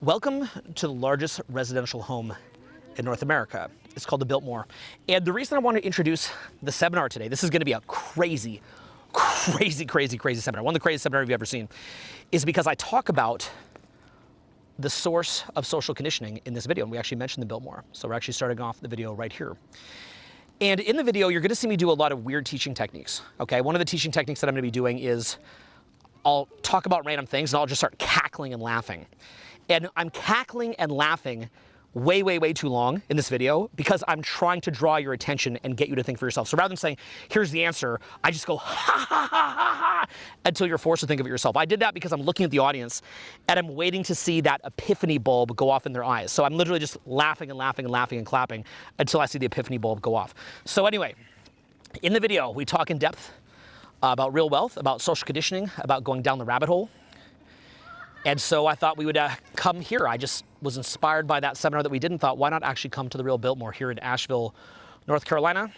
Welcome to the largest residential home in North America. It's called the Biltmore. And the reason I want to introduce the seminar today, this is going to be a crazy seminar, one of the craziest seminars you've ever seen, is because I talk about the source of social conditioning in this video. And we actually mentioned the Biltmore. So we're actually starting off the video right here. And in the video, you're going to see me do a lot of weird teaching techniques. Okay, one of the teaching techniques that I'm going to be doing is I'll talk about random things and I'll just start cackling and laughing. And I'm cackling and laughing way too long in this video because I'm trying to draw your attention and get you to think for yourself. So rather than saying, here's the answer, I just go ha ha ha ha ha until you're forced to think of it yourself. I did that because I'm looking at the audience and I'm waiting to see that epiphany bulb go off in their eyes. So I'm literally just laughing and clapping until I see the epiphany bulb go off. So anyway, in the video, we talk in depth about real wealth, about social conditioning, about going down the rabbit hole. And so I thought we would come here. I just was inspired by that seminar that we did and thought, why not actually come to the real Biltmore here in Asheville, North Carolina.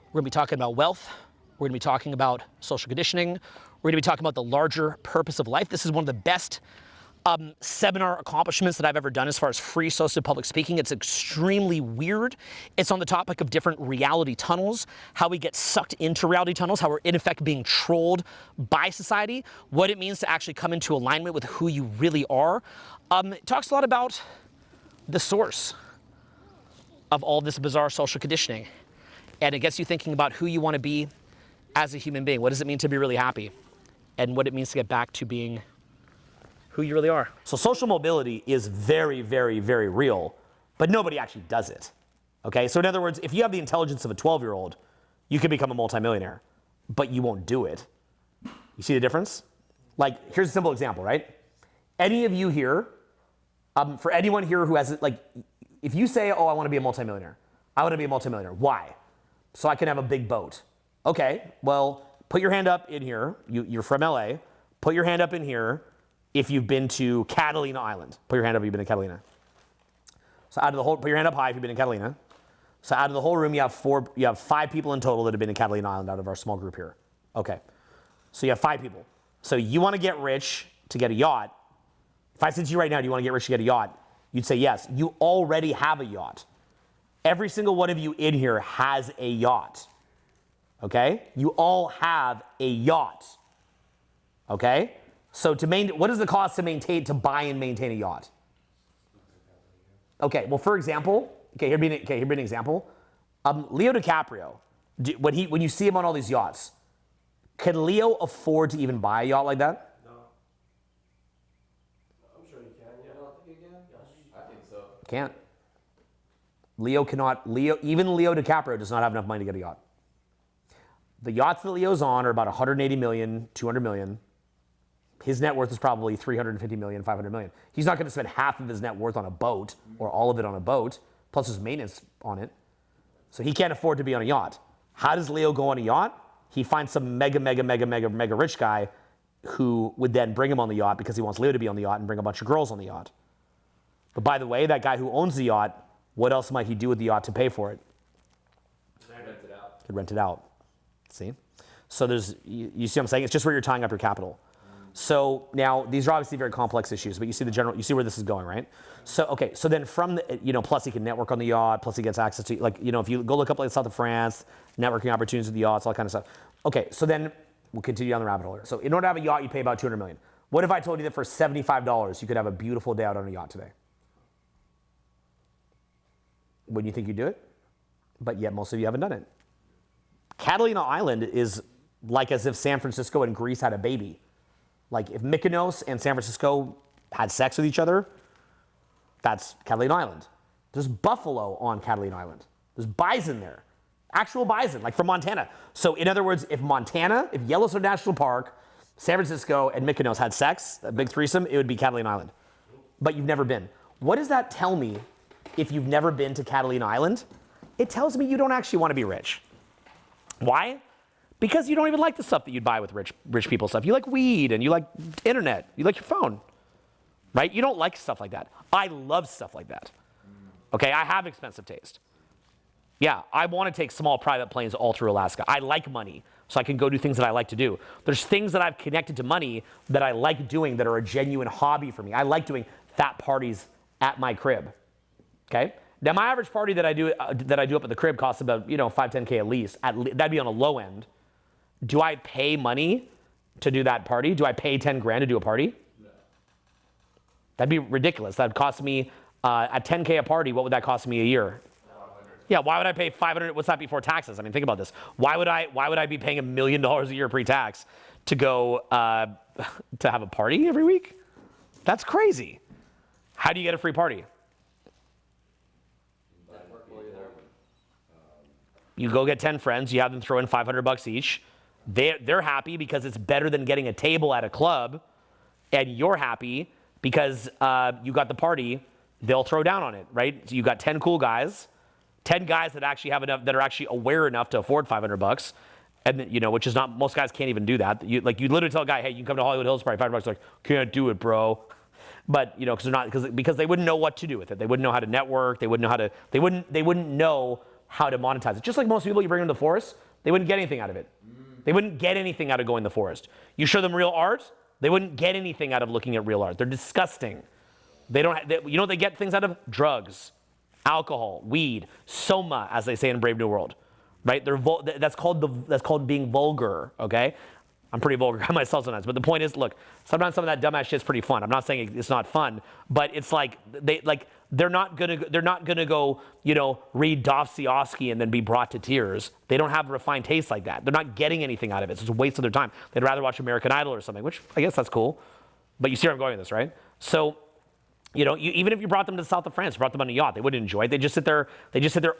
We're going to be talking about wealth. We're going to be talking about social conditioning. We're going to be talking about the larger purpose of life. This is one of the best seminar accomplishments that I've ever done as far as free social public speaking. It's extremely weird. It's on the topic of different reality tunnels, how we get sucked into reality tunnels, how we're in effect being trolled by society, what it means to actually come into alignment with who you really are. It talks a lot about the source of all this bizarre social conditioning. And it gets you thinking about who you want to be as a human being. What does it mean to be really happy? And what it means to get back to being who you really are. So social mobility is very real, but nobody actually does it. Okay, so in other words, if you have the intelligence of a 12-year-old, you can become a multimillionaire, but you won't do it. You see the difference? Like, here's a simple example, right? Any of you here, for anyone here who has, like, if you say, oh, I want to be a multimillionaire, I want to be a multimillionaire. Why? So I can have a big boat. Okay, well, put your hand up in here. You're from LA. Put your hand up in here if you've been to Catalina Island. Put your hand up if you've been to Catalina. So out of the whole, put your hand up high if you've been in Catalina. So out of the whole room, you have 5 people in total that have been in Catalina Island out of our small group here. Okay, so you have 5 people. So you want to get rich to get a yacht. If I said to you right now, do you want to get rich to get a yacht? You'd say yes. You already have a yacht. Every single one of you in here has a yacht. Okay? You all have a yacht. Okay? So what does it cost to buy and maintain a yacht? Okay, well, for example, here'd be an example. Leo DiCaprio, when you see him on all these yachts, can Leo afford to even buy a yacht like that? No. I'm sure he can. Yeah, I don't think he can. I think so. Can't. Leo cannot. Even Leo DiCaprio does not have enough money to get a yacht. The yachts that Leo's on are about 180 million, 200 million. His net worth is probably 350 million, 500 million. He's not going to spend half of his net worth on a boat or all of it on a boat, plus his maintenance on it. So he can't afford to be on a yacht. How does Leo go on a yacht? He finds some mega rich guy who would then bring him on the yacht because he wants Leo to be on the yacht and bring a bunch of girls on the yacht. But by the way, that guy who owns the yacht, what else might he do with the yacht to pay for it? Rent it out. Could rent it out. See? So you see what I'm saying? It's just where you're tying up your capital. So now these are obviously very complex issues, but you see where this is going, right? So okay, so then from the, plus he can network on the yacht, plus he gets access to, if you go look up like south of France, networking opportunities with the yachts, all kind of stuff. Okay, so then we'll continue down the rabbit hole here. So in order to have a yacht, you pay about 200 million. What if I told you that for $75, you could have a beautiful day out on a yacht today? Wouldn't you think you'd do it? But yet most of you haven't done it. Catalina Island is like as if San Francisco and Greece had a baby. Like if Mykonos and San Francisco had sex with each other, that's Catalina Island. There's buffalo on Catalina Island. There's bison there. Actual bison, like from Montana. So in other words, if Yellowstone National Park, San Francisco, and Mykonos had sex, a big threesome, it would be Catalina Island. But you've never been. What does that tell me if you've never been to Catalina Island? It tells me you don't actually want to be rich. Why? Because you don't even like the stuff that you'd buy with rich people stuff. You like weed and you like internet. You like your phone, right? You don't like stuff like that. I love stuff like that. Okay, I have expensive taste. Yeah, I want to take small private planes all through Alaska. I like money, so I can go do things that I like to do. There's things that I've connected to money that I like doing that are a genuine hobby for me. I like doing fat parties at my crib. Okay. Now my average party that I do up at the crib costs about 5-10K at least. That'd be on a low end. Do I pay money to do that party? Do I pay 10 grand to do a party? No. That'd be ridiculous. That'd cost me at 10K a party. What would that cost me a year? 500. Yeah. Why would I pay 500? What's that before taxes? I mean, think about this. Why would I be paying $1 million a year pre-tax to go to have a party every week? That's crazy. How do you get a free party? You go get 10 friends, you have them throw in $500 each. They're happy because it's better than getting a table at a club, and you're happy because you got the party. They'll throw down on it, right? So you got 10 cool guys, 10 guys that actually have enough, that are actually aware enough to afford $500, and which is not, most guys can't even do that. You literally tell a guy, hey, you can come to Hollywood Hills party, $500. Like, can't do it, bro. But because they're not, because they wouldn't know what to do with it. They wouldn't know how to network. They wouldn't know how to. They wouldn't know how to monetize it. Just like most people you bring into the forest, they wouldn't get anything out of it. They wouldn't get anything out of going to the forest. You show them real art, they wouldn't get anything out of looking at real art. They're disgusting. You know what they get things out of? Drugs, alcohol, weed, soma, as they say in Brave New World, right? That's called being vulgar. Okay, I'm pretty vulgar myself sometimes. But the point is, look, sometimes some of that dumbass shit's pretty fun. I'm not saying it's not fun, but it's like they're not gonna go, read Dostoevsky and then be brought to tears. They don't have refined taste like that. They're not getting anything out of it. It's just a waste of their time. They'd rather watch American Idol or something, which I guess that's cool. But you see where I'm going with this, right? So, even if you brought them to the south of France, brought them on a yacht, they wouldn't enjoy it. They just sit there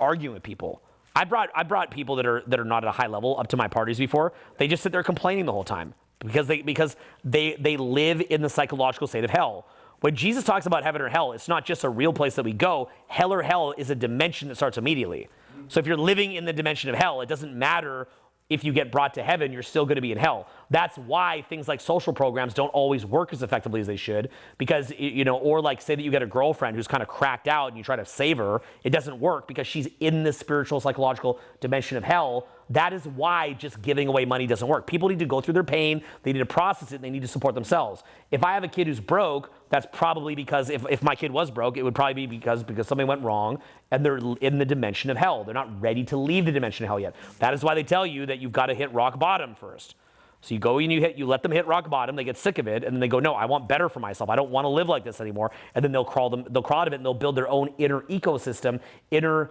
arguing with people. I brought people that are not at a high level up to my parties before. They just sit there complaining the whole time because they live in the psychological state of hell. When Jesus talks about heaven or hell, it's not just a real place that we go. Hell or hell is a dimension that starts immediately. So if you're living in the dimension of hell, it doesn't matter if you get brought to heaven, you're still going to be in hell. That's why things like social programs don't always work as effectively as they should, because, or like say that you get a girlfriend who's kind of cracked out and you try to save her, it doesn't work because she's in the spiritual, psychological dimension of hell. That is why just giving away money doesn't work. People need to go through their pain, they need to process it, and they need to support themselves. If I have a kid who's broke, that's probably because if my kid was broke, it would probably be because something went wrong and they're in the dimension of hell. They're not ready to leave the dimension of hell yet. That is why they tell you that you've got to hit rock bottom first. So you go and you let them hit rock bottom, they get sick of it, and then they go, no, I want better for myself. I don't want to live like this anymore. And then they'll crawl out of it and they'll build their own inner ecosystem, inner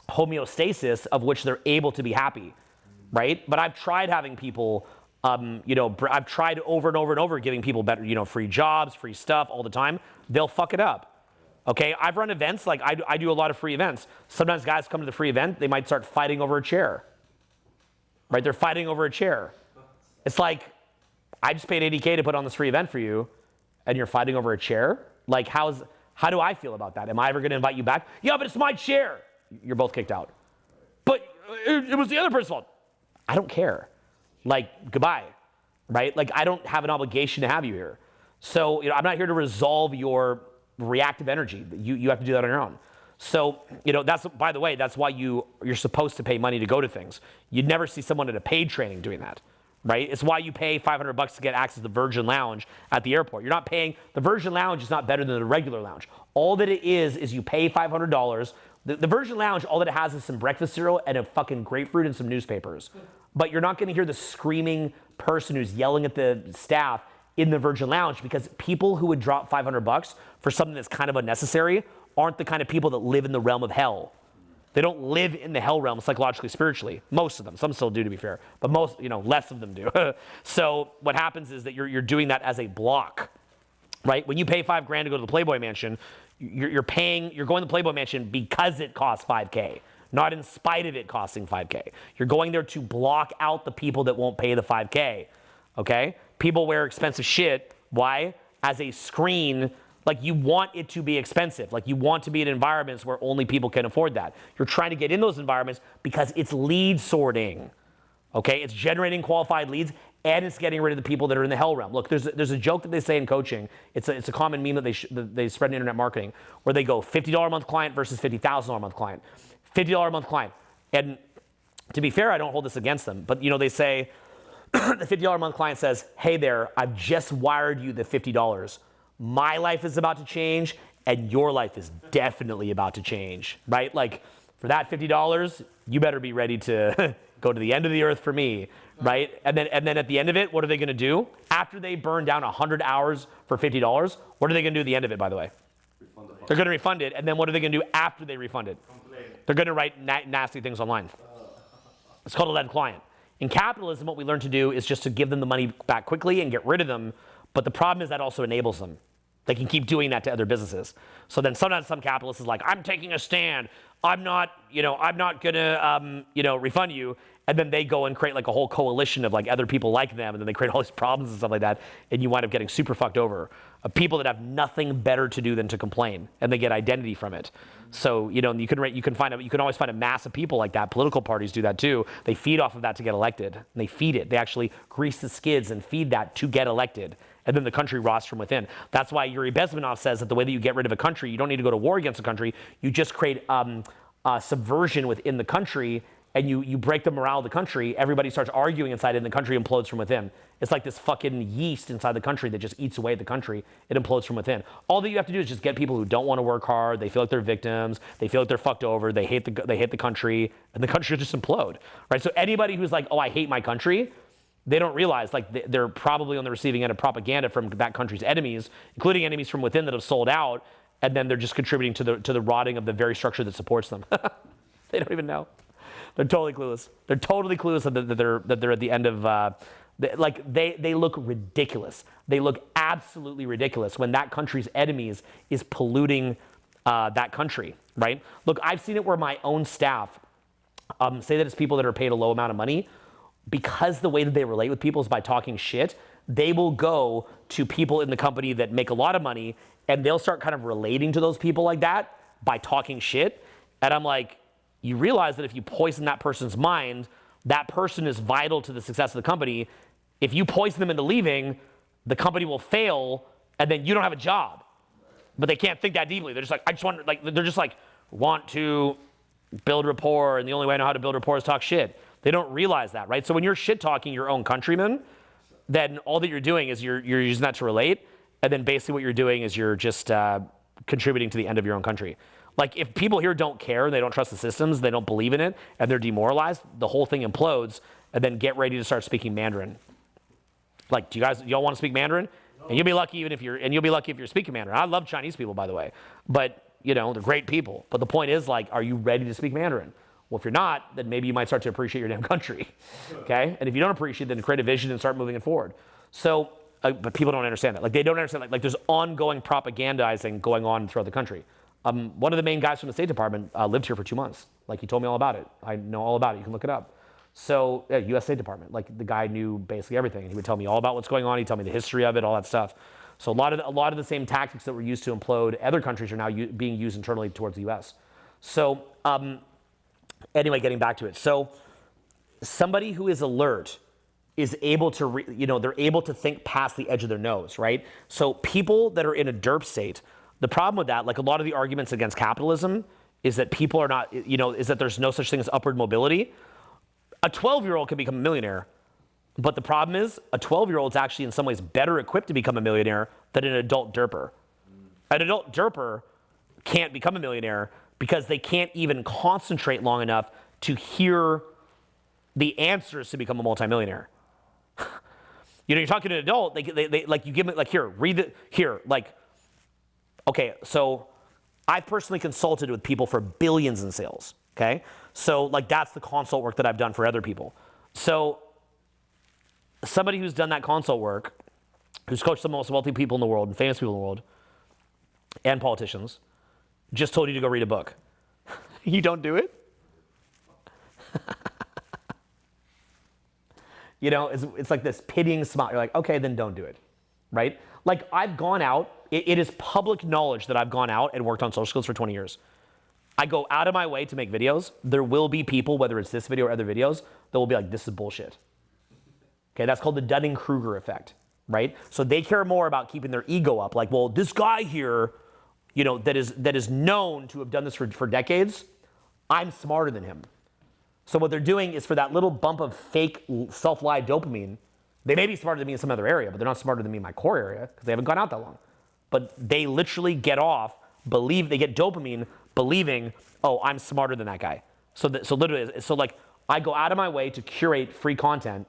homeostasis of which they're able to be happy, right? But I've tried having people, I've tried over and over and over giving people better, free jobs, free stuff all the time. They'll fuck it up. Okay, I've run events, like I do a lot of free events. Sometimes guys come to the free event, they might start fighting over a chair. Right, they're fighting over a chair. It's like, I just paid $80K to put on this free event for you, and you're fighting over a chair? Like, how do I feel about that? Am I ever gonna invite you back? Yeah, but it's my chair. You're both kicked out. But it was the other person's fault. I don't care. Like, goodbye, right? Like, I don't have an obligation to have you here. So, I'm not here to resolve your reactive energy. You have to do that on your own. So, that's, by the way, that's why you're supposed to pay money to go to things. You'd never see someone at a paid training doing that, right? It's why you pay $500 to get access to the Virgin Lounge at the airport. You're not paying, the Virgin Lounge is not better than the regular lounge. All that it is you pay $500. The Virgin Lounge, all that it has is some breakfast cereal and a fucking grapefruit and some newspapers. But you're not gonna hear the screaming person who's yelling at the staff in the Virgin Lounge, because people who would drop $500 for something that's kind of unnecessary aren't the kind of people that live in the realm of hell. They don't live in the hell realm psychologically, spiritually. Most of them. Some still do, to be fair. But most, less of them do. So what happens is that you're doing that as a block, right? When you pay $5 grand to go to the Playboy Mansion, you're going to the Playboy Mansion because it costs $5K, not in spite of it costing $5K. You're going there to block out the people that won't pay the $5K, okay? People wear expensive shit. Why? As a screen. Like, you want it to be expensive. Like, you want to be in environments where only people can afford that. You're trying to get in those environments because it's lead sorting, okay? It's generating qualified leads, and it's getting rid of the people that are in the hell realm. Look, there's a joke that they say in coaching. It's a common meme that they spread in internet marketing, where they go $50 a month client versus $50,000 a month client. $50 a month client. And to be fair, I don't hold this against them, but they say, the $50 a month client says, hey there, I've just wired you the $50. my life is about to change, and your life is definitely about to change, right? Like for that $50, you better be ready to go to the end of the earth for me, right? And then at the end of it, what are they gonna do? After they burn down 100 hours for $50, what are they gonna do at the end of it, by the way? They're gonna refund it, and then what are they gonna do after they refund it? They're gonna write nasty things online. It's called a lead client. In capitalism, what we learn to do is just to give them the money back quickly and get rid of them, but the problem is that also enables them. They can keep doing that to other businesses. So then sometimes some capitalist is like, I'm taking a stand. I'm not gonna, refund you. And then they go and create like a whole coalition of like other people like them, and then they create all these problems and stuff like that, and you wind up getting super fucked over. People that have nothing better to do than to complain, and they get identity from it. So you can always find a mass of people like that. Political parties do that too. They feed off of that to get elected. And they feed it. They actually grease the skids and feed that to get elected. And then the country rots from within. That's why Yuri Bezmenov says that the way that you get rid of a country, you don't need to go to war against a country. You just create subversion within the country, and you break the morale of the country. Everybody starts arguing inside, and the country implodes from within. It's like this fucking yeast inside the country that just eats away at the country. It implodes from within. All that you have to do is just get people who don't want to work hard. They feel like they're victims. They feel like they're fucked over. They hate the country, and the country will just implode, right? So anybody who's like, oh, I hate my country, they don't realize like they're probably on the receiving end of propaganda from that country's enemies, including enemies from within that have sold out, and then they're just contributing to the rotting of the very structure that supports them. They don't even know. They're totally clueless. They're totally clueless that they're at the end of. They look ridiculous. They look absolutely ridiculous when that country's enemies is polluting that country, right? Look, I've seen it where my own staff say that it's people that are paid a low amount of money. Because the way that they relate with people is by talking shit, they will go to people in the company that make a lot of money, and they'll start kind of relating to those people like that by talking shit. And I'm like, you realize that if you poison that person's mind, that person is vital to the success of the company. If you poison them into leaving, the company will fail, and then you don't have a job. But they can't think that deeply. They're just like, want to build rapport, and the only way I know how to build rapport is talk shit. They don't realize that, right? So when you're shit-talking your own countrymen, then all that you're doing is you're using that to relate, and then basically what you're doing is you're just contributing to the end of your own country. Like, if people here don't care, they don't trust the systems, they don't believe in it, and they're demoralized, the whole thing implodes, and then get ready to start speaking Mandarin. Like, y'all want to speak Mandarin? No. And you'll be lucky if you're speaking Mandarin. I love Chinese people, by the way, but they're great people. But the point is, like, are you ready to speak Mandarin? Well, if you're not, then maybe you might start to appreciate your damn country, okay? And if you don't appreciate it, then create a vision and start moving it forward. So, but people don't understand that. Like, they don't understand, like there's ongoing propagandizing going on throughout the country. One of the main guys from the State Department lived here for 2 months. Like, he told me all about it. I know all about it. You can look it up. So, U.S. State Department, like the guy knew basically everything. He would tell me all about what's going on. He'd tell me the history of it, all that stuff. So a lot of the same tactics that were used to implode other countries are now being used internally towards the U.S. So, anyway, getting back to it. So somebody who is alert is able to, they're able to think past the edge of their nose, right? So people that are in a derp state, the problem with that, like a lot of the arguments against capitalism is that people are not, is that there's no such thing as upward mobility. A 12-year-old can become a millionaire, but the problem is a 12-year-old is actually in some ways better equipped to become a millionaire than an adult derper. An adult derper can't become a millionaire because they can't even concentrate long enough to hear the answers to become a multimillionaire. You're talking to an adult, they like you give me like okay, so I've personally consulted with people for billions in sales, okay? So like that's the consult work that I've done for other people. So somebody who's done that consult work, who's coached some of the most wealthy people in the world and famous people in the world and politicians, just told you to go read a book. You don't do it? It's like this pitying smile. You're like, okay, then don't do it, right? Like I've gone out, it is public knowledge that I've gone out and worked on social skills for 20 years. I go out of my way to make videos. There will be people, whether it's this video or other videos, that will be like, this is bullshit. Okay, that's called the Dunning-Kruger effect, right? So they care more about keeping their ego up. Like, well, this guy here, that is known to have done this for decades, I'm smarter than him. So what they're doing is for that little bump of fake self-lie dopamine, they may be smarter than me in some other area, but they're not smarter than me in my core area because they haven't gone out that long. but they literally get off, they get dopamine believing, oh, I'm smarter than that guy. So like I go out of my way to curate free content.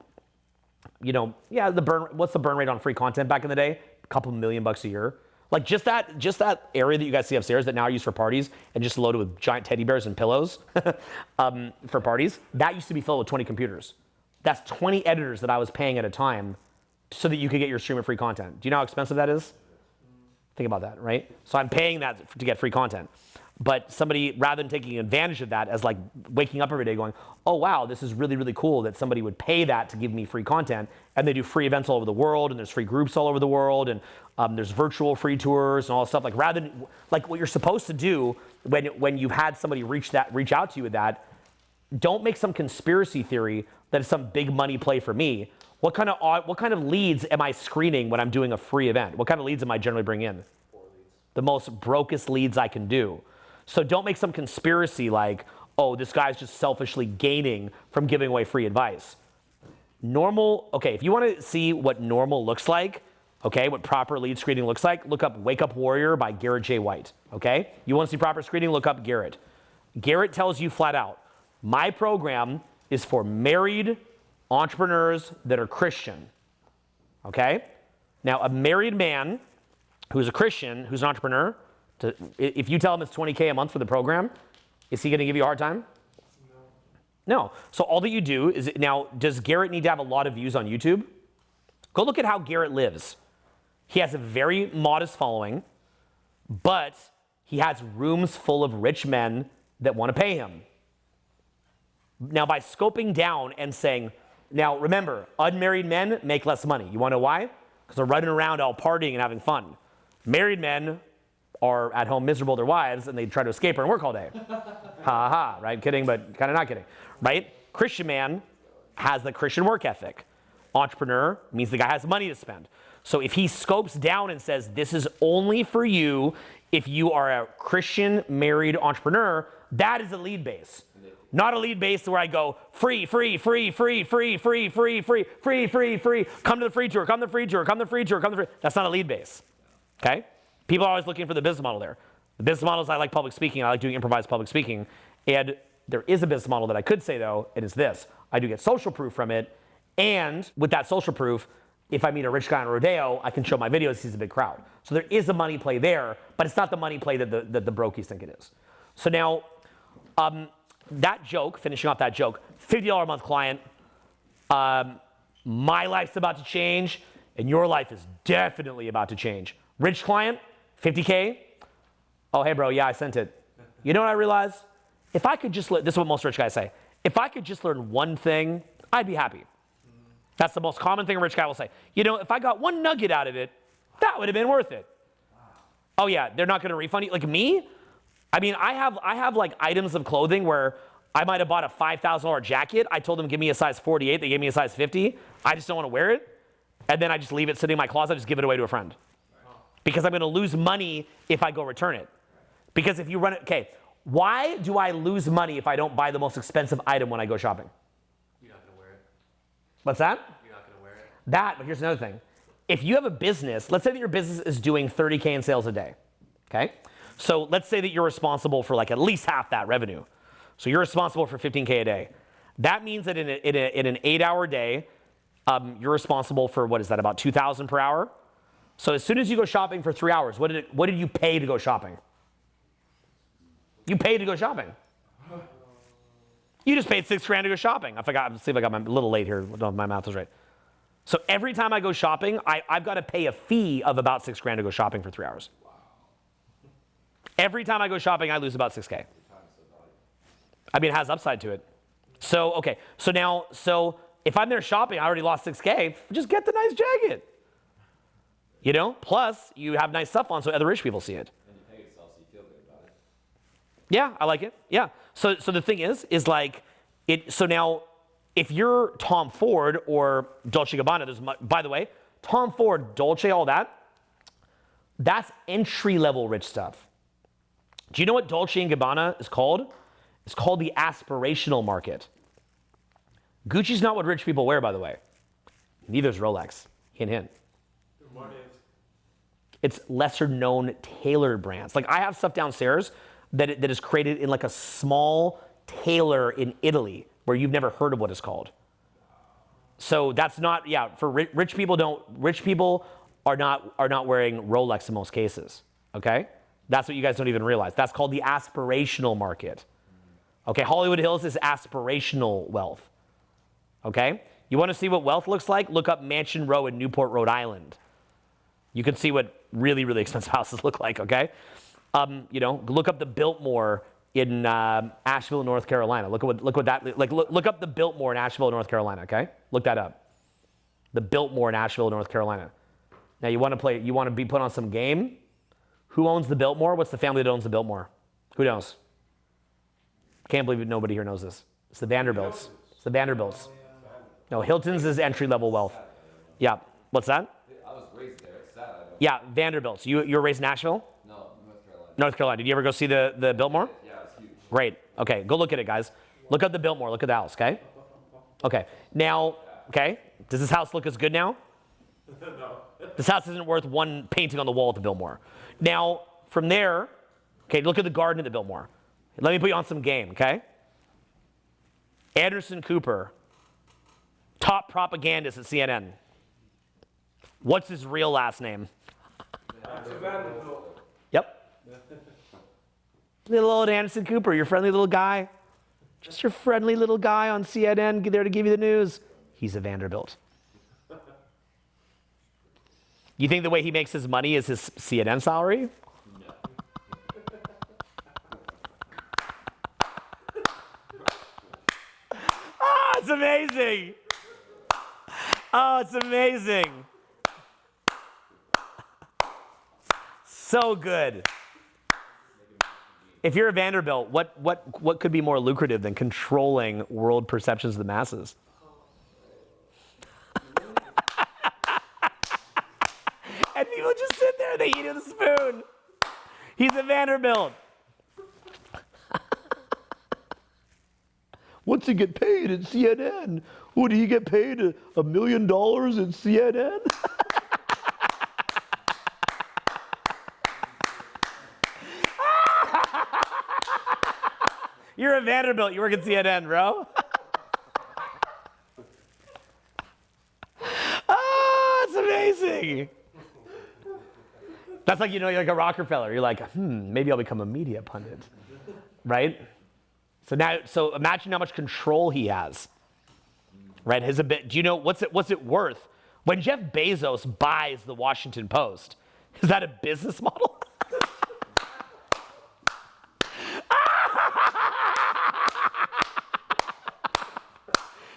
You know, yeah, what's the burn rate on free content back in the day? A couple $1 million a year. Like just that area that you guys see upstairs that now I use for parties and just loaded with giant teddy bears and pillows for parties, that used to be filled with 20 computers. That's 20 editors that I was paying at a time so that you could get your stream of free content. Do you know how expensive that is? Think about that, right? So I'm paying that to get free content. But somebody, rather than taking advantage of that as like waking up every day going, oh wow, this is really, really cool that somebody would pay that to give me free content, and they do free events all over the world, and there's free groups all over the world, and there's virtual free tours and all that stuff. Like rather than, like what you're supposed to do when you've had somebody reach out to you with that, don't make some conspiracy theory that it's some big money play for me. What kind of leads am I screening when I'm doing a free event? What kind of leads am I generally bringing in? 4 leads. The most brokest leads I can do. So don't make some conspiracy like, oh, this guy's just selfishly gaining from giving away free advice. Okay, if you want to see what normal looks like, okay, what proper lead screening looks like, look up Wake Up Warrior by Garrett J. White, okay? You want to see proper screening, look up Garrett. Garrett tells you flat out, my program is for married entrepreneurs that are Christian, okay? Now, a married man who's a Christian, who's an entrepreneur, if you tell him it's $20K a month for the program, is he going to give you a hard time? No. So all that you do is, now, does Garrett need to have a lot of views on YouTube? Go look at how Garrett lives. He has a very modest following, but he has rooms full of rich men that want to pay him. Now, by scoping down and saying, now remember, unmarried men make less money. You want to know why? Because they're running around all partying and having fun. Married men are at home miserable with their wives and they try to escape her and work all day. Ha ha, right? Kidding, but kind of not kidding, right? Christian man has the Christian work ethic. Entrepreneur means the guy has money to spend. So if he scopes down and says, this is only for you if you are a Christian married entrepreneur, that is a lead base. Not a lead base where I go, free, free, free, free, free, free, free, free, free, free, free, come to the free tour, come to the free tour, come to the free tour, come to the free. That's not a lead base, okay? People are always looking for the business model there. The business model is I like public speaking. I like doing improvised public speaking. And there is a business model that I could say, though, and it's this. I do get social proof from it. And with that social proof, if I meet a rich guy on a rodeo, I can show my videos. He's a big crowd. So there is a money play there, but it's not the money play that the brokies think it is. So now, that joke, finishing off that joke, $50 a month client, my life's about to change, and your life is definitely about to change. Rich client, 50K. Oh, hey, bro, yeah, I sent it. You know what I realized? If I could just this is what most rich guys say. If I could just learn one thing, I'd be happy. That's the most common thing a rich guy will say. You know, if I got one nugget out of it, that would have been worth it. Oh, yeah, they're not going to refund you. Like me? I mean, I have like items of clothing where I might have bought a $5,000 jacket. I told them, give me a size 48. They gave me a size 50. I just don't want to wear it. And then I just leave it sitting in my closet, just give it away to a friend. Because I'm going to lose money if I go return it. Because if you run it, okay, why do I lose money if I don't buy the most expensive item when I go shopping? You're not going to wear it. What's that? You're not going to wear it. That, but here's another thing. If you have a business, let's say that your business is doing 30K in sales a day, okay? So let's say that you're responsible for like at least half that revenue. So you're responsible for 15K a day. That means that in an 8-hour day, you're responsible for, what is that, about 2,000 per hour? So as soon as you go shopping for 3 hours, what did you pay to go shopping? You paid to go shopping. You just paid $6,000 to go shopping. I forgot. Let's see if I got a little late here. I don't know if my math was right. So every time I go shopping, I've got to pay a fee of about $6,000 to go shopping for 3 hours. Wow. Every time I go shopping, I lose about $6K. I mean, it has upside to it. So, okay. So if I'm there shopping, I already lost $6K. Just get the nice jacket. You know? Plus, you have nice stuff on so other rich people see it. And you pay yourself so you feel good about it. Yeah, I like it. Yeah. So the thing is like, so now, if you're Tom Ford or Dolce & Gabbana, by the way, Tom Ford, Dolce, all that's entry-level rich stuff. Do you know what Dolce & Gabbana is called? It's called the Aspirational Market. Gucci's not what rich people wear, by the way. Neither is Rolex. Hint, hint. It's lesser known tailored brands. Like I have stuff downstairs that is created in like a small tailor in Italy where you've never heard of what it's called. So that's not, for rich people are not wearing Rolex in most cases, okay? That's what you guys don't even realize. That's called the aspirational market. Okay, Hollywood Hills is aspirational wealth, okay? You wanna see what wealth looks like? Look up Mansion Row in Newport, Rhode Island. You can see what really, really expensive houses look like, okay? Look up the Biltmore in Asheville, North Carolina. Look up the Biltmore in Asheville, North Carolina, okay? Look that up. The Biltmore in Asheville, North Carolina. Now you want to be put on some game? Who owns the Biltmore? What's the family that owns the Biltmore? Who knows? Can't believe nobody here knows this. It's the Vanderbilts. It's the Vanderbilts. No, Hilton's is entry-level wealth. Yeah, what's that? I was raised there. It's sad. Yeah, Vanderbilts. You were raised in Nashville? No, North Carolina. North Carolina. Did you ever go see the Biltmore? Yeah, it's huge. Great. Okay, go look at it, guys. Look up the Biltmore. Look at the house, okay? Okay. Now, okay, does this house look as good now? No. This house isn't worth one painting on the wall at the Biltmore. Now, from there, okay, look at the garden at the Biltmore. Let me put you on some game, okay? Anderson Cooper, top propagandist at CNN. What's his real last name? Yep. Little old Anderson Cooper, your friendly little guy. Just your friendly little guy on CNN there to give you the news. He's a Vanderbilt. You think the way he makes his money is his CNN salary? No. Oh, it's amazing. Oh, it's amazing. So good. If you're a Vanderbilt, what could be more lucrative than controlling world perceptions of the masses? And people just sit there, they eat with a spoon. He's a Vanderbilt. What's he get paid at CNN? What, do you get paid $1 million at CNN? You're a Vanderbilt, you work at CNN, bro. Oh, it's amazing. That's like, you're like a Rockefeller. You're like, maybe I'll become a media pundit, right? So imagine how much control he has, right? Do you know, what's it worth? When Jeff Bezos buys the Washington Post, is that a business model?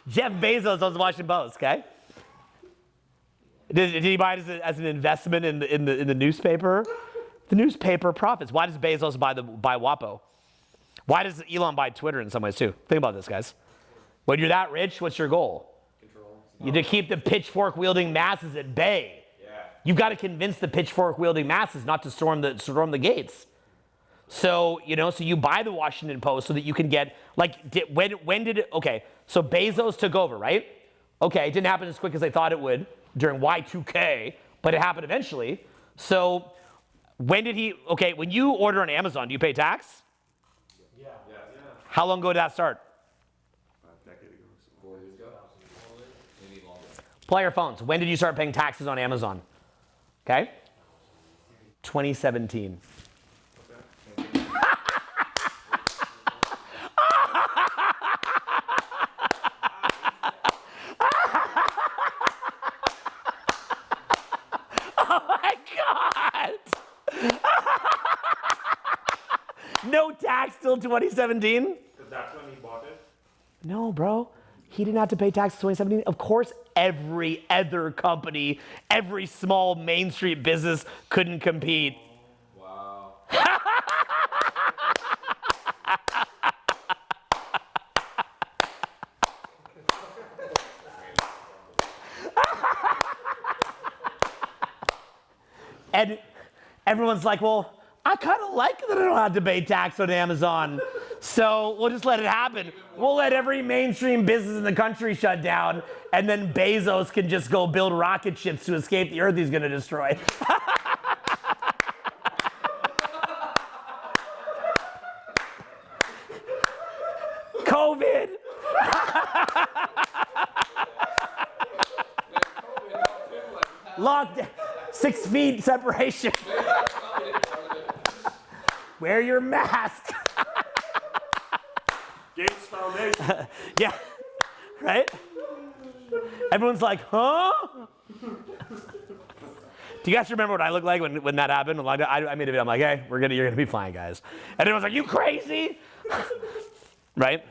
Jeff Bezos owns the Washington Post, okay? Did he buy it as an investment in the newspaper? The newspaper profits. Why does Bezos buy WAPO? Why does Elon buy Twitter in some ways too? Think about this, guys. When you're that rich, what's your goal? Control. You to keep the pitchfork-wielding masses at bay. Yeah. You've got to convince the pitchfork-wielding masses not to storm the gates. So, so you buy the Washington Post so that you can get, when did it, okay, so Bezos took over, right? Okay, it didn't happen as quick as they thought it would during Y2K, but it happened eventually. So when you order on Amazon, do you pay tax? Yeah. How long ago did that start? A decade ago. 4 years ago. Maybe longer. Play your phones. When did you start paying taxes on Amazon? Okay? 2017. No tax till 2017? Because that's when he bought it? No, bro. He didn't have to pay tax in 2017. Of course, every other company, every small Main Street business couldn't compete. Wow. And everyone's like, well, I kind of like that I don't have to pay tax on Amazon. So we'll just let it happen. We'll let every mainstream business in the country shut down, and then Bezos can just go build rocket ships to escape the Earth he's going to destroy. COVID. Lockdown, 6 feet separation. Wear your mask. Gates Foundation. Yeah, right? Everyone's like, huh? Do you guys remember what I looked like when that happened? I made a video, I'm like, hey, you're gonna be fine, guys. And everyone's like, you crazy? Right?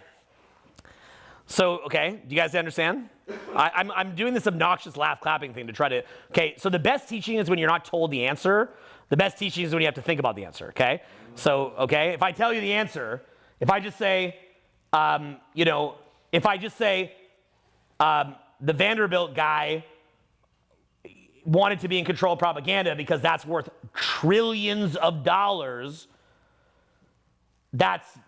So, okay, do you guys understand? I'm doing this obnoxious laugh clapping thing to try to, okay, so the best teaching is when you're not told the answer. The best teaching is when you have to think about the answer, okay? So, okay, if I tell you the answer, if I just say, the Vanderbilt guy wanted to be in control of propaganda because that's worth trillions of dollars,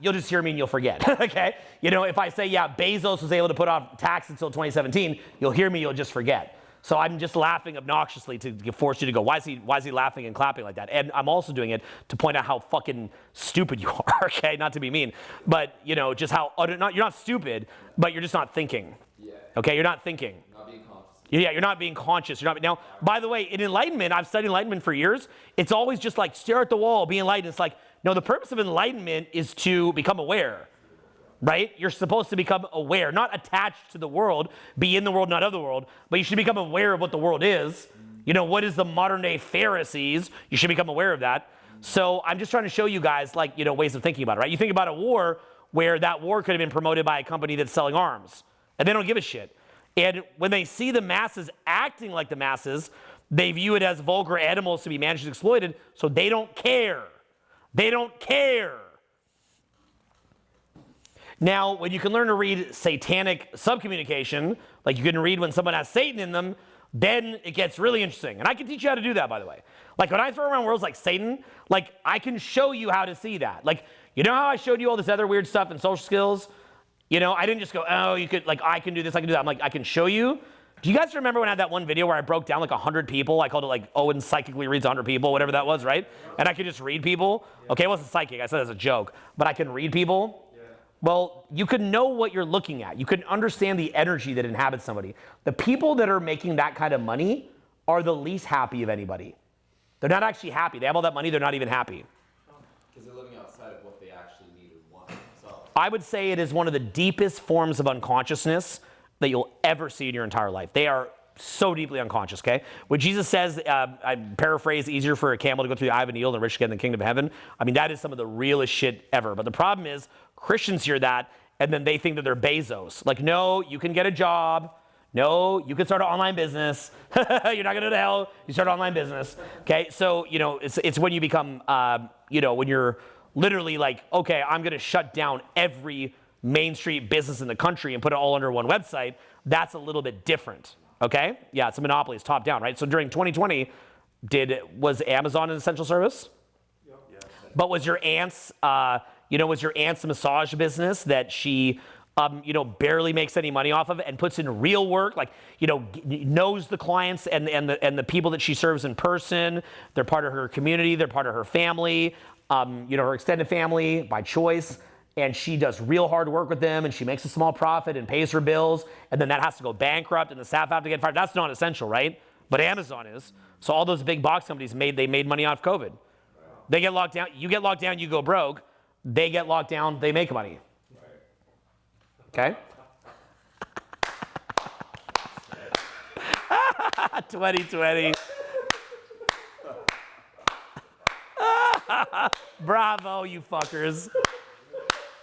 you'll just hear me and you'll forget, okay? If I say, yeah, Bezos was able to put off tax until 2017, you'll hear me, you'll just forget. So I'm just laughing obnoxiously to force you to go, why is he laughing and clapping like that? And I'm also doing it to point out how fucking stupid you are, okay? Not to be mean, but just how you're not stupid, but you're just not thinking. Yeah. Okay, you're not thinking. Not being conscious. Yeah, you're not being conscious. Now, by the way, in enlightenment, I've studied enlightenment for years. It's always just like stare at the wall, be enlightened. It's like, no, the purpose of enlightenment is to become aware, right? You're supposed to become aware, not attached to the world, be in the world, not of the world, but you should become aware of what the world is. What is the modern day Pharisees? You should become aware of that. So I'm just trying to show you guys, ways of thinking about it, right? You think about a war where that war could have been promoted by a company that's selling arms, and they don't give a shit. And when they see the masses acting like the masses, they view it as vulgar animals to be managed and exploited, so they don't care. They don't care. Now, when you can learn to read satanic subcommunication, like you can read when someone has Satan in them, then it gets really interesting. And I can teach you how to do that, by the way. Like when I throw around words like Satan, I can show you how to see that. How I showed you all this other weird stuff in social skills? I didn't just go, oh, you could, I can do this, I can do that. I'm like, I can show you. Do you guys remember when I had that one video where I broke down 100 people? I called it Owen psychically reads 100 people, whatever that was, right? And I could just read people. Okay, it wasn't psychic, I said it as a joke, but I can read people. Well, you can know what you're looking at. You can understand the energy that inhabits somebody. The people that are making that kind of money are the least happy of anybody. They're not actually happy. They have all that money, they're not even happy. Because they're living outside of what they actually need or want themselves. I would say it is one of the deepest forms of unconsciousness that you'll ever see in your entire life. They are so deeply unconscious, okay? When Jesus says, I paraphrase, easier for a camel to go through the eye of a needle than a rich to get in the kingdom of heaven, that is some of the realest shit ever. But the problem is, Christians hear that, and then they think that they're Bezos. No, you can get a job. No, you can start an online business. You're not going to go to hell. You start an online business, okay? So, it's when you become, when you're literally okay, I'm going to shut down every Main Street business in the country and put it all under one website. That's a little bit different, okay? Yeah, it's a monopoly. It's top down, right? So during 2020, was Amazon an essential service? Yep. Yeah. But was your aunt's, massage business that she, barely makes any money off of and puts in real work, knows the clients and the people that she serves in person. They're part of her community. They're part of her family, her extended family by choice. And she does real hard work with them, and she makes a small profit and pays her bills, and then that has to go bankrupt, and the staff have to get fired. That's not essential, right? But Amazon is. So all those big box companies made money off COVID. They get locked down. You get locked down, you go broke. They get locked down, they make money. Okay? 2020. Bravo, you fuckers.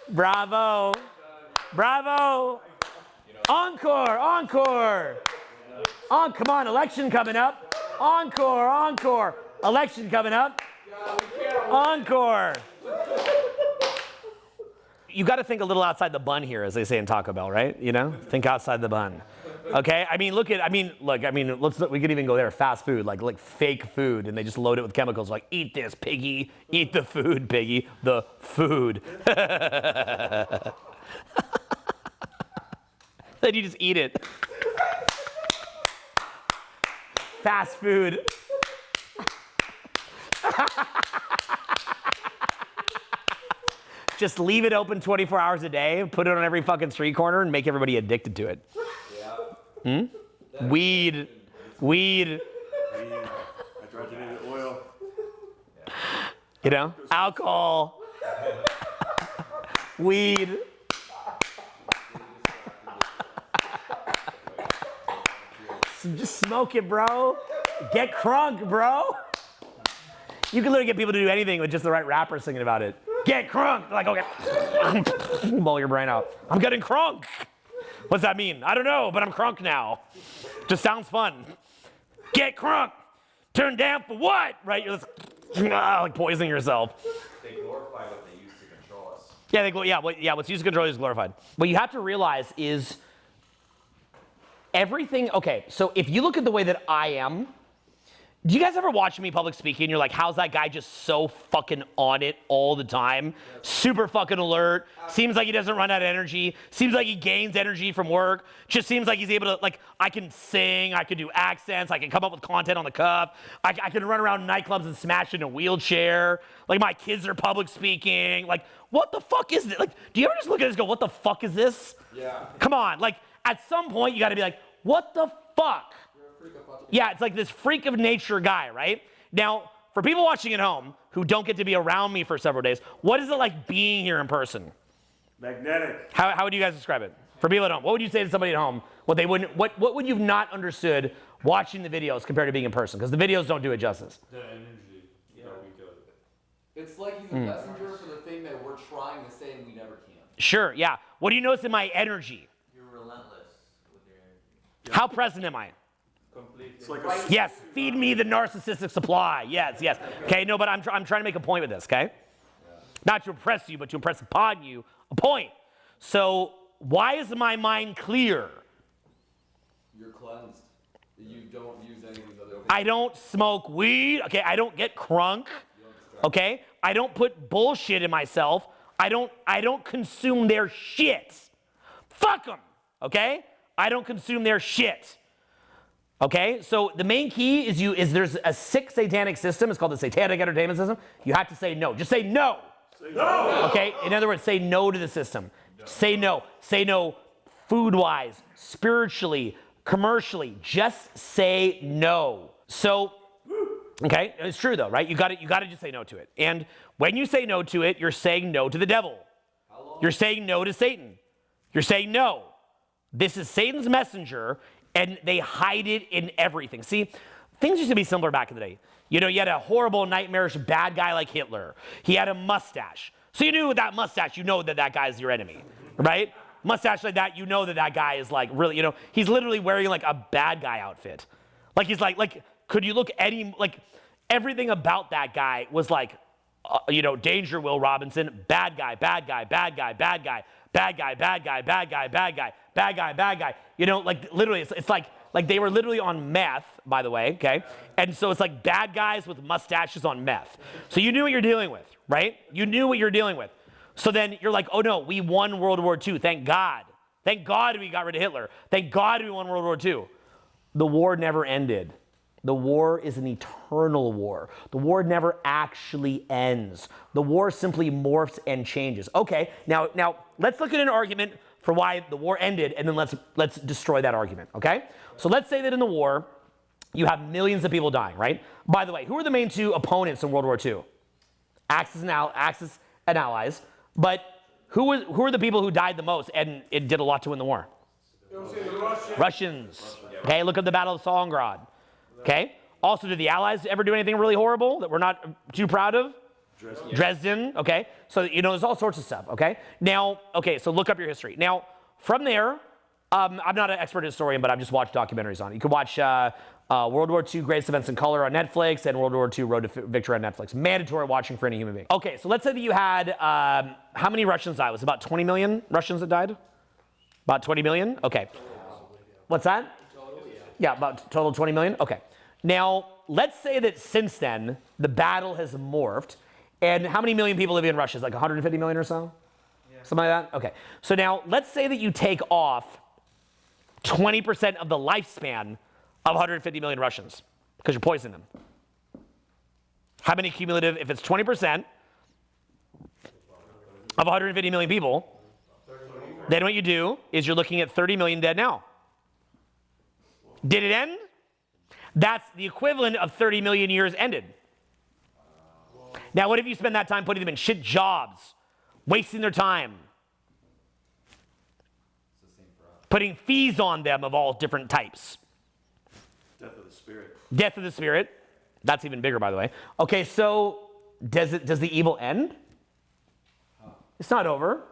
Bravo. Bravo. Encore, encore. Come on, election coming up. Encore, encore. Election coming up. Encore. You got to think a little outside the bun here, as they say in Taco Bell, right? Think outside the bun. Okay? We could even go there. Fast food, like fake food, and they just load it with chemicals. Like, eat this, piggy. Eat the food, piggy. The food. Then you just eat it. Fast food. just leave it open 24 hours a day, put it on every fucking street corner, and make everybody addicted to it. Yeah. Weed. Hydrogenated oil. You know? Alcohol. Weed. Just smoke it, bro. Get crunk, bro. You can literally get people to do anything with just the right rapper singing about it. Get crunk. They're like, okay. Blow your brain out. I'm getting crunk. What's that mean? I don't know, but I'm crunk now. Just sounds fun. Get crunk. Turn down for what? Right? You're just like poisoning yourself. They glorify what they use to control us. Yeah, what's used to control is glorified. What you have to realize is everything, okay, so if you look at the way that I am, do you guys ever watch me public speaking? You're like, how's that guy just so fucking on it all the time? Super fucking alert. Seems like he doesn't run out of energy. Seems like he gains energy from work. Just seems like he's able to, like, I can sing, I can do accents, I can come up with content on the cuff. I can run around nightclubs and smash in a wheelchair. Like, my kids are public speaking. Like, what the fuck is this? Like, do you ever just look at this and go, what the fuck is this? Yeah. Come on. Like, at some point, you gotta be like, what the fuck? Yeah, it's like this freak of nature guy, right? Now, for people watching at home who don't get to be around me for several days, what is it like being here in person? Magnetic. How would you guys describe it? For people at home, what would you say to somebody at home? What would you have not understood watching the videos compared to being in person? Because the videos don't do it justice. The energy that we get. It's like he's a messenger for the thing that we're trying to say and we never can. Sure, yeah. What do you notice in my energy? You're relentless with your energy. How present am I? Completely. It's like a Yes, feed me the narcissistic supply. Yes. Okay, no, but I'm trying to make a point with this, okay? Not to impress you, but to impress upon you a point. So why is my mind clear? You're cleansed. You don't use any of these other. I don't smoke weed. Okay, I don't get crunk. Okay, I don't put bullshit in myself. I don't consume their shit. Fuck them. Okay, I don't consume their shit. Okay, so the main key is there's a sick satanic system. It's called the satanic entertainment system. You have to say no. Just say no. Say no. Okay, in other words, say no to the system. Say no. Say no food-wise, spiritually, commercially. Just say no. So, okay, it's true though, right? You got to just say no to it. And when you say no to it, you're saying no to the devil. You're saying no to Satan. You're saying no. This is Satan's messenger. And they hide it in everything. See, things used to be simpler back in the day. You know, you had a horrible, nightmarish, bad guy like Hitler. He had a mustache. So you knew with that mustache, you know that that guy is your enemy, right? Mustache like that, you know that that guy is like really, you know, he's literally wearing like a bad guy outfit. Like he's like, could you look like everything about that guy was like, you know, danger, Will Robinson, bad guy, bad guy, bad guy, bad guy, bad guy, bad guy, bad guy, bad guy, bad guy, bad guy. You know, like literally, it's like they were literally on meth, by the way, okay? And so it's like bad guys with mustaches on meth. So you knew what you're dealing with, right? You knew what you're dealing with. So then you're like, oh no, we won World War II, thank God. Thank God we got rid of Hitler. Thank God we won World War II. The war never ended. The war is an eternal war. The war never actually ends. The war simply morphs and changes. Okay, now let's look at an argument for why the war ended, and then let's destroy that argument, okay? So let's say that in the war, you have millions of people dying, right? By the way, who are the main two opponents in World War II? Axis and Allies. But who are the people who died the most and it did a lot to win the war? Russians. Okay, look at the Battle of Stalingrad. Okay? Also, did the Allies ever do anything really horrible that we're not too proud of? Dresden, okay? So, you know, there's all sorts of stuff, okay? Now, okay, so look up your history. Now, from there, I'm not an expert historian, but I've just watched documentaries on it. You can watch World War II Greatest Events in Color on Netflix and World War II Road to Victory on Netflix. Mandatory watching for any human being. Okay, so let's say that you had, how many Russians died? Was it about 20 million Russians that died? About 20 million? Okay. What's that? Yeah, about total 20 million? Okay. Now, let's say that since then, the battle has morphed, and how many million people live in Russia? Is like 150 million or so? Yeah. Something like that? Okay. So now, let's say that you take off 20% of the lifespan of 150 million Russians, because you're poisoning them. How many cumulative, if it's 20%, of 150 million people, then what you do is you're looking at 30 million dead now. Did it end? That's the equivalent of 30 million years ended. Now, what if you spend that time putting them in shit jobs, wasting their time, putting fees on them of all different types? Death of the spirit. Death of the spirit. That's even bigger, by the way. Okay, so does the evil end? It's not over.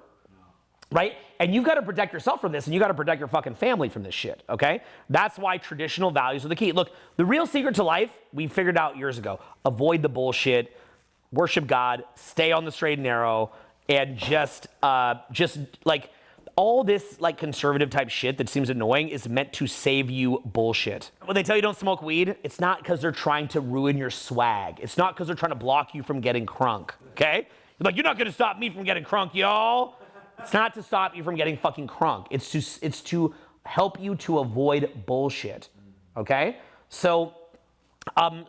Right? And you've got to protect yourself from this, and you've got to protect your fucking family from this shit, okay? That's why traditional values are the key. Look, the real secret to life, we figured out years ago. Avoid the bullshit, worship God, stay on the straight and narrow, and just like all this like conservative type shit that seems annoying is meant to save you bullshit. When they tell you don't smoke weed, it's not because they're trying to ruin your swag. It's not because they're trying to block you from getting crunk, okay? You're like, you're not gonna stop me from getting crunk, y'all. It's not to stop you from getting fucking crunk. It's to help you to avoid bullshit, okay? So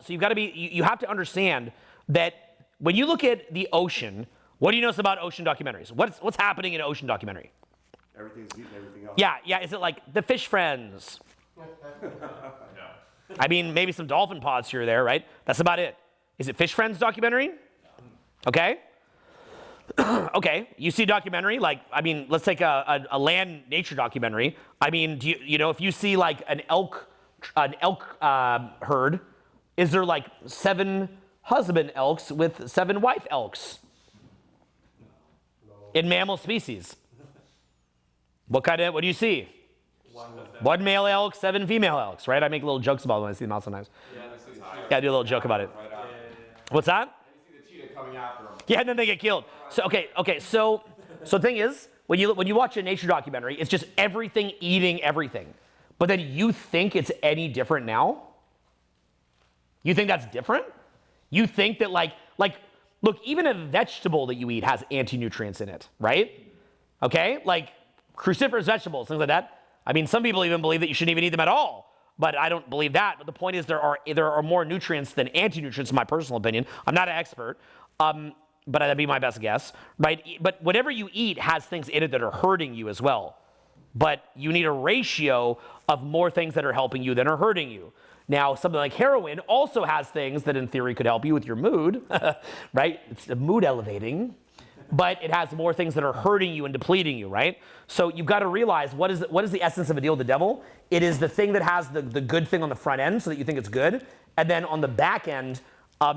you've got to you have to understand that when you look at the ocean, what do you notice about ocean documentaries? What's happening in an ocean documentary? Everything's eating everything else. Yeah. Is it like the fish friends? I mean, maybe some dolphin pods here or there, right? That's about it. Is it fish friends documentary? Okay. Okay, you see a documentary, like, I mean, let's take a land nature documentary. I mean, do you know, if you see like an elk herd, is there like 7 husband elks with 7 wife elks? In mammal species? What do you see? 1 male elk, 7 female elks, right? I make little jokes about it when I see them out sometimes. Yeah, I do a little joke about it. What's that? Coming after them. Yeah, and then they get killed. So so the thing is, when you watch a nature documentary, it's just everything eating everything. But then you think it's any different now? You think that's different? You think that like look, even a vegetable that you eat has anti-nutrients in it, right? Okay? Like cruciferous vegetables, things like that. I mean, some people even believe that you shouldn't even eat them at all. But I don't believe that. But the point is there are more nutrients than anti-nutrients, in my personal opinion. I'm not an expert, but that'd be my best guess, right? But whatever you eat has things in it that are hurting you as well. But you need a ratio of more things that are helping you than are hurting you. Now, something like heroin also has things that in theory could help you with your mood, right? It's mood elevating. But it has more things that are hurting you and depleting you, right? So you've got to realize what is the essence of a deal with the devil? It is the thing that has the good thing on the front end so that you think it's good. And then on the back end,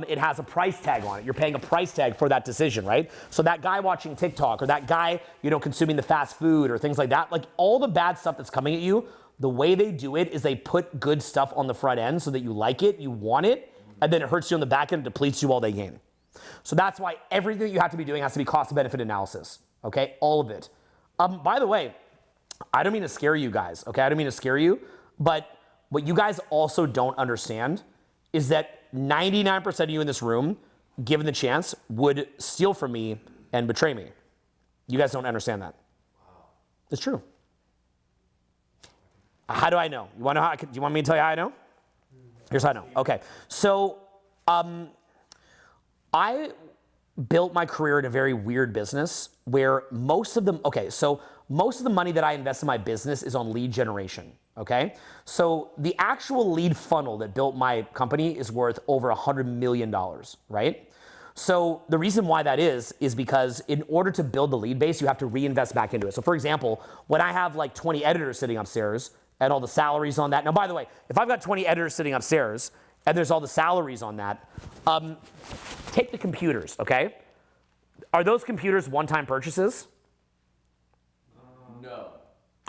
it has a price tag on it. You're paying a price tag for that decision, right? So that guy watching TikTok or that guy, consuming the fast food or things like that, like all the bad stuff that's coming at you, the way they do it is they put good stuff on the front end so that you like it, you want it, and then it hurts you on the back end, depletes you all they gain. So that's why everything you have to be doing has to be cost-benefit analysis, okay? All of it. By the way, I don't mean to scare you guys, okay? I don't mean to scare you, but what you guys also don't understand is that 99% of you in this room, given the chance, would steal from me and betray me. You guys don't understand that. It's true. How do I know? Do you want me to tell you how I know? Here's how I know. Okay, so I built my career in a very weird business where most of the money that I invest in my business is on lead generation, okay? So the actual lead funnel that built my company is worth over $100 million, right? So the reason why that is because in order to build the lead base, you have to reinvest back into it. So for example, when I have like 20 editors sitting upstairs and all the salaries on that. Now, by the way, if I've got 20 editors sitting upstairs and there's all the salaries on that, take the computers, okay? Are those computers one-time purchases? No.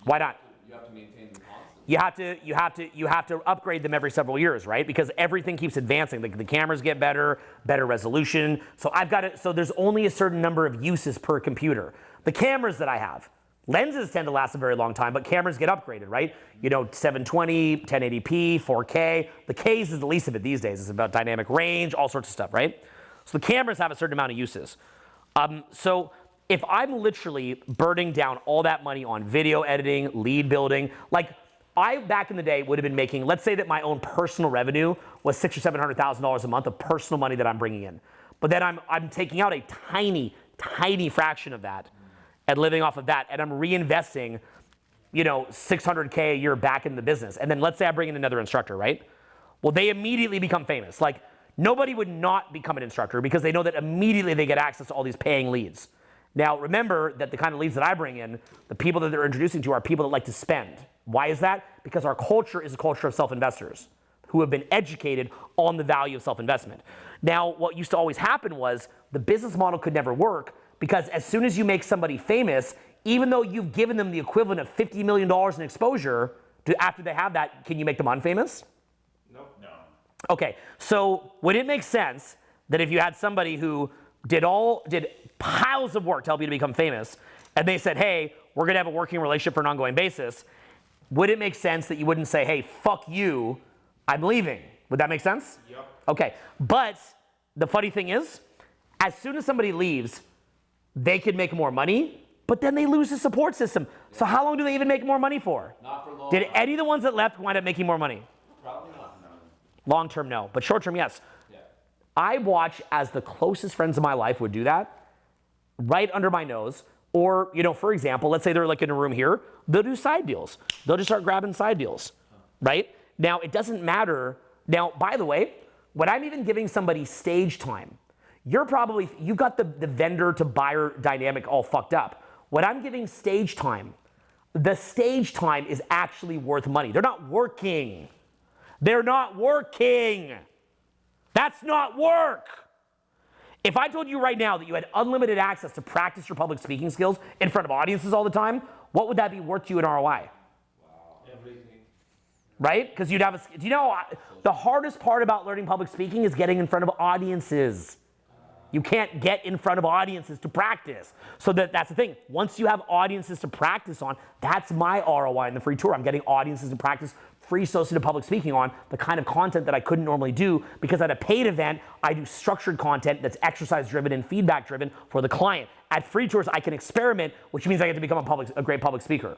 Why not? You have to maintain them constantly. You have to upgrade them every several years, right? Because everything keeps advancing. The cameras get better resolution. So so there's only a certain number of uses per computer. The cameras that I have, lenses tend to last a very long time, but cameras get upgraded, right? 720, 1080p, 4K. The Ks is the least of it these days. It's about dynamic range, all sorts of stuff, right? So the cameras have a certain amount of uses. So if I'm literally burning down all that money on video editing, lead building, like I back in the day would have been making, let's say that my own personal revenue was $600,000 or $700,000 a month of personal money that I'm bringing in. But then I'm taking out a tiny tiny fraction of that and living off of that, and I'm reinvesting, you know, $600K a year back in the business. And then let's say I bring in another instructor, right? Well, they immediately become famous. Like, nobody would not become an instructor because they know that immediately they get access to all these paying leads. Now, remember that the kind of leads that I bring in, the people that they're introducing to are people that like to spend. Why is that? Because our culture is a culture of self-investors who have been educated on the value of self-investment. Now, what used to always happen was the business model could never work because as soon as you make somebody famous, even though you've given them the equivalent of $50 million in exposure, after they have that, can you make them unfamous? Nope. No. Okay, so would it make sense that if you had somebody who did piles of work to help you to become famous, and they said, hey, we're gonna have a working relationship for an ongoing basis, would it make sense that you wouldn't say, hey, fuck you, I'm leaving? Would that make sense? Yep. Okay, but the funny thing is, as soon as somebody leaves, they could make more money, but then they lose the support system. So how long do they even make more money for? Not for long. Did any of the ones that left wind up making more money? Probably not. Long term, no, but short term, yes. Yeah. I watch as the closest friends of my life would do that, right under my nose. Or, you know, for example, let's say they're like in a room here, they'll do side deals. They'll just start grabbing side deals, right? Now, it doesn't matter. Now, by the way, when I'm even giving somebody stage time, you've got the vendor to buyer dynamic all fucked up. When I'm giving stage time, the stage time is actually worth money. They're not working. They're not working. That's not work. If I told you right now that you had unlimited access to practice your public speaking skills in front of audiences all the time, what would that be worth to you in ROI? Wow. Everything. Right? Because you'd have do you know, the hardest part about learning public speaking is getting in front of audiences. You can't get in front of audiences to practice. So that's the thing. Once you have audiences to practice on, that's my ROI in the free tour. I'm getting audiences to practice free associative public speaking on, the kind of content that I couldn't normally do, because at a paid event, I do structured content that's exercise driven and feedback driven for the client. At free tours, I can experiment, which means I get to become a great public speaker.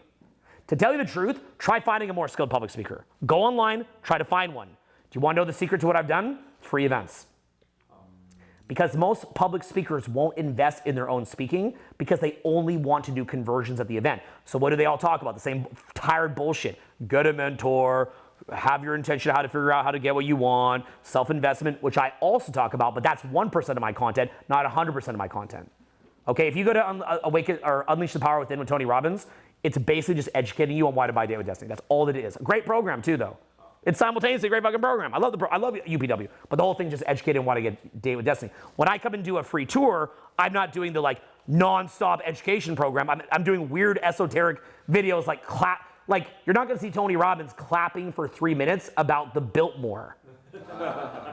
To tell you the truth, try finding a more skilled public speaker. Go online, try to find one. Do you want to know the secret to what I've done? Free events. Because most public speakers won't invest in their own speaking because they only want to do conversions at the event. So what do they all talk about? The same tired bullshit. Get a mentor, have your intention how to figure out how to get what you want, self-investment, which I also talk about, but that's 1% of my content, not 100% of my content. Okay, if you go to Awaken or Unleash the Power Within with Tony Robbins, it's basically just educating you on why to buy Date with Destiny. That's all that it is. A great program too, though. It's simultaneously a great fucking program. I love UPW, but the whole thing just educating on why to get Date with Destiny. When I come and do a free tour, I'm not doing the like non-stop education program. I'm doing weird esoteric videos like like you're not gonna see Tony Robbins clapping for 3 minutes about the Biltmore.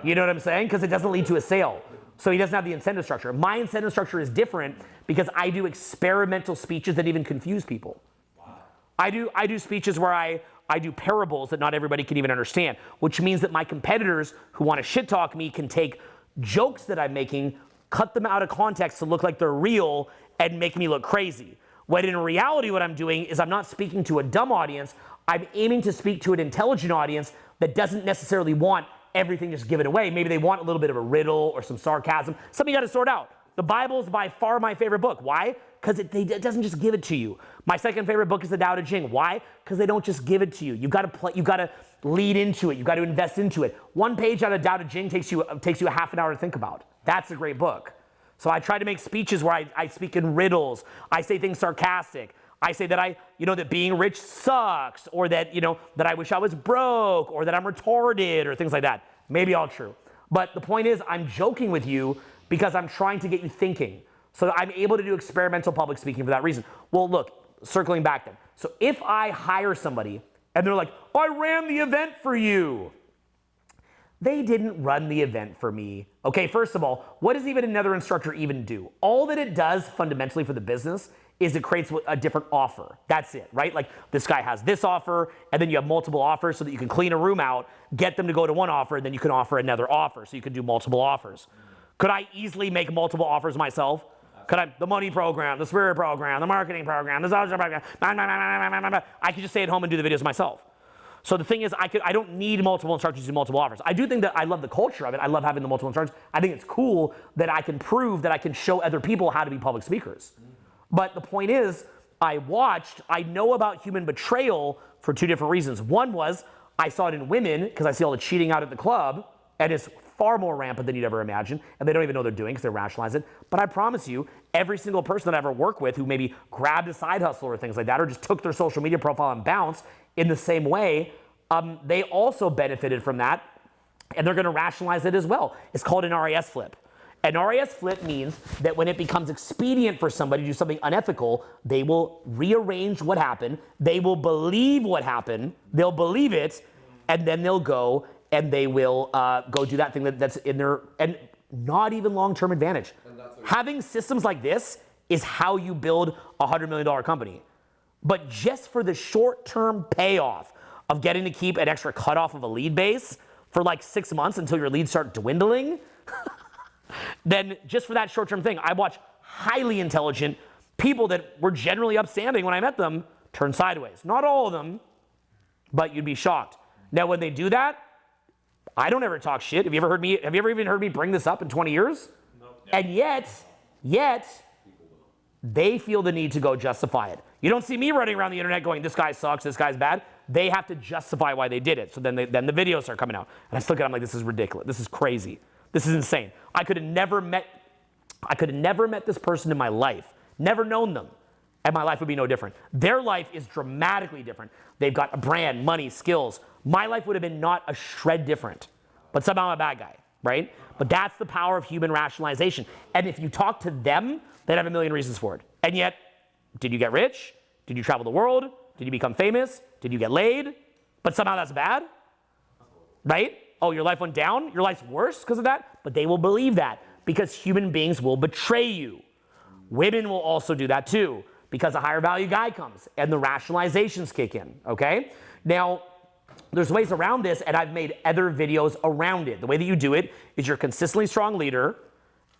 You know what I'm saying? Because it doesn't lead to a sale. So he doesn't have the incentive structure. My incentive structure is different because I do experimental speeches that even confuse people. Wow. I do speeches where I do parables that not everybody can even understand, which means that my competitors who want to shit talk me can take jokes that I'm making, cut them out of context to look like they're real and make me look crazy. When in reality, what I'm doing is I'm not speaking to a dumb audience. I'm aiming to speak to an intelligent audience that doesn't necessarily want everything just given away. Maybe they want a little bit of a riddle or some sarcasm, something you got to sort out. The Bible is by far my favorite book. Why? Because it doesn't just give it to you. My second favorite book is the Tao Te Ching. Why? Because they don't just give it to you. You've got to lead into it. You've got to invest into it. One page out of Tao Te Ching takes you a half an hour to think about. That's a great book. So I try to make speeches where I speak in riddles. I say things sarcastic. I say that that being rich sucks, or that I wish I was broke, or that I'm retarded, or things like that. Maybe all true. But the point is, I'm joking with you because I'm trying to get you thinking. So I'm able to do experimental public speaking for that reason. Well, look, circling back then. So if I hire somebody and they're like, I ran the event for you. They didn't run the event for me. Okay, first of all, what does even another instructor even do? All that it does fundamentally for the business is it creates a different offer. That's it, right? Like this guy has this offer, and then you have multiple offers so that you can clean a room out, get them to go to one offer, and then you can offer another offer. So you can do multiple offers. Could I easily make multiple offers myself? Could I, the money program, the spirit program, the marketing program, the social program, I could just stay at home and do the videos myself. So the thing is, I don't need multiple instructors to do multiple offers. I do think that I love the culture of it. I love having the multiple instructors. I think it's cool that I can prove that I can show other people how to be public speakers. But the point is, I know about human betrayal for two different reasons. One was, I saw it in women because I see all the cheating out at the club, and it's far more rampant than you'd ever imagine, and they don't even know they're doing because they rationalize it. But I promise you, every single person that I ever work with who maybe grabbed a side hustle or things like that, or just took their social media profile and bounced in the same way, they also benefited from that, and they're going to rationalize it as well. It's called an RAS flip. An RAS flip means that when it becomes expedient for somebody to do something unethical, they will rearrange what happened, they will believe what happened, they'll believe it, and then they'll go and they will go do that thing that's in their, and not even long-term advantage. Having systems like this is how you build a $100 million company. But just for the short-term payoff of getting to keep an extra cutoff of a lead base for like 6 months until your leads start dwindling, then just for that short-term thing, I watch highly intelligent people that were generally upstanding when I met them turn sideways. Not all of them, but you'd be shocked. Now, when they do that, I don't ever talk shit. Have you ever even heard me bring this up in 20 years? Nope. And yet, they feel the need to go justify it. You don't see me running around the internet going, this guy sucks, this guy's bad. They have to justify why they did it. So then the videos start coming out. And I just look at them like, this is ridiculous. This is crazy. This is insane. I could have never met this person in my life, never known them, and my life would be no different. Their life is dramatically different. They've got a brand, money, skills. My life would have been not a shred different, but somehow I'm a bad guy, right? But that's the power of human rationalization. And if you talk to them, they'd have a million reasons for it. And yet, did you get rich? Did you travel the world? Did you become famous? Did you get laid? But somehow that's bad, right? Oh, your life went down? Your life's worse because of that? But they will believe that because human beings will betray you. Women will also do that too because a higher value guy comes and the rationalizations kick in, okay? Now, there's ways around this, and I've made other videos around it. The way that you do it is you're a consistently strong leader,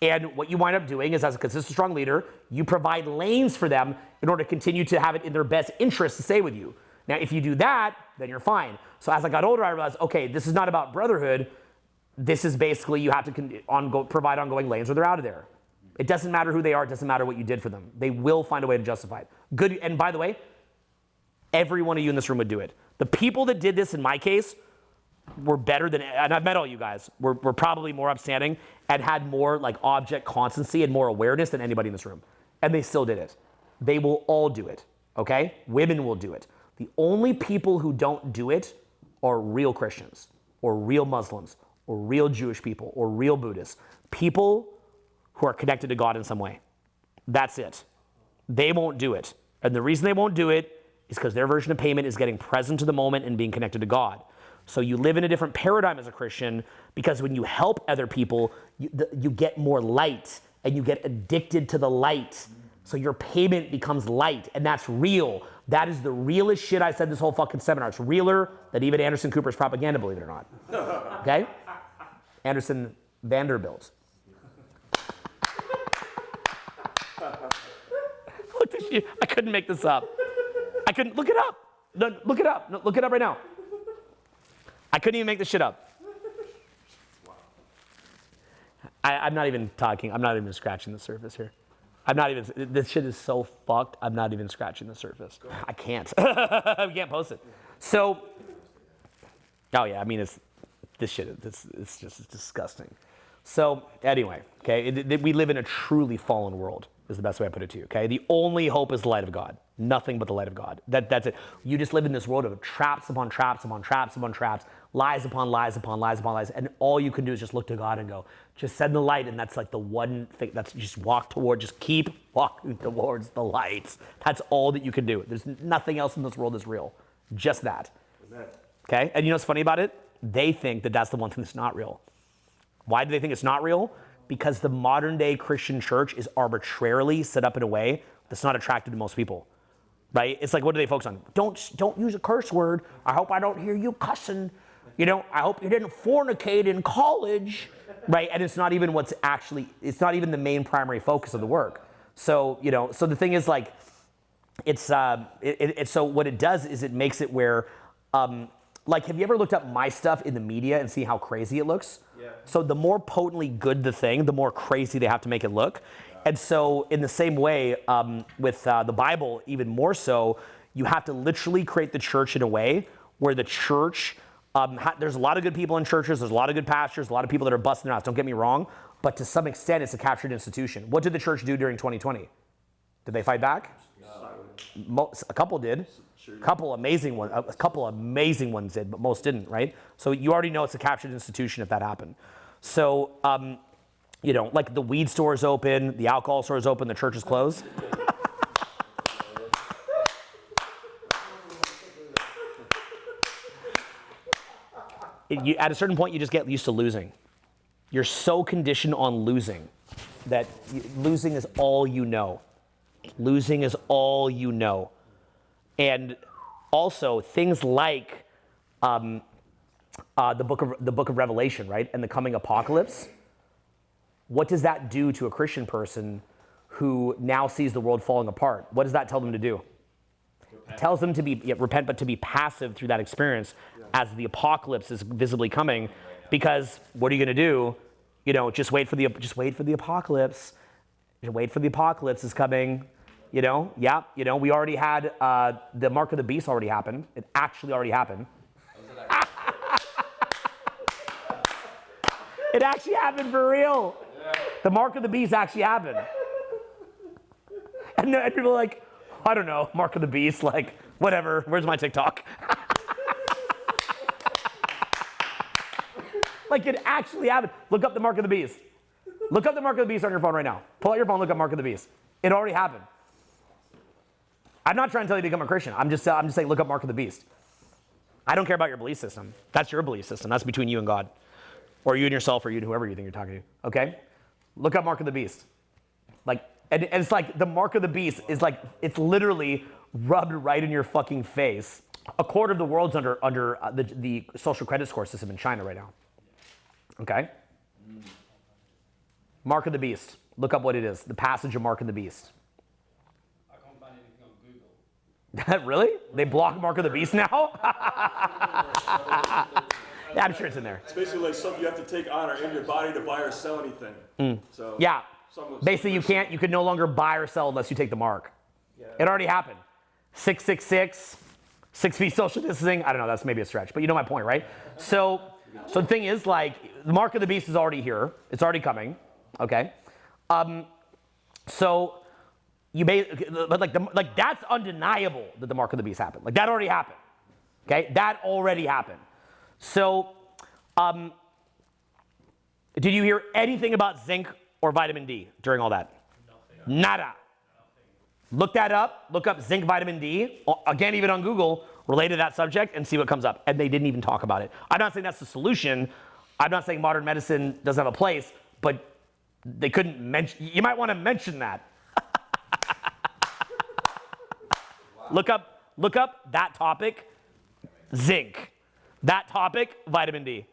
and what you wind up doing is as a consistent strong leader, you provide lanes for them in order to continue to have it in their best interest to stay with you. Now, if you do that, then you're fine. So as I got older, I realized, okay, this is not about brotherhood. This is basically you have to provide ongoing lanes or they're out of there. It doesn't matter who they are. It doesn't matter what you did for them. They will find a way to justify it. Good. And by the way, every one of you in this room would do it. The people that did this in my case were better than, and I've met all you guys, were probably more upstanding and had more like object constancy and more awareness than anybody in this room. And they still did it. They will all do it, okay? Women will do it. The only people who don't do it are real Christians or real Muslims or real Jewish people or real Buddhists. People who are connected to God in some way. That's it. They won't do it. And the reason they won't do it is because their version of payment is getting present to the moment and being connected to God. So you live in a different paradigm as a Christian because when you help other people, you get more light and you get addicted to the light. So your payment becomes light, and that's real. That is the realest shit I said this whole fucking seminar. It's realer than even Anderson Cooper's propaganda, believe it or not. Okay? Anderson Vanderbilt. Look at you. I couldn't make this up. I couldn't. Look it up. No, look it up. No, look it up right now. I couldn't even make this shit up. I'm not even talking. I'm not even scratching the surface here. I'm not even, this shit is so fucked, I'm not even scratching the surface. I can't. I can't post it. So, oh yeah, I mean, it's just disgusting. So, anyway, okay, we live in a truly fallen world, is the best way I put it to you, okay? The only hope is the light of God. Nothing but the light of God. That's it. You just live in this world of traps upon traps upon traps upon traps, lies upon lies upon lies upon lies, and all you can do is just look to God and go, just send the light, and that's like the one thing, that's just walk toward, just keep walking towards the light. That's all that you can do. There's nothing else in this world that's real. Just that. Amen. Okay? And you know what's funny about it? They think that that's the one thing that's not real. Why do they think it's not real? Because the modern day Christian church is arbitrarily set up in a way that's not attractive to most people. Right? It's like, what do they focus on? Don't use a curse word. I hope I don't hear you cussing. You know, I hope you didn't fornicate in college. Right? And it's not even it's not even the main primary focus of the work. So, you know, so the thing is like, so what it does is it makes it where like, have you ever looked up my stuff in the media and see how crazy it looks? Yeah. So the more potently good the thing, the more crazy they have to make it look. And so in the same way, with the Bible, even more so, you have to literally create the church in a way where the church, there's a lot of good people in churches, there's a lot of good pastors, a lot of people that are busting their ass, don't get me wrong, but to some extent it's a captured institution. What did the church do during 2020? Did they fight back? A couple did. A couple amazing ones did, but most didn't, right? So you already know it's a captured institution if that happened. So, you know, like the weed store is open, the alcohol store is open, the church is closed. At a certain point, you just get used to losing. You're so conditioned on losing that losing is all you know. Losing is all you know. And also things like the book of Revelation, right? And the coming apocalypse. What does that do to a Christian person who now sees the world falling apart? What does that tell them to do? Repent. It tells them to be repent, but to be passive through that experience as the apocalypse is visibly coming. Because what are you going to do? You know, just wait for the apocalypse. Wait for the apocalypse is coming. You know, yeah, you know, we already had the mark of the beast already happened. It actually already happened. It actually happened for real. Yeah. The mark of the beast actually happened. And people are like, I don't know, mark of the beast, like, whatever, where's my TikTok? Like, it actually happened. Look up the mark of the beast. Look up the mark of the beast on your phone right now. Pull out your phone, look up mark of the beast. It already happened. I'm not trying to tell you to become a Christian. I'm just saying look up mark of the beast. I don't care about your belief system. That's your belief system. That's between you and God. Or you and yourself, or you and whoever you think you're talking to. Okay? Look up mark of the beast. Like, and it's like the mark of the beast is like, it's literally rubbed right in your fucking face. A quarter of the world's under the social credit score system in China right now. Okay? Mark of the beast. Look up what it is. The passage of mark of the beast. I can't find anything on Google. Really? They block mark of the beast now? Yeah, I'm sure it's in there. It's basically like something you have to take on or in your body to buy or sell anything. So yeah. Basically, you can no longer buy or sell unless you take the mark. Yeah. It already happened. 666, 6 feet social distancing. I don't know, that's maybe a stretch, but you know my point, right? So the thing is, like, the mark of the beast is already here. It's already coming. Okay. So but that's undeniable that the mark of the beast happened. Like, that already happened. Okay, that already happened. So, did you hear anything about zinc or vitamin D during all that? Nothing. Nada. Nothing. Look that up. Look up zinc, vitamin D. Again, even on Google, relate to that subject and see what comes up. And they didn't even talk about it. I'm not saying that's the solution. I'm not saying modern medicine doesn't have a place, but they couldn't mention. You might want to mention that. Wow. Look up that topic, zinc. That topic, vitamin D.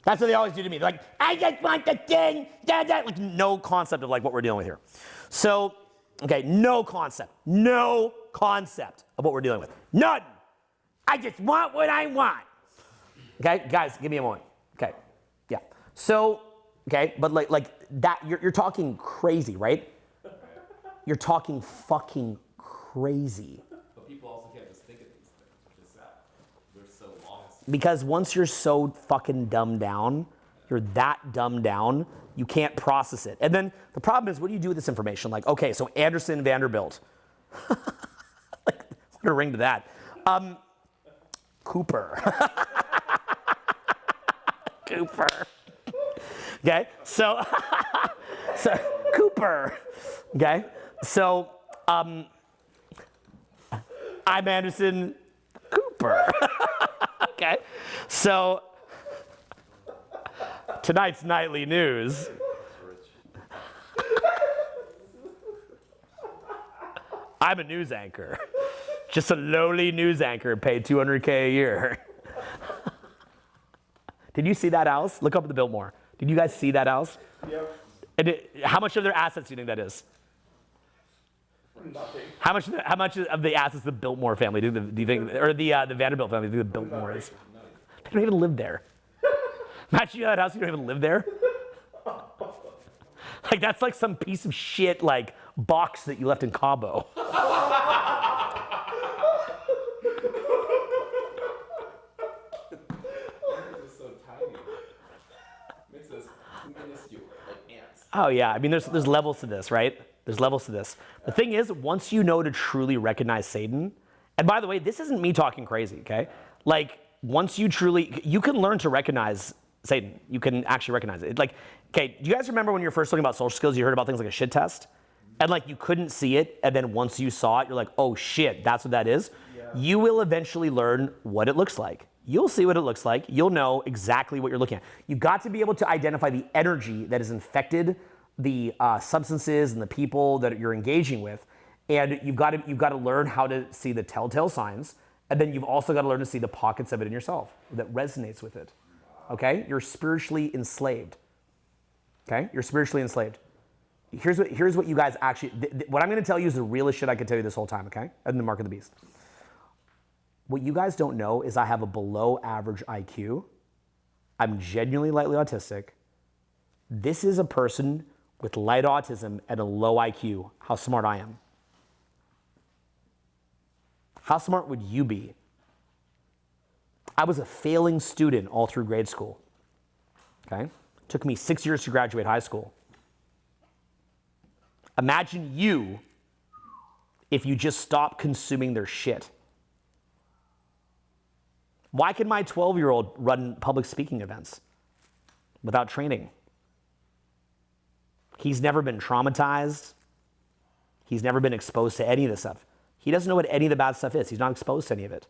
That's what they always do to me. They're like, I just want the thing. Like, no concept of like what we're dealing with here. So, okay, no concept of what we're dealing with. None. I just want what I want. Okay, guys, give me a moment. Okay, yeah. So, okay, but like that, you're talking crazy, right? You're talking fucking crazy. But people also can't just think of these things, which is sad. They're so lost. Because once you're so fucking dumbed down, you're that dumbed down, you can't process it. And then the problem is, what do you do with this information? Like, okay, so Anderson Vanderbilt. Like, what a ring to that. Cooper. Cooper. Okay, so Cooper. Okay, so I'm Anderson Cooper. Okay, so tonight's nightly news. I'm a news anchor, just a lowly news anchor, paid $200K a year. Did you see that house? Look up at the Biltmore. Did you guys see that house? Yep. And how much of their assets do you think that is? Nothing. How much of the assets of the Biltmore family do you think, or the Vanderbilt family do you think the Biltmore is? They don't even live there. Imagine you have a house, you don't even live there. Like that's like some piece of shit like box that you left in Cabo. It's so tiny. Makes us minuscule, like ants. Oh yeah, I mean there's levels to this, right? There's levels to this. The thing is, once you know to truly recognize Satan, and by the way, this isn't me talking crazy, okay? Like once you can learn to recognize Satan. You can actually recognize it. Like, okay, do you guys remember when you were first learning about social skills, you heard about things like a shit test? And like you couldn't see it, and then once you saw it, you're like, oh shit, that's what that is? Yeah. You will eventually learn what it looks like. You'll see what it looks like. You'll know exactly what you're looking at. You've got to be able to identify the energy that has infected the substances and the people that you're engaging with. And you've got to learn how to see the telltale signs. And then you've also got to learn to see the pockets of it in yourself that resonates with it. Okay? You're spiritually enslaved. Okay? You're spiritually enslaved. Here's what you guys actually, what I'm going to tell you is the realest shit I could tell you this whole time, okay? And the mark of the beast. What you guys don't know is I have a below average IQ. I'm genuinely lightly autistic. This is a person with light autism and a low IQ. How smart I am. How smart would you be? I was a failing student all through grade school. Okay? It took me 6 years to graduate high school. Imagine you if you just stopped consuming their shit. Why can my 12-year-old run public speaking events without training? He's never been traumatized. He's never been exposed to any of this stuff. He doesn't know what any of the bad stuff is. He's not exposed to any of it.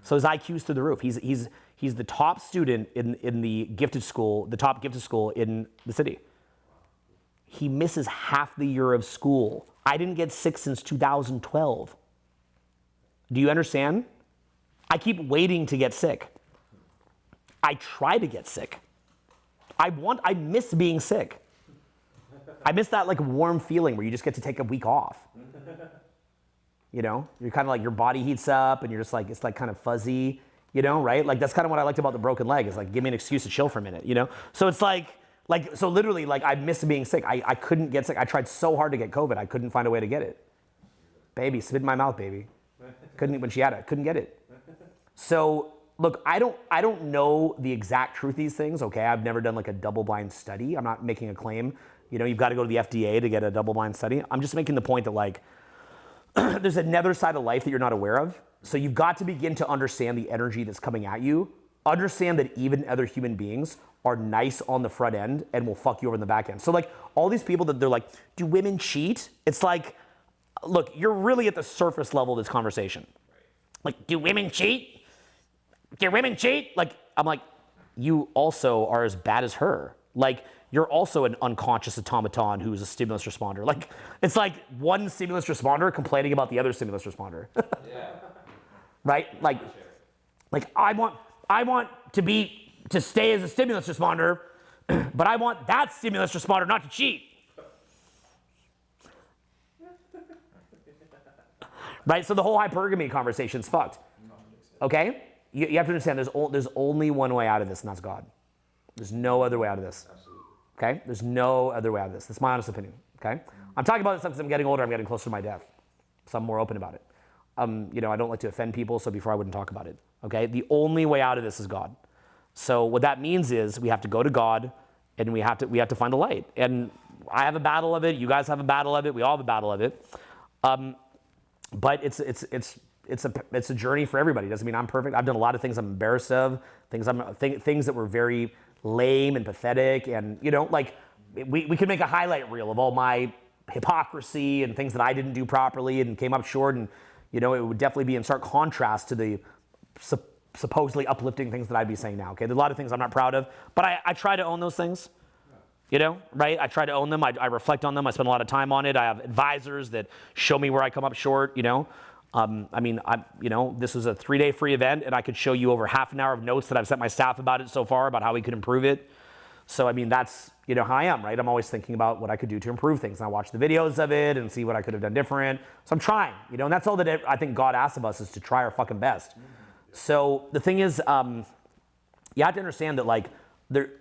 So his IQ's through the roof. He's the top student in the gifted school, the top gifted school in the city. He misses half the year of school. I didn't get sick since 2012. Do you understand? I keep waiting to get sick. I try to get sick. I miss being sick. I miss that like warm feeling where you just get to take a week off. You know, you're kind of like your body heats up and you're just like, it's like kind of fuzzy, you know, right? Like that's kind of what I liked about the broken leg is like, give me an excuse to chill for a minute, you know? So it's so literally like I miss being sick. I couldn't get sick. I tried so hard to get COVID. I couldn't find a way to get it. Baby, spit in my mouth, baby. When she had it, couldn't get it. So look, I don't know the exact truth of these things, okay? I've never done like a double-blind study. I'm not making a claim. You know, you've got to go to the FDA to get a double-blind study. I'm just making the point that like, there's another side of life that you're not aware of. So you've got to begin to understand the energy that's coming at you. Understand that even other human beings are nice on the front end and will fuck you over in the back end. So like all these people that they're like, do women cheat? It's like, look, you're really at the surface level of this conversation. Like, do women cheat? Do women cheat? Like, I'm like, you also are as bad as her. Like, you're also an unconscious automaton who's a stimulus responder. Like, it's like one stimulus responder complaining about the other stimulus responder. Yeah. Right? Like I want to stay as a stimulus responder, but I want that stimulus responder not to cheat. Right? So the whole hypergamy conversation's fucked. Okay? You have to understand there's only one way out of this, and that's God. There's no other way out of this. Okay? There's no other way out of this. That's my honest opinion. Okay? I'm talking about this because I'm getting older. I'm getting closer to my death. So I'm more open about it. You know, I don't like to offend people, so before I wouldn't talk about it. Okay? The only way out of this is God. So what that means is we have to go to God, and we have to find a light. And I have a battle of it. You guys have a battle of it. We all have a battle of it. But it's a journey for everybody. It doesn't mean I'm perfect. I've done a lot of things I'm embarrassed of, things that were very lame and pathetic, and you know, like we could make a highlight reel of all my hypocrisy and things that I didn't do properly and came up short, and you know, it would definitely be in stark contrast to the supposedly uplifting things that I'd be saying now. Okay, there's a lot of things I'm not proud of, but I try to own those things. You know, right? I try to own them. I reflect on them. I spend a lot of time on it. I have advisors that show me where I come up short. You know, this was a 3-day free event, and I could show you over half an hour of notes that I've sent my staff about it so far, about how we could improve it. So, I mean, that's, you know, how I am, right? I'm always thinking about what I could do to improve things. And I watch the videos of it and see what I could have done different. So I'm trying, you know, and that's all that I think God asks of us, is to try our fucking best. So the thing is, you have to understand that, like,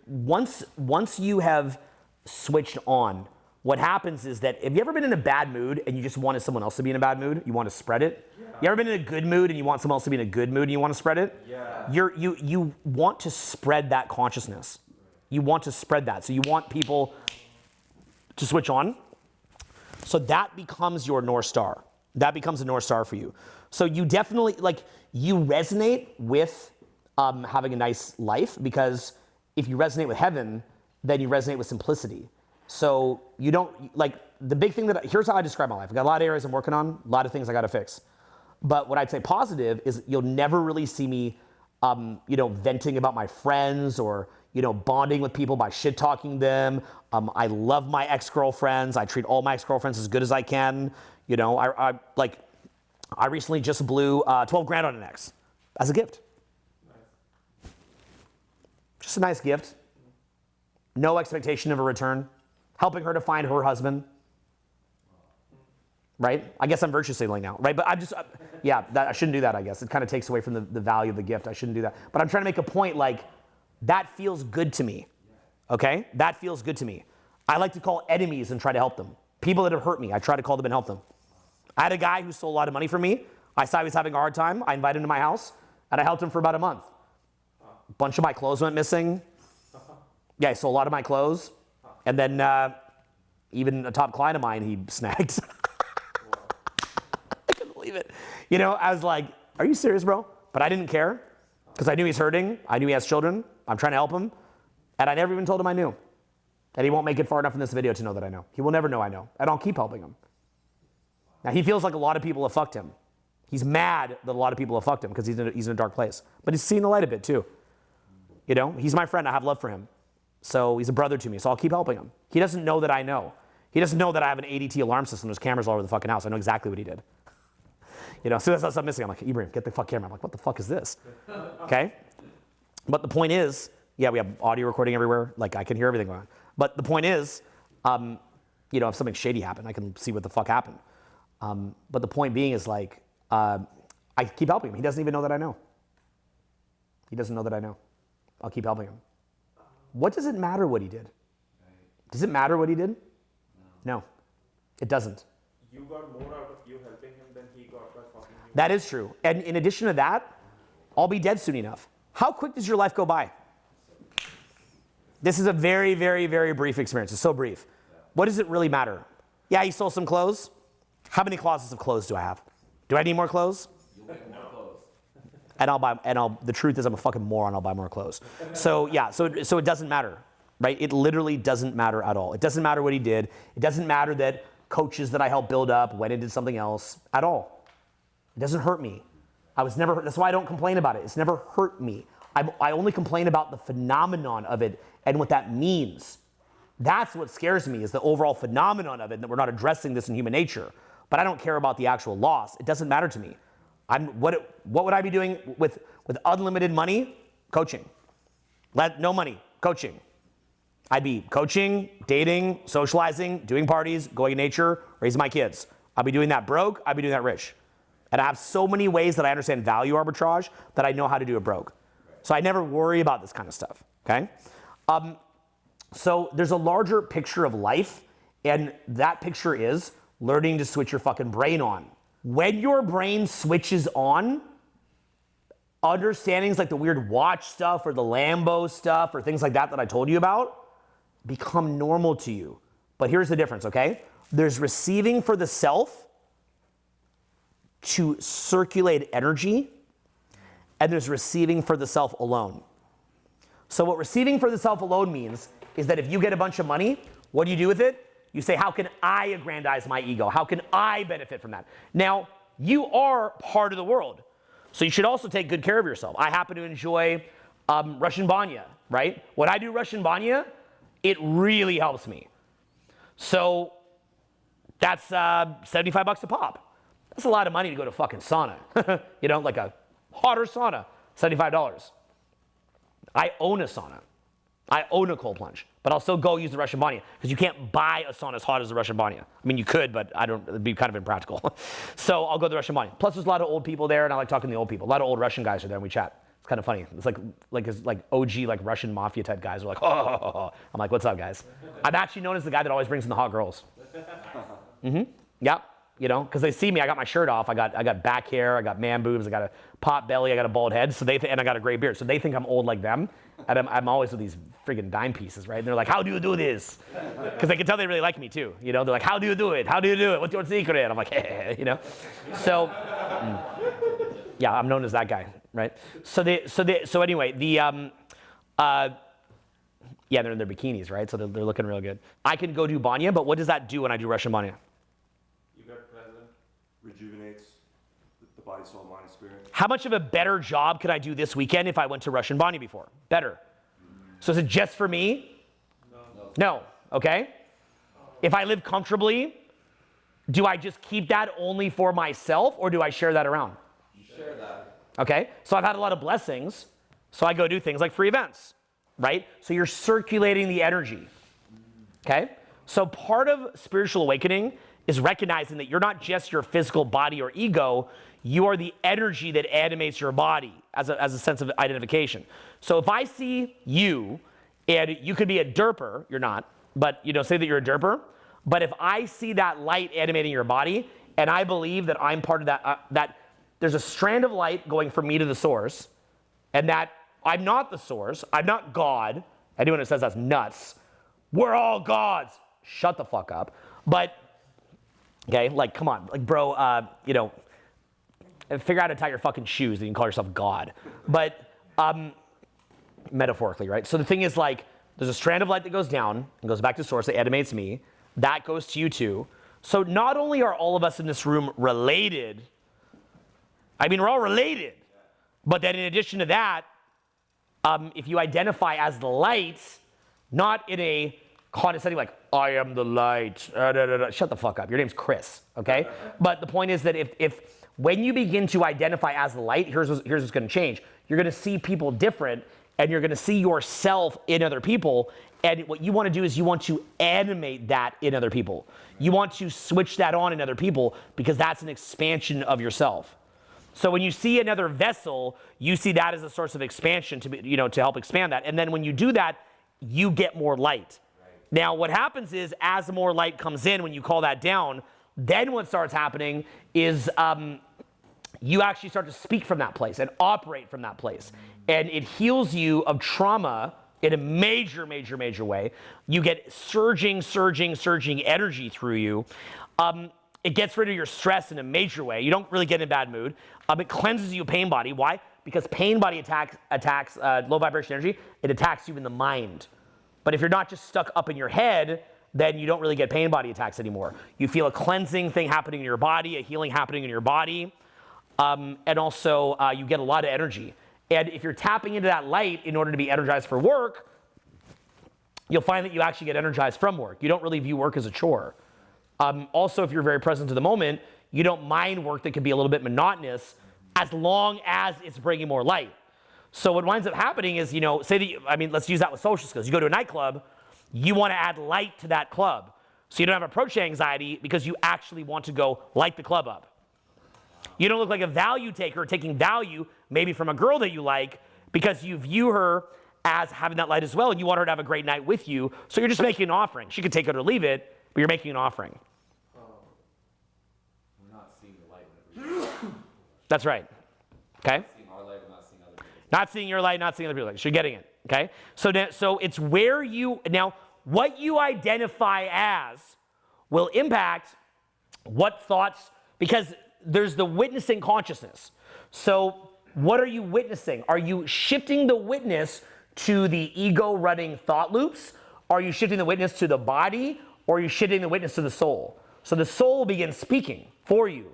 once you have switched on, what happens is that, have you ever been in a bad mood and you just wanted someone else to be in a bad mood? You want to spread it? Yeah. You ever been in a good mood and you want someone else to be in a good mood and you want to spread it? Yeah. You want to spread that consciousness. You want to spread that. So you want people to switch on. So that becomes your North Star. That becomes a North Star for you. So you definitely, like, you resonate with having a nice life, because if you resonate with heaven, then you resonate with simplicity. So you don't, like, the big thing here's how I describe my life. I've got a lot of areas I'm working on, a lot of things I got to fix. But what I'd say positive is you'll never really see me, you know, venting about my friends, or, you know, bonding with people by shit talking them. I love my ex-girlfriends. I treat all my ex-girlfriends as good as I can. You know, I recently just blew 12 grand on an ex as a gift. Nice. Just a nice gift. No expectation of a return. Helping her to find her husband. Right? I guess I'm virtue signaling now, right? But I'm just, I shouldn't do that, I guess. It kind of takes away from the value of the gift. I shouldn't do that. But I'm trying to make a point, like, that feels good to me. Okay? That feels good to me. I like to call enemies and try to help them. People that have hurt me, I try to call them and help them. I had a guy who stole a lot of money from me. I saw he was having a hard time. I invited him to my house, and I helped him for about a month. A bunch of my clothes went missing. Yeah, I stole a lot of my clothes. And then even a top client of mine, he snagged. I couldn't believe it. You know, I was like, are you serious, bro? But I didn't care, because I knew he's hurting. I knew he has children. I'm trying to help him. And I never even told him I knew. And he won't make it far enough in this video to know that I know. He will never know I know. And I'll keep helping him. Now, he feels like a lot of people have fucked him. He's mad that a lot of people have fucked him, because he's in a dark place. But he's seeing the light a bit too. You know, he's my friend. I have love for him. So he's a brother to me, so I'll keep helping him. He doesn't know that I know. He doesn't know that I have an ADT alarm system. There's cameras all over the fucking house. I know exactly what he did. You know, as soon as I saw missing, I'm like, Ibrahim, get the fuck camera. I'm like, what the fuck is this? Okay? But the point is, yeah, we have audio recording everywhere. Like, I can hear everything going on. But the point is, you know, if something shady happened, I can see what the fuck happened. But the point being is, like, I keep helping him. He doesn't even know that I know. He doesn't know that I know. I'll keep helping him. What does it matter what he did? Does it matter what he did? No, it doesn't. You got more out of you helping him than he got by fucking you. That is true. And in addition to that, I'll be dead soon enough. How quick does your life go by? This is a very, very, very brief experience. It's so brief. What does it really matter? Yeah, you stole some clothes. How many closets of clothes do I have? Do I need more clothes? And the truth is, I'm a fucking moron. I'll buy more clothes. So yeah, so it doesn't matter, right? It literally doesn't matter at all. It doesn't matter what he did. It doesn't matter that coaches that I helped build up went and did something else at all. It doesn't hurt me. I was never hurt. That's why I don't complain about it. It's never hurt me. I only complain about the phenomenon of it and what that means. That's what scares me, is the overall phenomenon of it, and that we're not addressing this in human nature. But I don't care about the actual loss. It doesn't matter to me. What would I be doing with unlimited money? Coaching. No money, coaching. I'd be coaching, dating, socializing, doing parties, going in nature, raising my kids. I'll be doing that broke, I'll be doing that rich. And I have so many ways that I understand value arbitrage that I know how to do it broke. So I never worry about this kind of stuff, okay? So there's a larger picture of life, and that picture is learning to switch your fucking brain on. When your brain switches on, understandings like the weird watch stuff or the Lambo stuff or things like that I told you about become normal to you. But here's the difference, okay? There's receiving for the self to circulate energy, and there's receiving for the self alone. So what receiving for the self alone means is that if you get a bunch of money, what do you do with it? You say, how can I aggrandize my ego? How can I benefit from that? Now, you are part of the world. So you should also take good care of yourself. I happen to enjoy Russian banya, right? When I do Russian banya, it really helps me. So that's $75 a pop. That's a lot of money to go to fucking sauna. You know, like a hotter sauna, $75. I own a sauna. I own a cold plunge, but I'll still go use the Russian banya because you can't buy a sauna as hot as the Russian banya. I mean, you could, but it'd be kind of impractical. So I'll go to the Russian banya. Plus, there's a lot of old people there, and I like talking to the old people. A lot of old Russian guys are there, and we chat. It's kind of funny. It's like OG like Russian mafia type guys are like, oh. I'm like, what's up, guys? I'm actually known as the guy that always brings in the hot girls. Yep. You know, because they see me, I got my shirt off, I got back hair, I got man boobs, I got a pot belly, I got a bald head, and I got a gray beard. So they think I'm old like them, and I'm always with these friggin' dime pieces, right? And they're like, how do you do this? Because they can tell they really like me too, you know? They're like, how do you do it? How do you do it? What's your secret? And I'm like, hey, you know? So, yeah, I'm known as that guy, right? So anyway, yeah, they're in their bikinis, right? So they're looking real good. I can go do banya, but what does that do when I do Russian banya? Rejuvenates the body, soul, mind, spirit. How much of a better job could I do this weekend if I went to Russian banya before? Better. So is it just for me? No. Okay. If I live comfortably, do I just keep that only for myself or do I share that around? You share that. Okay. So I've had a lot of blessings. So I go do things like free events, right? So you're circulating the energy. Okay. So part of spiritual awakening is recognizing that you're not just your physical body or ego, you are the energy that animates your body as a sense of identification. So if I see you, and you could be a derper, you're not, but you know, say that you're a derper, but if I see that light animating your body, and I believe that I'm part of that, that there's a strand of light going from me to the source, and that I'm not the source, I'm not God. Anyone that says that's nuts, we're all gods. Shut the fuck up. But okay, like, come on, like, bro, you know, figure out how to tie your fucking shoes and you can call yourself God. But metaphorically, right? So the thing is, like, there's a strand of light that goes down and goes back to source that animates me. That goes to you too. So not only are all of us in this room related, I mean, we're all related, but then in addition to that, if you identify as the light, not in a condescending, like, I am the light, shut the fuck up, your name's Chris, okay? But the point is that if when you begin to identify as the light, here's what's gonna change. You're gonna see people different, and you're gonna see yourself in other people, and what you wanna do is you want to animate that in other people. You want to switch that on in other people, because that's an expansion of yourself. So when you see another vessel, you see that as a source of expansion to help expand that. And then when you do that, you get more light. Now, what happens is, as more light comes in, when you call that down, then what starts happening is you actually start to speak from that place and operate from that place. And it heals you of trauma in a major, major, major way. You get surging energy through you. It gets rid of your stress in a major way. You don't really get in a bad mood. It cleanses you pain body. Why? Because pain body attacks low vibration energy. It attacks you in the mind. But if you're not just stuck up in your head, then you don't really get pain body attacks anymore. You feel a cleansing thing happening in your body, a healing happening in your body, and also you get a lot of energy. And if you're tapping into that light in order to be energized for work, you'll find that you actually get energized from work. You don't really view work as a chore. Also, if you're very present to the moment, you don't mind work that can be a little bit monotonous as long as it's bringing more light. So what winds up happening is, you know, let's use that with social skills. You go to a nightclub, you want to add light to that club. So you don't have approach anxiety because you actually want to go light the club up. You don't look like a value taker taking value maybe from a girl that you like because you view her as having that light as well and you want her to have a great night with you. So you're just making an offering. She could take it or leave it, but you're making an offering. We're not seeing the light whenever That's right. Okay? seeing our light, we're not seeing other people's. Not seeing your light, not seeing other people's light. So you're getting it, okay? So it's where what you identify as will impact what thoughts, because there's the witnessing consciousness. So what are you witnessing? Are you shifting the witness to the ego running thought loops? Are you shifting the witness to the body? Or are you shifting the witness to the soul? So the soul begins speaking for you.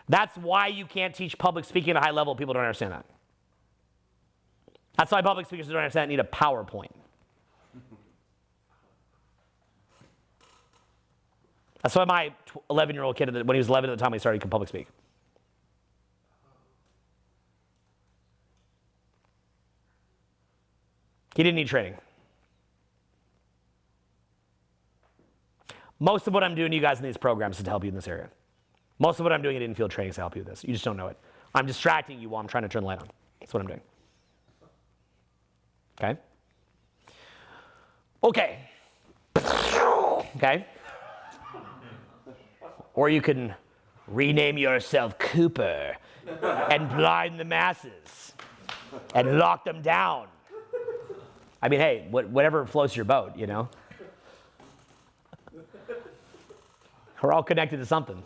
That's why you can't teach public speaking at a high level. People don't understand that. That's why public speakers who don't understand need a PowerPoint. That's why my 11-year-old kid, when he was 11 at the time, he started to public speak. He didn't need training. Most of what I'm doing to you guys in these programs is to help you in this area. Most of what I'm doing in in-field training is to help you with this. You just don't know it. I'm distracting you while I'm trying to turn the light on. That's what I'm doing. Okay? Okay. Okay? Or you can rename yourself Cooper and blind the masses and lock them down. I mean, hey, whatever floats your boat, you know? We're all connected to something,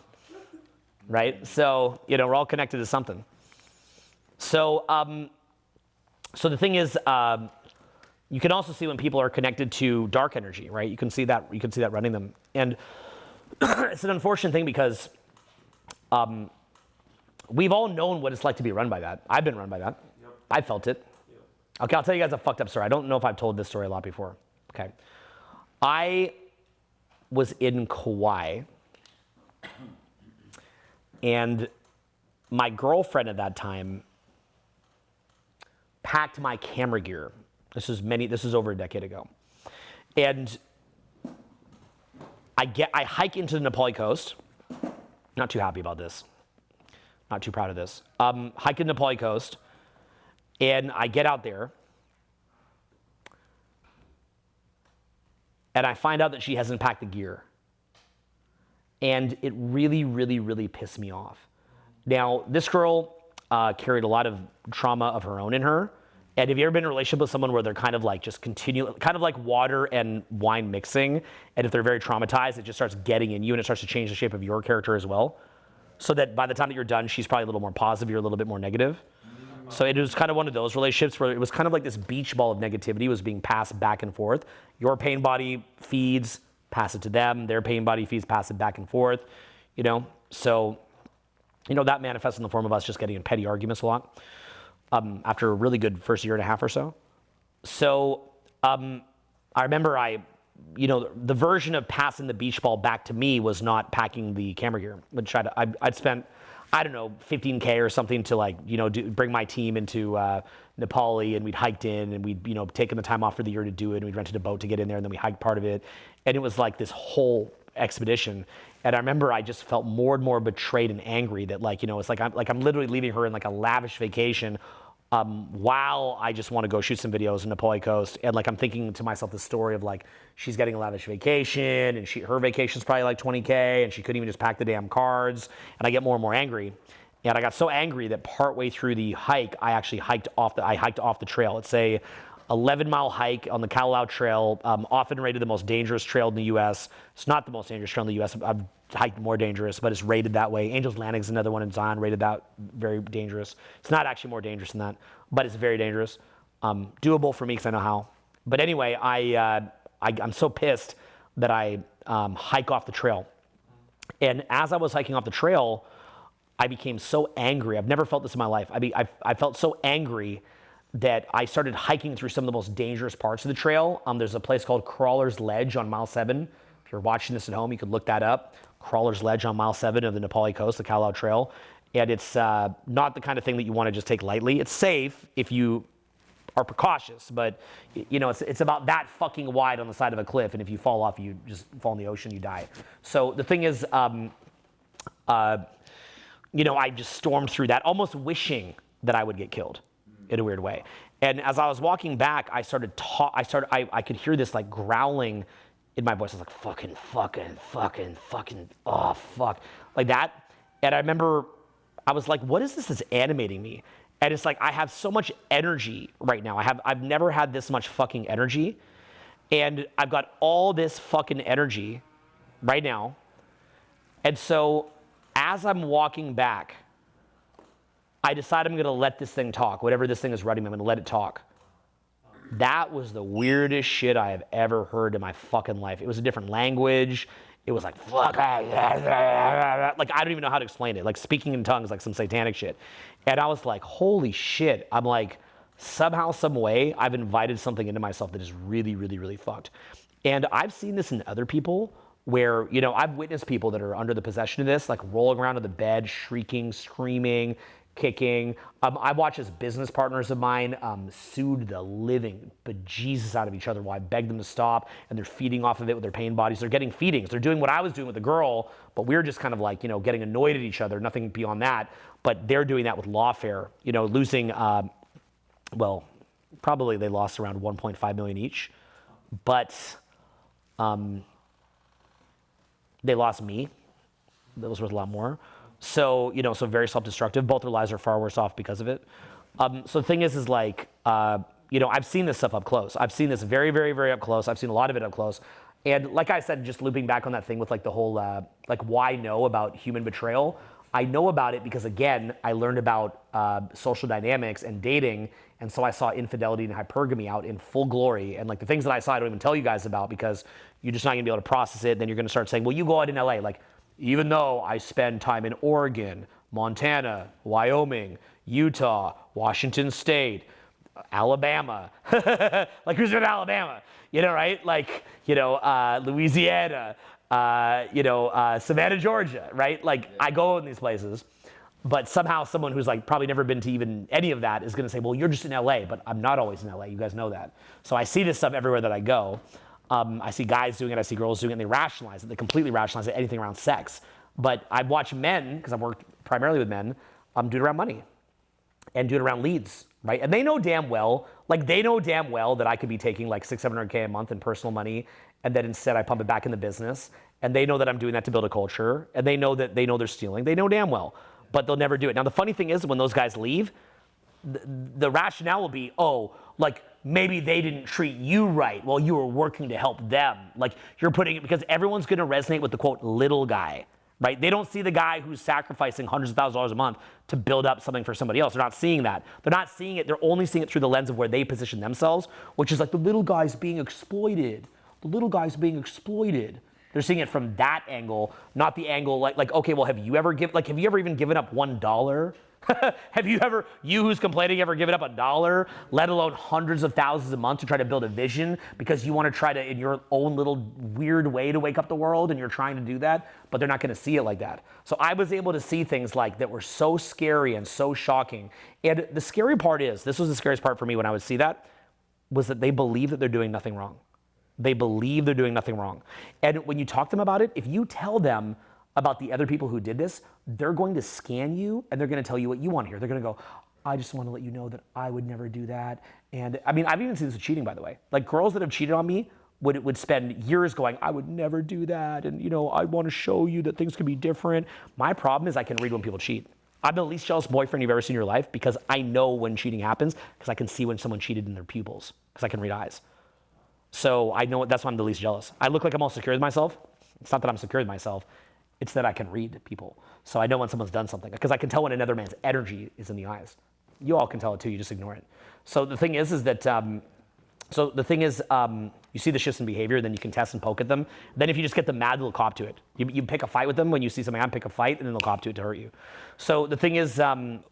right? So, you know, we're all connected to something. So, so the thing is, you can also see when people are connected to dark energy, right? You can see that running them. And it's an unfortunate thing because we've all known what it's like to be run by that. I've been run by that. Yep. I felt it. Yep. Okay, I'll tell you guys a fucked up story. I don't know if I've told this story a lot before. Okay. I was in Kauai, and my girlfriend at that time packed my camera gear. This was over a decade ago. And I hike into the Nepali coast. Not too happy about this. Not too proud of this. Hike in the Nepali coast, and I get out there, and I find out that she hasn't packed the gear. And it really, really, really pissed me off. Now, this girl carried a lot of trauma of her own in her. And have you ever been in a relationship with someone where they're kind of like just kind of like water and wine mixing, and if they're very traumatized, it just starts getting in you and it starts to change the shape of your character as well? So that by the time that you're done, she's probably a little more positive, you're a little bit more negative. So it was kind of one of those relationships where it was kind of like this beach ball of negativity was being passed back and forth. Your pain body feeds, pass it to them. Their pain body feeds, pass it back and forth, you know? So, you know, that manifests in the form of us just getting in petty arguments a lot after a really good first year and a half or so. So I remember the version of passing the beach ball back to me was not packing the camera gear. I'd spent, I don't know, 15K or something to like, you know, bring my team into Nepali, and we'd hiked in, and we'd, you know, taken the time off for the year to do it, and we'd rented a boat to get in there, and then we hiked part of it. And it was like this whole expedition. And I remember I just felt more and more betrayed and angry that, like, you know, it's like I'm literally leaving her in like a lavish vacation while I just want to go shoot some videos in the Nepali coast. And like, I'm thinking to myself the story of like, she's getting a lavish vacation, and her vacation's probably like 20K, and she couldn't even just pack the damn cards. And I get more and more angry. And I got so angry that partway through the hike, I actually hiked off the trail. It's a 11-mile hike on the Kalalau Trail, often rated the most dangerous trail in the U.S. It's not the most dangerous trail in the U.S. I've hiked more dangerous, but it's rated that way. Angel's Landing is another one in Zion, rated that very dangerous. It's not actually more dangerous than that, but it's very dangerous. Doable for me because I know how. But anyway, I'm so pissed that I hike off the trail. And as I was hiking off the trail, I became so angry. I've never felt this in my life. I felt so angry that I started hiking through some of the most dangerous parts of the trail. There's a place called Crawler's Ledge on mile 7. If you're watching this at home, you could look that up. Crawler's Ledge on mile 7 of the Nepali coast, the Kalalau Trail. And it's not the kind of thing that you want to just take lightly. It's safe if you are precautious, but you know, it's about that fucking wide on the side of a cliff, and if you fall off, you just fall in the ocean, you die. So the thing is, you know, I just stormed through that, almost wishing that I would get killed in a weird way. And as I was walking back, I could hear this like growling in my voice. I was like, fucking, oh, fuck, like that. And I remember I was like, what is this that's animating me? And it's like, I have so much energy right now. I've never had this much fucking energy. And I've got all this fucking energy right now. And so as I'm walking back, I decide I'm gonna let this thing talk. Whatever this thing is writing me, I'm gonna let it talk. That was the weirdest shit I have ever heard in my fucking life. It was a different language. It was like, fuck, like I don't even know how to explain it. Like speaking in tongues, like some satanic shit. And I was like, holy shit. I'm like, somehow, some way, I've invited something into myself that is really, really, really fucked. And I've seen this in other people where, you know, I've witnessed people that are under the possession of this, like rolling around in the bed, shrieking, screaming, kicking. I watched as business partners of mine sued the living bejesus out of each other while I begged them to stop, and they're feeding off of it with their pain bodies. They're getting feedings. They're doing what I was doing with the girl, but we're just kind of like, getting annoyed at each other, nothing beyond that. But they're doing that with lawfare, losing, probably they lost around 1.5 million each, but they lost me. That was worth a lot more. So, so very self-destructive. Both their lives are far worse off because of it. So the thing is like, I've seen this stuff up close. I've seen this very, very, very up close. I've seen a lot of it up close. And like I said, just looping back on that thing with like the whole, why know about human betrayal. I know about it because, again, I learned about social dynamics and dating. And so I saw infidelity and hypergamy out in full glory. And like the things that I saw, I don't even tell you guys about because you're just not gonna be able to process it. Then you're gonna start saying, well, you go out in LA. Like, even though I spend time in Oregon, Montana, Wyoming, Utah, Washington State, Alabama, like who's in Alabama? Right? Like, Louisiana, Savannah, Georgia, right? Like I go in these places, but somehow someone who's like probably never been to even any of that is gonna say, well, you're just in LA, but I'm not always in LA, you guys know that. So I see this stuff everywhere that I go. I see guys doing it, I see girls doing it, and they rationalize it. They completely rationalize it, anything around sex. But I've watched men, because I've worked primarily with men, do it around money and do it around leads, right? And they know damn well that I could be taking like $600-700K a month in personal money, and that instead I pump it back in the business. And they know that I'm doing that to build a culture, and they know they're stealing. They know damn well, but they'll never do it. Now the funny thing is, when those guys leave, the rationale will be, like maybe they didn't treat you right while you were working to help them. Like you're putting it, because everyone's gonna resonate with the quote little guy, right? They don't see the guy who's sacrificing hundreds of thousands of dollars a month to build up something for somebody else. They're not seeing that. They're not seeing it, they're only seeing it through the lens of where they position themselves, which is like the little guy's being exploited. The little guy's being exploited. They're seeing it from that angle, not the angle like okay, well, have you ever even given up $1? Have you ever, who's complaining, ever given up $1, let alone hundreds of thousands a month to try to build a vision because you want to try to, in your own little weird way, to wake up the world, and you're trying to do that, but they're not going to see it like that. So I was able to see things like that were so scary and so shocking. And the scary part is, this was the scariest part for me when I would see that, was that they believe that they're doing nothing wrong. They believe they're doing nothing wrong. And when you talk to them about it, if you tell them about the other people who did this, they're going to scan you and they're going to tell you what you want to hear. They're going to go, I just want to let you know that I would never do that. And I mean, I've even seen this with cheating, by the way. Like girls that have cheated on me would spend years going, I would never do that. And I want to show you that things can be different. My problem is I can read when people cheat. I'm the least jealous boyfriend you've ever seen in your life because I know when cheating happens, because I can see when someone cheated in their pupils, because I can read eyes. So I know that's why I'm the least jealous. I look like I'm all secure with myself. It's not that I'm secure with myself. It's that I can read people. So I know when someone's done something, because I can tell when another man's energy is in the eyes. You all can tell it too, you just ignore it. So the thing is that, you see the shifts in behavior, then you can test and poke at them. Then if you just get them mad, they'll cop to it. You pick a fight with them when you see something, pick a fight, and then they'll cop to it to hurt you. So the thing is,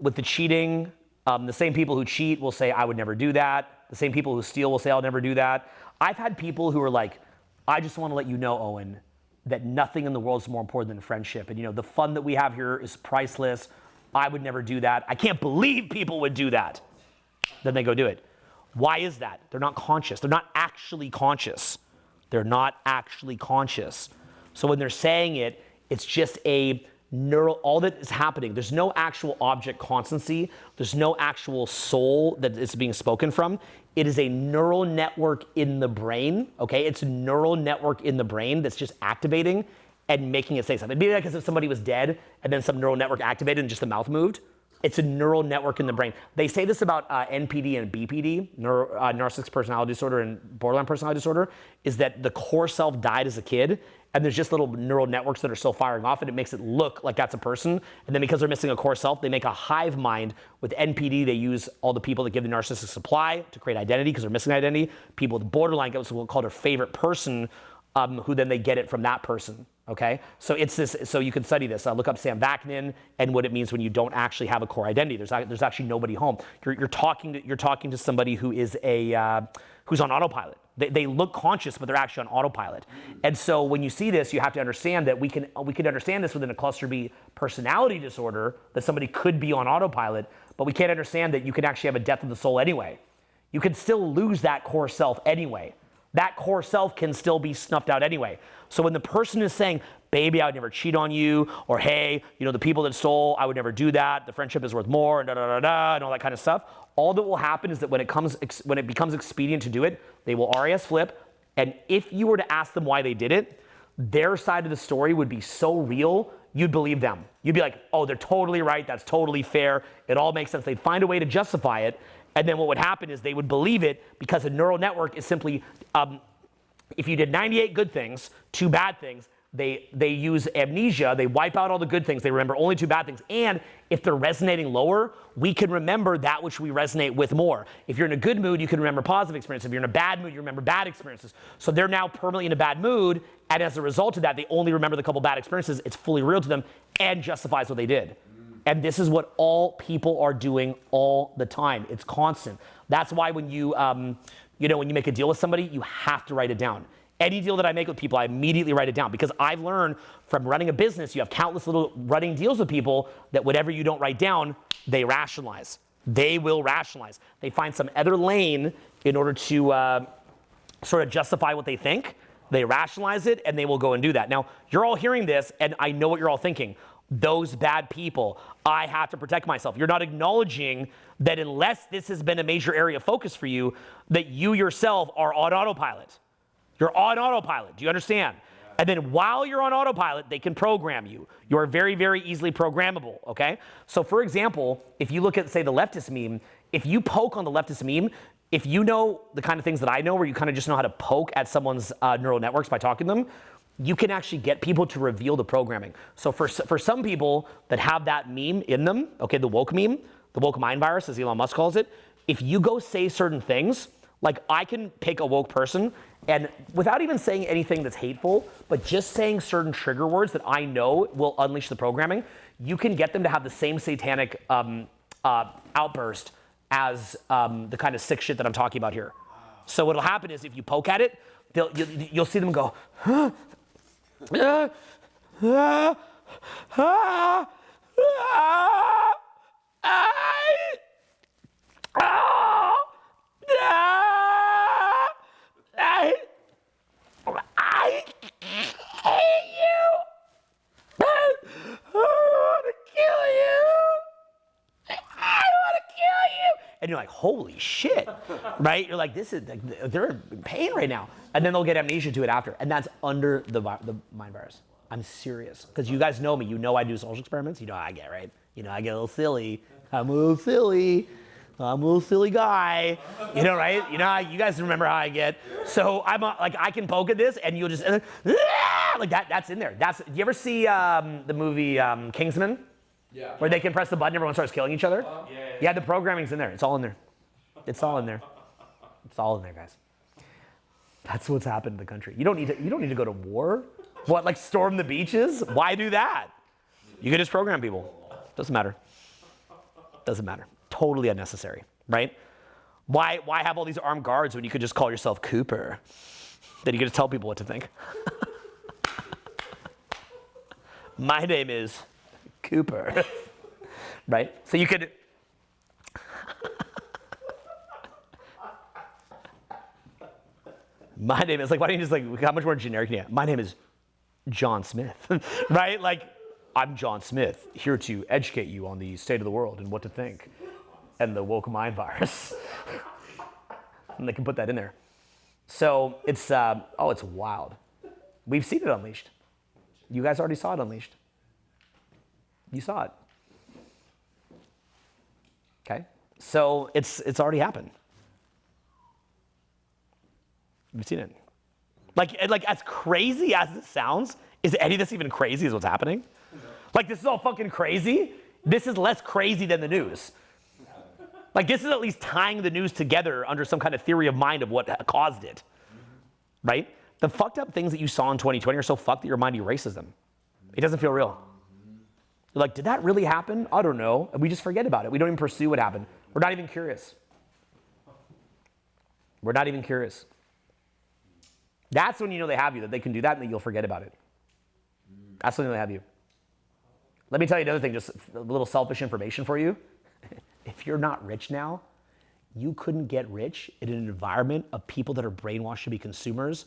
with the cheating, the same people who cheat will say, I would never do that. The same people who steal will say, I'll never do that. I've had people who are like, I just want to let you know, Owen, that nothing in the world is more important than friendship. And the fun that we have here is priceless. I would never do that. I can't believe people would do that. Then they go do it. Why is that? They're not conscious. They're not actually conscious. They're not actually conscious. So when they're saying it, it's just a all that is happening. There's no actual object constancy. There's no actual soul that is being spoken from. It is a neural network in the brain, okay? It's a neural network in the brain that's just activating and making it say something. It'd be like as if somebody was dead and then some neural network activated and just the mouth moved. It's a neural network in the brain. They say this about NPD and BPD, narcissistic personality disorder and borderline personality disorder, is that the core self died as a kid, and there's just little neural networks that are still firing off, and it makes it look like that's a person. And then because they're missing a core self, they make a hive mind. With NPD, they use all the people that give the narcissistic supply to create identity because they're missing identity. People with borderline get what's called their favorite person, who then they get it from that person. Okay, so it's this. So you can study this. Look up Sam Vaknin and what it means when you don't actually have a core identity. There's actually nobody home. You're talking to somebody who is who's on autopilot. They look conscious, but they're actually on autopilot. And so when you see this, you have to understand that we can understand this within a cluster B personality disorder, that somebody could be on autopilot, but we can't understand that you can actually have a death of the soul anyway. You can still lose that core self anyway. That core self can still be snuffed out anyway. So when the person is saying, baby, I would never cheat on you, or hey, the people that stole, I would never do that, the friendship is worth more, and and all that kind of stuff, all that will happen is that when it becomes expedient to do it, they will RAS flip, and if you were to ask them why they did it, their side of the story would be so real, you'd believe them. You'd be like, oh, they're totally right, that's totally fair, it all makes sense. They'd find a way to justify it, and then what would happen is they would believe it because a neural network is simply, if you did 98 good things, 2 bad things, they use amnesia, they wipe out all the good things, they remember only 2 bad things, and if they're resonating lower, we can remember that which we resonate with more. If you're in a good mood, you can remember positive experiences. If you're in a bad mood, you remember bad experiences. So they're now permanently in a bad mood, and as a result of that, they only remember the couple bad experiences, it's fully real to them, and justifies what they did. And this is what all people are doing all the time. It's constant. That's why when you make a deal with somebody, you have to write it down. Any deal that I make with people, I immediately write it down because I've learned from running a business, you have countless little running deals with people that whatever you don't write down, they rationalize. They will rationalize. They find some other lane in order to sort of justify what they think. They rationalize it and they will go and do that. Now, you're all hearing this and I know what you're all thinking. Those bad people, I have to protect myself. You're not acknowledging that unless this has been a major area of focus for you, that you yourself are on autopilot. You're on autopilot. Do you understand? Yeah. And then while you're on autopilot, they can program you. You are very, very easily programmable, okay? So for example, if you look at, say, the leftist meme, if you poke on the leftist meme, if you know the kind of things that I know where you kind of just know how to poke at someone's neural networks by talking to them, you can actually get people to reveal the programming. So for some people that have that meme in them, okay, the woke meme, the woke mind virus, as Elon Musk calls it, if you go say certain things, like I can pick a woke person and without even saying anything that's hateful, but just saying certain trigger words that I know will unleash the programming, you can get them to have the same satanic outburst as the kind of sick shit that I'm talking about here. So what'll happen is if you poke at it, you'll see them go, I hate you. I want to kill you. I want to kill you. And you're like, holy shit, right? You're like, they're in pain right now. And then they'll get amnesia to it after. And that's under the mind virus. I'm serious. Because you guys know me. You know I do social experiments. You know how I get, right? You know, I get a little silly. I'm a little silly guy, right? You know, you guys remember how I get. So I'm I can poke at this and you'll just, like that's in there. You ever see the movie Kingsman? Yeah. Where they can press the button, everyone starts killing each other? Yeah, the programming's in there. It's all in there. It's all in there. It's all in there, guys. That's what's happened in the country. You don't need to go to war. What, like storm the beaches? Why do that? You can just program people. Doesn't matter. Doesn't matter. Totally unnecessary, right? Why have all these armed guards when you could just call yourself Cooper? Then you could just tell people what to think. My name is Cooper, right? So you could. My name is why don't you just how much more generic can you? My name is John Smith, right? I'm John Smith, here to educate you on the state of the world and what to think, and the woke mind virus. And they can put that in there. So it's it's wild. We've seen it unleashed. You guys already saw it unleashed. You saw it. Okay? So it's already happened. You've seen it. Like as crazy as this sounds, is any of this even crazy is what's happening? This is all fucking crazy. This is less crazy than the news. This is at least tying the news together under some kind of theory of mind of what caused it. Right? The fucked up things that you saw in 2020 are so fucked that your mind erases them. It doesn't feel real. You're like, did that really happen? I don't know. And we just forget about it. We don't even pursue what happened. We're not even curious. We're not even curious. That's when you know they have you, that they can do that and that you'll forget about it. That's when they have you. Let me tell you another thing, just a little selfish information for you. If you're not rich now, you couldn't get rich in an environment of people that are brainwashed to be consumers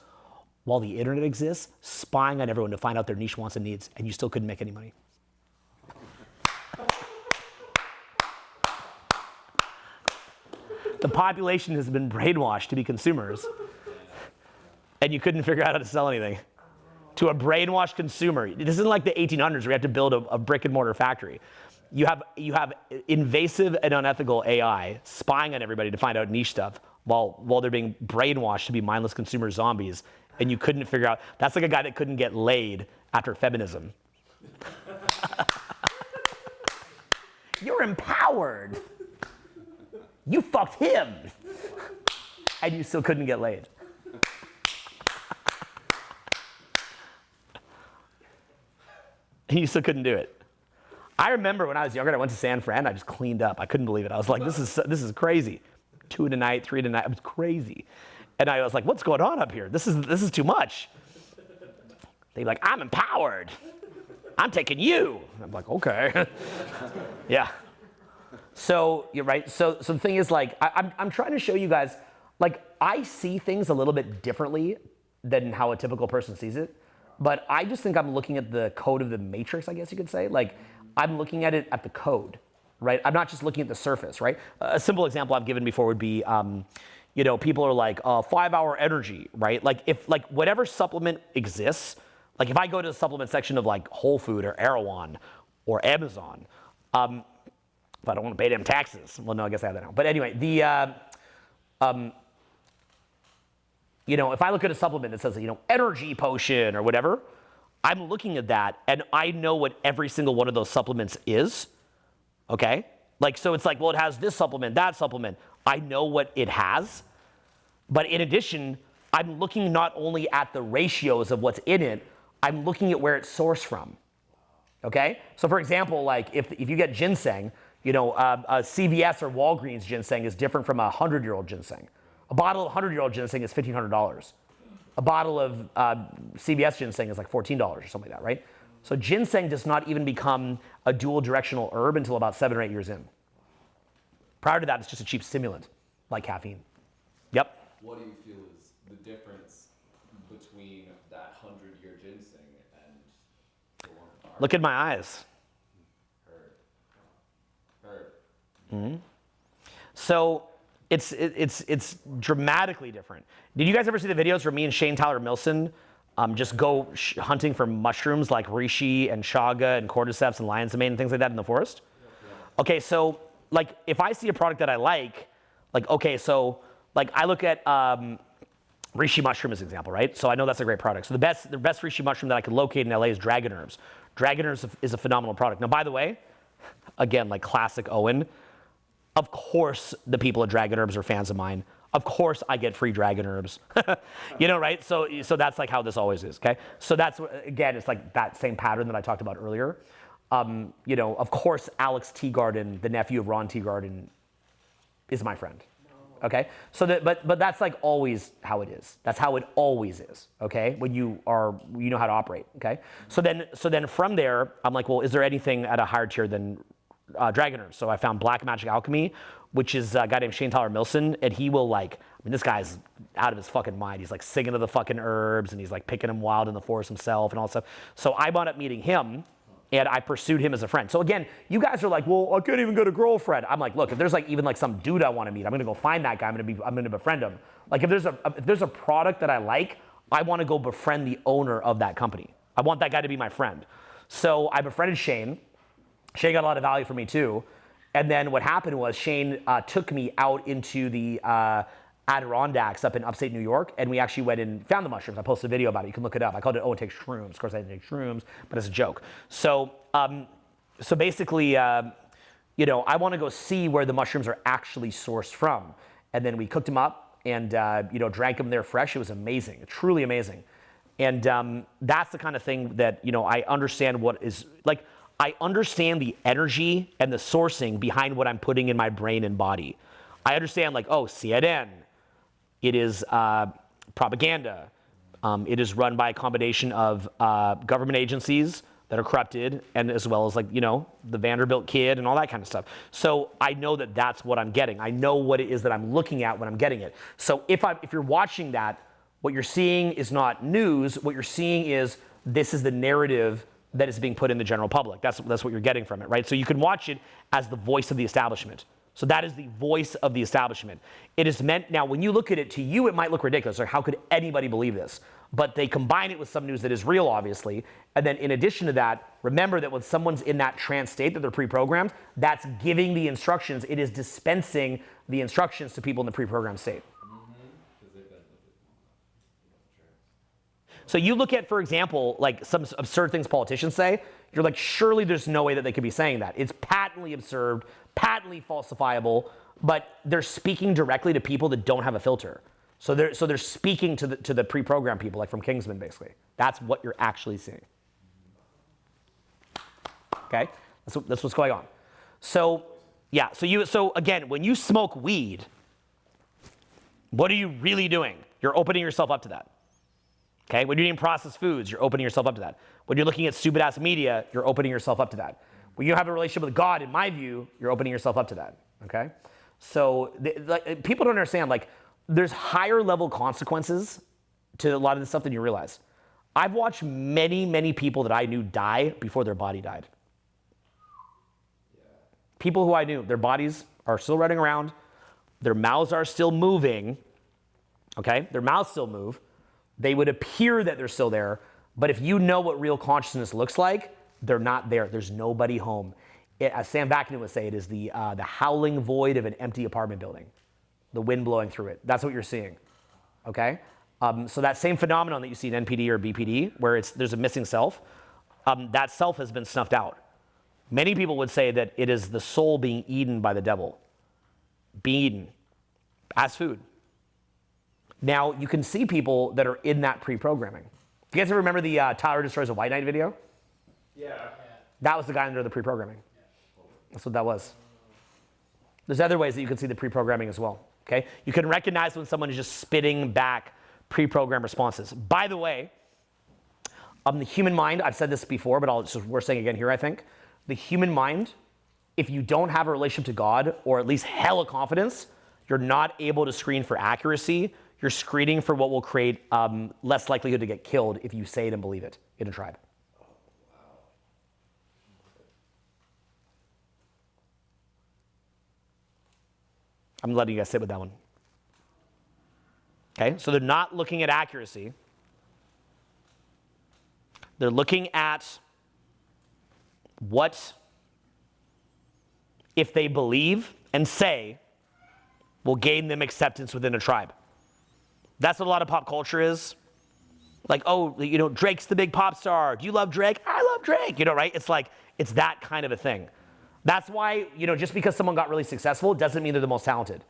while the internet exists, spying on everyone to find out their niche wants and needs, and you still couldn't make any money. The population has been brainwashed to be consumers, and you couldn't figure out how to sell anything to a brainwashed consumer. This isn't like the 1800s where you have to build a brick and mortar factory. You have invasive and unethical AI spying on everybody to find out niche stuff while they're being brainwashed to be mindless consumer zombies, and you couldn't figure out. That's like a guy that couldn't get laid after feminism. You're empowered. You fucked him, and you still couldn't get laid. You still couldn't do it. I remember when I was younger, I went to San Fran. I just cleaned up. I couldn't believe it. I was like, this is crazy. 2 in a night, 3 in a night. It was crazy. And I was like, what's going on up here? This is too much. They'd be like, I'm empowered. I'm taking you. And I'm like, okay. Yeah. So you're right. So the thing is, like, I'm trying to show you guys, like, I see things a little bit differently than how a typical person sees it. But I just think I'm looking at the code of the matrix, I guess you could say. Like, I'm looking at it at the code, right? I'm not just looking at the surface, right? A simple example I've given before would be, people are like, 5-hour energy, right? Like, if like whatever supplement exists, like if I go to the supplement section of like Whole Food or Erewhon or Amazon, if I don't want to pay them taxes, well, no, I guess I have that now. But anyway, if I look at a supplement that says, energy potion or whatever, I'm looking at that and I know what every single one of those supplements is, okay? Like, so it's like, well, it has this supplement, that supplement. I know what it has, but in addition, I'm looking not only at the ratios of what's in it, I'm looking at where it's sourced from, okay? So for example, like if you get ginseng, a CVS or Walgreens ginseng is different from a 100-year-old ginseng. A bottle of 100-year-old ginseng is $1,500. A bottle of CVS ginseng is like $14 or something like that, right? So ginseng does not even become a dual directional herb until about 7 or 8 years in. Prior to that, it's just a cheap stimulant, like caffeine. Yep. What do you feel is the difference between that 100-year ginseng and the one? Look at my eyes. Heard. Mm-hmm. So it's dramatically different. Did you guys ever see the videos where me and Shane Tyler Milson just go hunting for mushrooms like reishi and chaga and cordyceps and lion's mane and things like that in the forest? Yeah. Okay, so like if I see a product that I like okay, so like I look at reishi mushroom as an example, right? So I know that's a great product. So the best reishi mushroom that I could locate in LA is Dragon Herbs. Dragon Herbs is a phenomenal product. Now, by the way, again, like classic Owen, of course the people at Dragon Herbs are fans of mine. Of course I get free Dragon Herbs, right? So that's like how this always is, okay? So that's, again, it's like that same pattern that I talked about earlier. Of course Alex Teagarden, the nephew of Ron Teagarden, is my friend, okay? So but that's like always how it is. That's how it always is, okay? When you know how to operate, okay? So then from there, I'm like, well, is there anything at a higher tier than Dragon Herbs? So I found Black Magic Alchemy, which is a guy named Shane Tyler Milson, and he will this guy's out of his fucking mind. He's like singing to the fucking herbs, and he's like picking them wild in the forest himself and all that stuff. So I wound up meeting him, and I pursued him as a friend. So again, you guys are like, well, I can't even get a girlfriend. I'm like, look, if there's like even like some dude I want to meet, I'm gonna go find that guy. I'm gonna befriend him. Like if there's a product that I like, I want to go befriend the owner of that company. I want that guy to be my friend. So I befriended Shane. Shane got a lot of value from me too. And then what happened was Shane took me out into the Adirondacks up in upstate New York, and we actually went and found the mushrooms. I posted a video about it. You can look it up. I called it Owen Takes Shrooms. Of course, I didn't take shrooms, but it's a joke. So basically, I want to go see where the mushrooms are actually sourced from. And then we cooked them up and, drank them there fresh. It was amazing, truly amazing. And that's the kind of thing that, I understand what is like. I understand the energy and the sourcing behind what I'm putting in my brain and body. I understand CNN, it is propaganda. It is run by a combination of government agencies that are corrupted, and as well as like, you know, the Vanderbilt kid and all that kind of stuff. So I know that that's what I'm getting. I know what it is that I'm looking at when I'm getting it. So if you're watching that, what you're seeing is not news. What you're seeing is this is the narrative that is being put in the general public. That's what you're getting from it, right? So you can watch it as the voice of the establishment. So that is the voice of the establishment. It is meant, now when you look at it, to you it might look ridiculous, or how could anybody believe this? But they combine it with some news that is real, obviously. And then in addition to that, remember that when someone's in that trance state that they're pre-programmed, that's giving the instructions. It is dispensing the instructions to people in the pre-programmed state. So you look at, for example, like some absurd things politicians say, you're like, surely there's no way that they could be saying that. It's patently absurd, patently falsifiable, but they're speaking directly to people that don't have a filter. So they're speaking to the pre-programmed people, like from Kingsman, basically. That's what you're actually seeing. Okay, that's what's going on. So yeah, so again, when you smoke weed, what are you really doing? You're opening yourself up to that. Okay, when you're eating processed foods, you're opening yourself up to that. When you're looking at stupid ass media, you're opening yourself up to that. When you have a relationship with God, in my view, you're opening yourself up to that. Okay, so people don't understand, like, there's higher level consequences to a lot of this stuff than you realize. I've watched many, many people that I knew die before their body died. People who I knew, their bodies are still running around, their mouths are still moving, okay? Their mouths still move. They would appear that they're still there, but if you know what real consciousness looks like, they're not there. There's nobody home. As Sam Vaknin would say, it is the howling void of an empty apartment building. The wind blowing through it. That's what you're seeing, okay? So that same phenomenon that you see in NPD or BPD, where there's a missing self, that self has been snuffed out. Many people would say that it is the soul being eaten by the devil, being eaten as food. Now, you can see people that are in that pre-programming. Do you guys ever remember the Tyler Destroys a White Knight video? Yeah. That was the guy under the pre-programming. That's what that was. There's other ways that you can see the pre-programming as well. Okay? You can recognize when someone is just spitting back pre-programmed responses. By the way, the human mind, I've said this before, but it's just worth saying again here, I think. The human mind, if you don't have a relationship to God, or at least hella confidence, you're not able to screen for accuracy. You're screening for what will create less likelihood to get killed if you say it and believe it in a tribe. I'm letting you guys sit with that one. Okay, so they're not looking at accuracy. They're looking at what, if they believe and say, will gain them acceptance within a tribe. That's what a lot of pop culture is. Like, oh, you know, Drake's the big pop star. Do you love Drake? I love Drake. You know, right? It's like, it's that kind of a thing. That's why, you know, just because someone got really successful doesn't mean they're the most talented.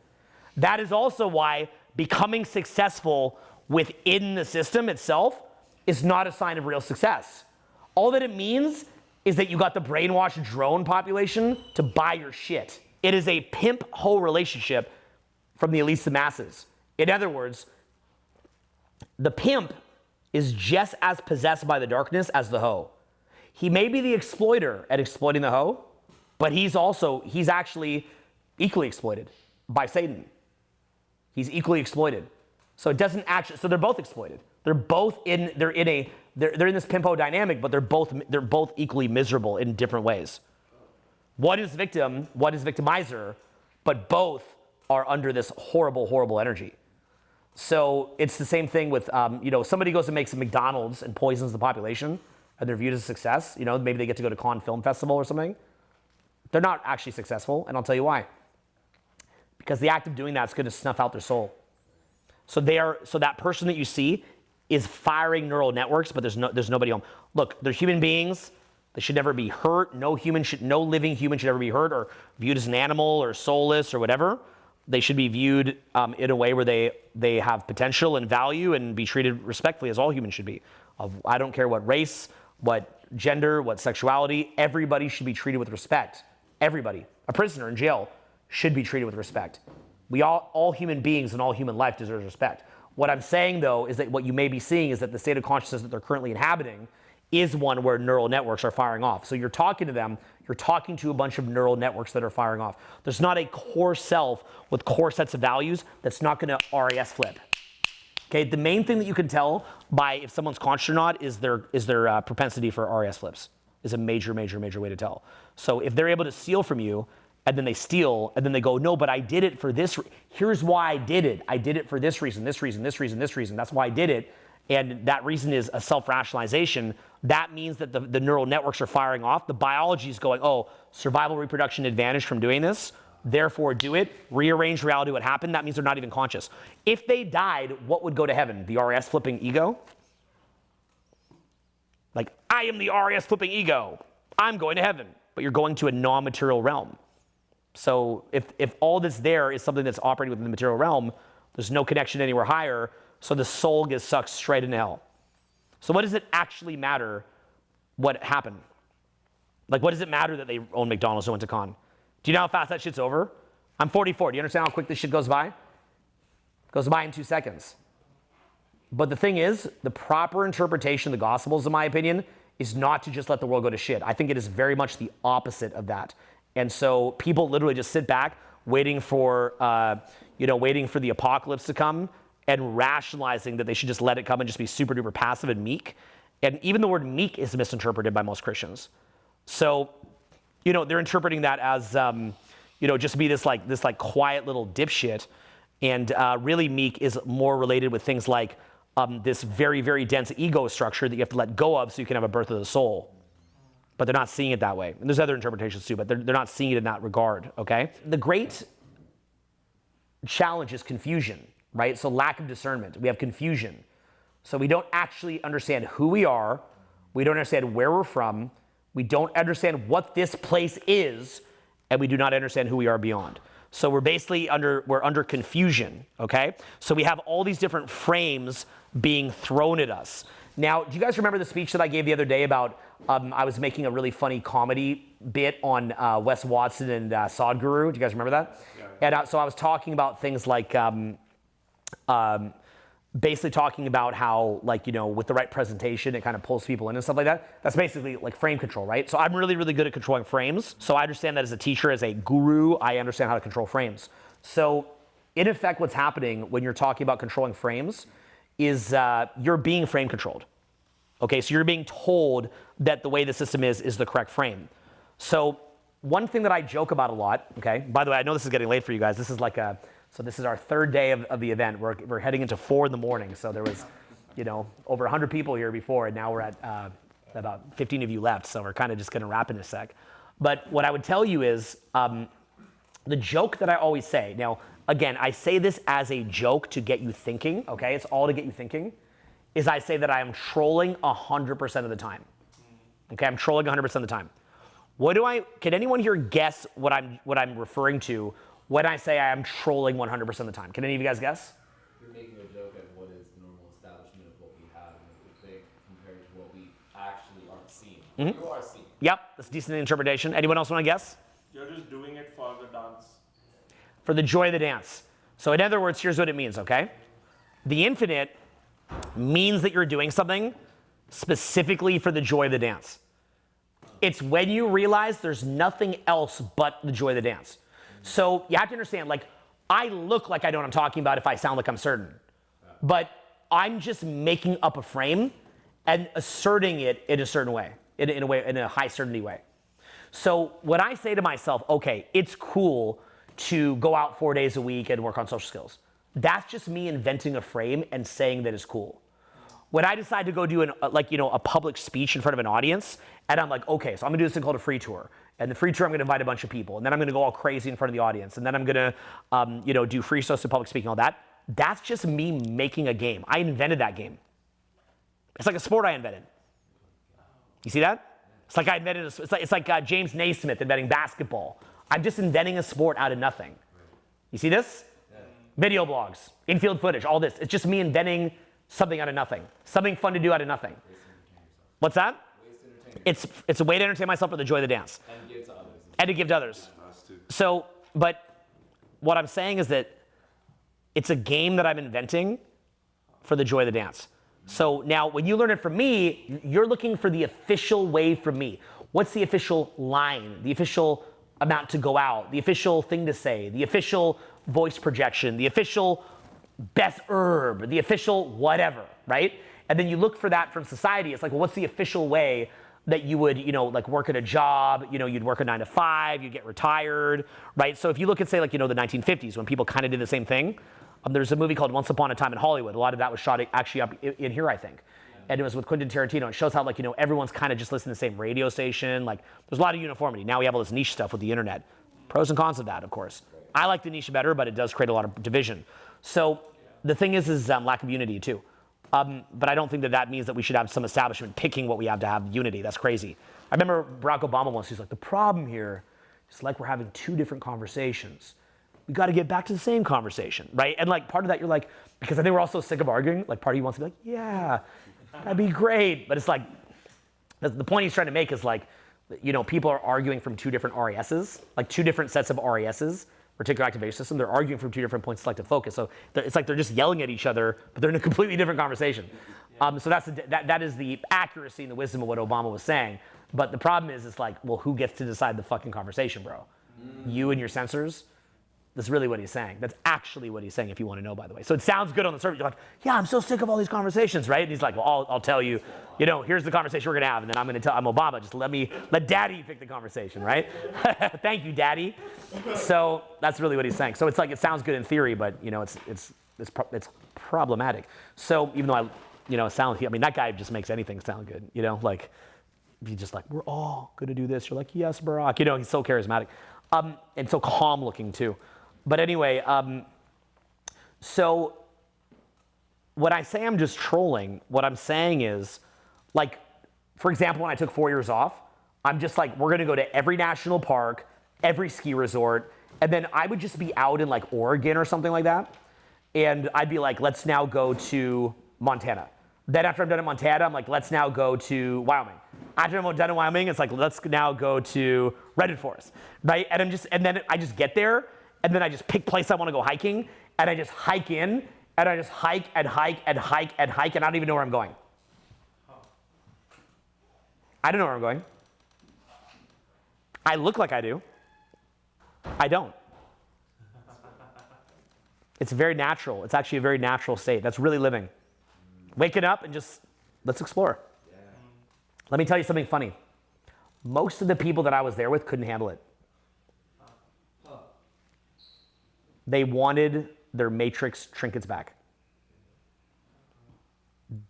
That is also why becoming successful within the system itself is not a sign of real success. All that it means is that you got the brainwashed drone population to buy your shit. It is a pimp-hoe relationship from the elites to the masses. In other words, the pimp is just as possessed by the darkness as the hoe. He may be the exploiter at exploiting the hoe, but he's actually equally exploited by Satan. He's equally exploited. So it doesn't actually, so they're both exploited. They're in this pimpo dynamic, but they're both equally miserable in different ways. One is victim, one is victimizer, but both are under this horrible, horrible energy. So it's the same thing with, somebody goes and makes a McDonald's and poisons the population, and they're viewed as a success. You know, maybe they get to go to Cannes Film Festival or something. They're not actually successful, and I'll tell you why. Because the act of doing that is going to snuff out their soul. So that person that you see is firing neural networks, but there's nobody home. Look, they're human beings. They should never be hurt. No living human should ever be hurt or viewed as an animal or soulless or whatever. They should be viewed in a way where they have potential and value and be treated respectfully, as all humans should be. I don't care what race, what gender, what sexuality. Everybody should be treated with respect. Everybody. A prisoner in jail should be treated with respect. All human beings and all human life deserves respect. What I'm saying, though, is that what you may be seeing is that the state of consciousness that they're currently inhabiting is one where neural networks are firing off. So you're talking to them, you're talking to a bunch of neural networks that are firing off. There's not a core self with core sets of values that's not going to RAS flip. Okay, the main thing that you can tell by if someone's conscious or not is their propensity for RAS flips is a major way to tell. So if they're able to steal from you, and then they steal, and then they go, no, but I did it for this. Here's why I did it. I did it for this reason, this reason, this reason, this reason. That's why I did it. And that reason is a self-rationalization. That means that the neural networks are firing off. The biology is going, oh, survival reproduction advantage from doing this. Therefore, do it. Rearrange reality what happened. That means they're not even conscious. If they died, what would go to heaven? The RAS flipping ego? Like, I am the RAS flipping ego. I'm going to heaven. But you're going to a non-material realm. So if all that's there is something that's operating within the material realm, there's no connection anywhere higher, so the soul gets sucked straight into hell. So what does it actually matter what happened? Like, what does it matter that they own McDonald's and went to con? Do you know how fast that shit's over? I'm 44. Do you understand how quick this shit goes by? It goes by in 2 seconds. But the thing is, the proper interpretation of the Gospels, in my opinion, is not to just let the world go to shit. I think it is very much the opposite of that. And so people literally just sit back, waiting for the apocalypse to come, and rationalizing that they should just let it come and just be super duper passive and meek. And even the word meek is misinterpreted by most Christians. So, they're interpreting that as, just be this quiet little dipshit. And really meek is more related with things like this very, very dense ego structure that you have to let go of so you can have a birth of the soul. But they're not seeing it that way. And there's other interpretations too, but they're not seeing it in that regard, okay? The great challenge is confusion, right? So lack of discernment. We have confusion. So we don't actually understand who we are. We don't understand where we're from. We don't understand what this place is, and we do not understand who we are beyond. So we're basically under confusion, okay? So we have all these different frames being thrown at us. Now, do you guys remember the speech that I gave the other day about I was making a really funny comedy bit on Wes Watson and Sadhguru? Do you guys remember that? Yeah. And so I was talking about things like basically talking about how, with the right presentation, it kind of pulls people in and stuff like that. That's basically like frame control, right? So I'm really, really good at controlling frames. So I understand that as a teacher, as a guru, I understand how to control frames. So in effect, what's happening when you're talking about controlling frames is you're being frame controlled. Okay, so you're being told that the way the system is the correct frame. So one thing that I joke about a lot, okay, by the way, I know this is getting late for you guys. This is so this is our third day of the event. We're heading into 4 a.m. So there was, over 100 people here before, and now we're at about 15 of you left. So we're kind of just gonna wrap in a sec. But what I would tell you is the joke that I always say, now, again, I say this as a joke to get you thinking, okay? It's all to get you thinking, is I say that I am trolling 100% of the time. Okay, I'm trolling 100% of the time. Can anyone here guess what I'm referring to when I say I am trolling 100% of the time? Can any of you guys guess? You're making a joke at what is the normal establishment of what we have and what we think compared to what we actually aren't seeing. Mm-hmm. You are seeing. Yep, that's a decent interpretation. Anyone else want to guess? You're just doing it for the dance. For the joy of the dance. So in other words, here's what it means, okay? The infinite means that you're doing something specifically for the joy of the dance. It's when you realize there's nothing else but the joy of the dance. So you have to understand, I look like I know what I'm talking about if I sound like I'm certain. But I'm just making up a frame and asserting it in a certain way, in a high certainty way. So when I say to myself, okay, it's cool to go out 4 days a week and work on social skills, that's just me inventing a frame and saying that it's cool. When I decide to go do a public speech in front of an audience, and I'm like, okay, so I'm gonna do this thing called a free tour. And the free tour, I'm gonna invite a bunch of people. And then I'm gonna go all crazy in front of the audience. And then I'm gonna do free social public speaking, all that. That's just me making a game. I invented that game. It's like a sport I invented. You see that? It's like I invented, it's like James Naismith inventing basketball. I'm just inventing a sport out of nothing. You see this? Video blogs, infield footage, all this. It's just me inventing something out of nothing. Something fun to do out of nothing. What's that? It's a way to entertain myself for the joy of the dance. And give to others. And to give to others. So, but what I'm saying is that it's a game that I'm inventing for the joy of the dance. So now when you learn it from me, you're looking for the official way from me. What's the official line, the official amount to go out, the official thing to say, the official voice projection, the official best herb, the official whatever, right? And then you look for that from society. It's like, well, what's the official way that you would, like work at a job, you'd work a 9 to 5, you'd get retired, right? So if you look at, say, like, the 1950s when people kind of did the same thing, there's a movie called Once Upon a Time in Hollywood. A lot of that was shot actually up in here, I think. And it was with Quentin Tarantino. It shows how, like, everyone's kind of just listening to the same radio station. Like, there's a lot of uniformity. Now we have all this niche stuff with the internet. Pros and cons of that, of course. I like the niche better, but it does create a lot of division. So the thing is lack of unity, too. But I don't think that means that we should have some establishment picking what we have to have unity. That's crazy. I remember Barack Obama once, he's like, the problem here is like we're having two different conversations. We got to get back to the same conversation, right? And like part of that, you're like, because I think we're all so sick of arguing, like part of you wants to be like, yeah, that'd be great. But it's like, the point he's trying to make is like, people are arguing from two different RASs, like two different sets of RASs, reticular activation system. They're arguing from two different points of selective focus. So it's like they're just yelling at each other, but they're in a completely different conversation. So that is the accuracy and the wisdom of what Obama was saying. But the problem is, it's like, well, who gets to decide the fucking conversation, bro? You and your sensors? That's really what he's saying. That's actually what he's saying, if you want to know, by the way. So it sounds good on the surface. You're like, yeah, I'm so sick of all these conversations, right? And he's like, well, I'll tell you, here's the conversation we're going to have. And then I'm Obama. Just let daddy pick the conversation, right? Thank you, daddy. So that's really what he's saying. So it's like, it sounds good in theory, but, it's problematic. So even though that guy just makes anything sound good, like, he's just like, we're all going to do this. You're like, yes, Barack. He's so charismatic. And so calm looking, too. But anyway, so when I say I'm just trolling, what I'm saying is, like, for example, when I took 4 years off, I'm just like, we're going to go to every national park, every ski resort, and then I would just be out in, like, Oregon or something like that, and I'd be like, let's now go to Montana. Then after I'm done in Montana, I'm like, let's now go to Wyoming. After I'm done in Wyoming, it's like, let's now go to Redwood Forest, right? And then I just get there, and then I just pick place I want to go hiking, and I just hike in, and I just hike and hike and hike and hike, and I don't even know where I'm going. I don't know where I'm going. I look like I do. I don't. It's very natural. It's actually a very natural state. That's really living. Waking up and just, let's explore. Yeah. Let me tell you something funny. Most of the people that I was there with couldn't handle it. They wanted their Matrix trinkets back.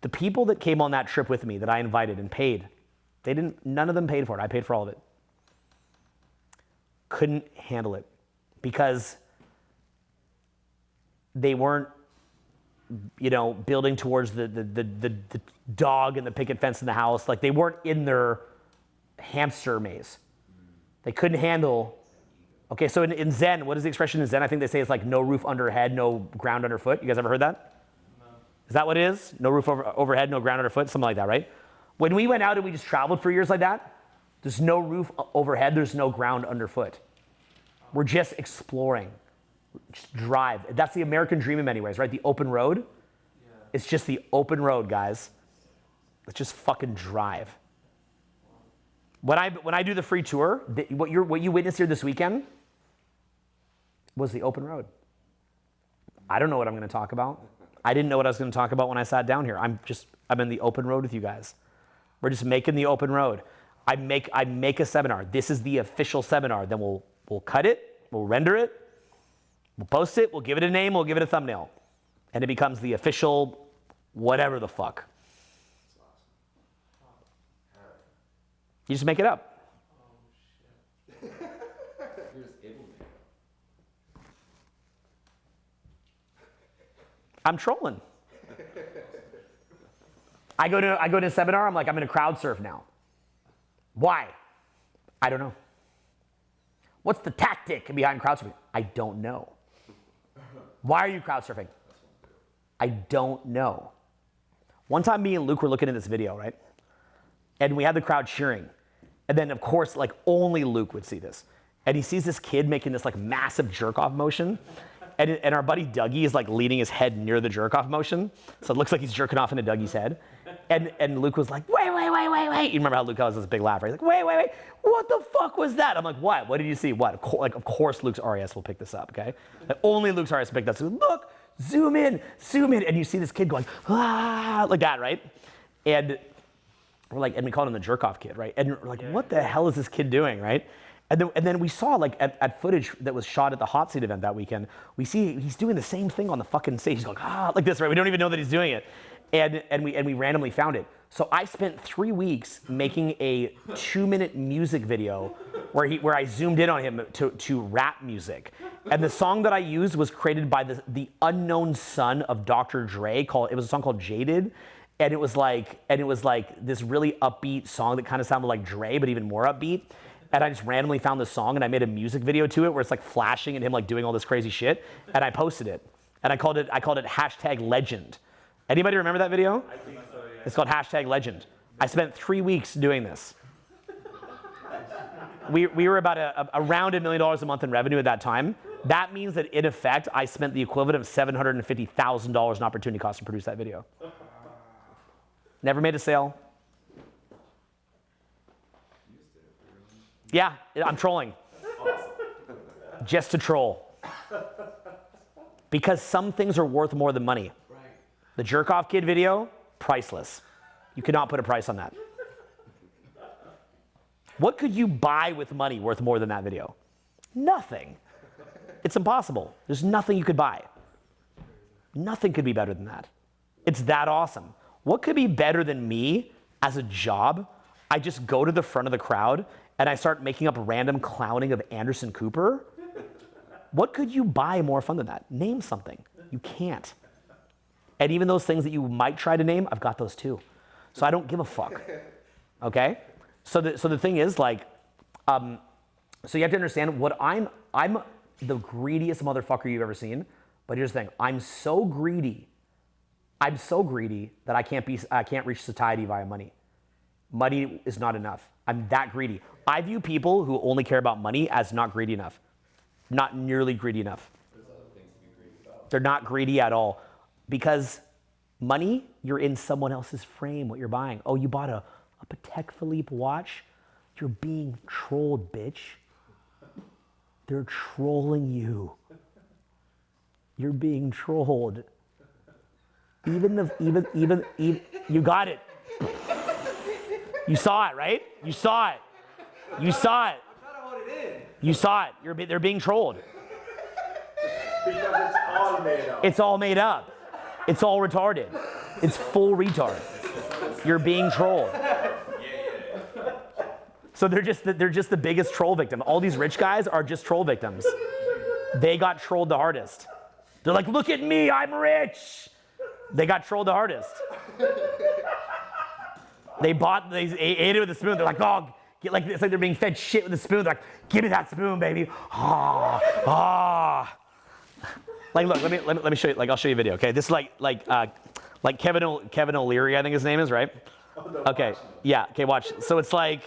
The people that came on that trip with me that I invited and paid, none of them paid for it. I paid for all of it. Couldn't handle it because they weren't, building towards the dog and the picket fence in the house. Like, they weren't in their hamster maze. They couldn't handle. Okay, so in Zen, what is the expression in Zen? I think they say it's like no roof under head, no ground underfoot. You guys ever heard that? No. Is that what it is? No roof overhead, no ground underfoot, something like that, right? When we went out and we just traveled for years like that, there's no roof overhead, there's no ground underfoot. We're just exploring. Just drive. That's the American dream in many ways, right? The open road. Yeah. It's just the open road, guys. Let's just fucking drive. When I do the free tour, what you witnessed here this weekend was the open road. I don't know what I'm going to talk about. I didn't know what I was going to talk about when I sat down here. I'm in the open road with you guys. We're just making the open road. I make a seminar. This is the official seminar. Then we'll cut it. We'll render it. We'll post it, we'll give it a name, we'll give it a thumbnail. And it becomes the official whatever the fuck. You just make it up. Oh, shit. You're just able to make it up. I'm trolling. I go to a seminar, I'm like, I'm going to crowd surf now. Why? I don't know. What's the tactic behind crowd surfing? I don't know. Why are you crowd surfing? I don't know. One time me and Luke were looking at this video, right? And we had the crowd cheering. And then of course, like only Luke would see this. And he sees this kid making this like massive jerk off motion. And our buddy Dougie is like leaning his head near the jerk off motion. So it looks like he's jerking off into Dougie's head. And Luke was like, wait. You remember how Luke has this big laugh, right? He's like, wait. What the fuck was that? I'm like, what? What did you see? What? Of course Luke's RAS will pick this up, okay? Like, only Luke's RAS will pick this up. Look, zoom in. And you see this kid going, like that, right? And we're like, and we called him the jerk off kid, right? And we're like, what the hell is this kid doing, right? And then we saw like at footage that was shot at the Hot Seat event that weekend, we see he's doing the same thing on the fucking stage. He's going, like this, right? We don't even know that he's doing it. And we randomly found it. So I spent 3 weeks making a 2-minute music video where I zoomed in on him to rap music. And the song that I used was created by the unknown son of Dr. Dre. It was a song called Jaded. And it was like this really upbeat song that kind of sounded like Dre, but even more upbeat. And I just randomly found this song and I made a music video to it where it's like flashing and him like doing all this crazy shit. And I posted it. And I called it #legend. Anybody remember that video? I think so, yeah. It's called #legend. I spent 3 weeks doing this. We were about around $1 million a month in revenue at that time. That means that in effect, I spent the equivalent of $750,000 in opportunity cost to produce that video. Never made a sale. Yeah, I'm trolling. Just to troll. Because some things are worth more than money. The jerk off kid video, priceless. You cannot put a price on that. What could you buy with money worth more than that video? Nothing. It's impossible. There's nothing you could buy. Nothing could be better than that. It's that awesome. What could be better than me as a job? I just go to the front of the crowd and I start making up random clowning of Anderson Cooper. What could you buy more fun than that? Name something. You can't. And even those things that you might try to name, I've got those too. So I don't give a fuck. Okay? So the thing is, like, so you have to understand what I'm the greediest motherfucker you've ever seen. But here's the thing, I'm so greedy that I can't reach satiety via money. Money is not enough. I'm that greedy. I view people who only care about money as not greedy enough. Not nearly greedy enough. There's other things to be greedy about. They're not greedy at all. Because money, you're in someone else's frame, what you're buying. Oh, you bought a Patek Philippe watch? You're being trolled, bitch. They're trolling you. You're being trolled. Even you got it. You saw it, right? You saw it. You saw it. You saw it. They're being trolled. Because it's all made up. It's all made up. It's all retarded. It's full retard. You're being trolled. So they're just the biggest troll victim. All these rich guys are just troll victims. They got trolled the hardest. They're like, look at me, I'm rich. They got trolled the hardest. They ate it with a spoon. They're like, oh, it's like they're being fed shit with a spoon. They're like, give me that spoon, baby. Like, look, let me show you. Like, I'll show you a video. Okay, this is like Kevin O'Leary, I think his name is, right? Okay, yeah. Okay, watch. So it's like.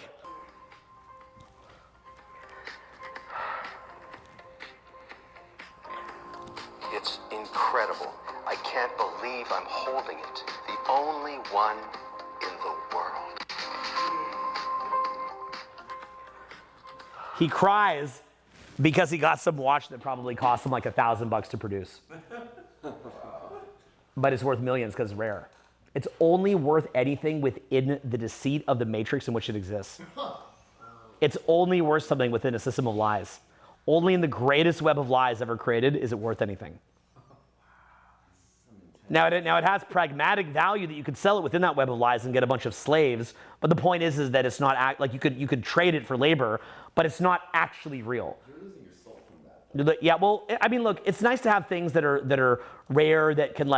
It's incredible. I can't believe I'm holding it. The only one in the world. He cries because he got some watch that probably cost him like $1,000 to produce. But it's worth millions because it's rare. It's only worth anything within the deceit of the matrix in which it exists. It's only worth something within a system of lies. Only in the greatest web of lies ever created is it worth anything. Now it has pragmatic value that you could sell it within that web of lies and get a bunch of slaves. But the point is that it's not like you could trade it for labor, but it's not actually real. You're losing your soul from that. Yeah, well, I mean, look, it's nice to have things that are rare that can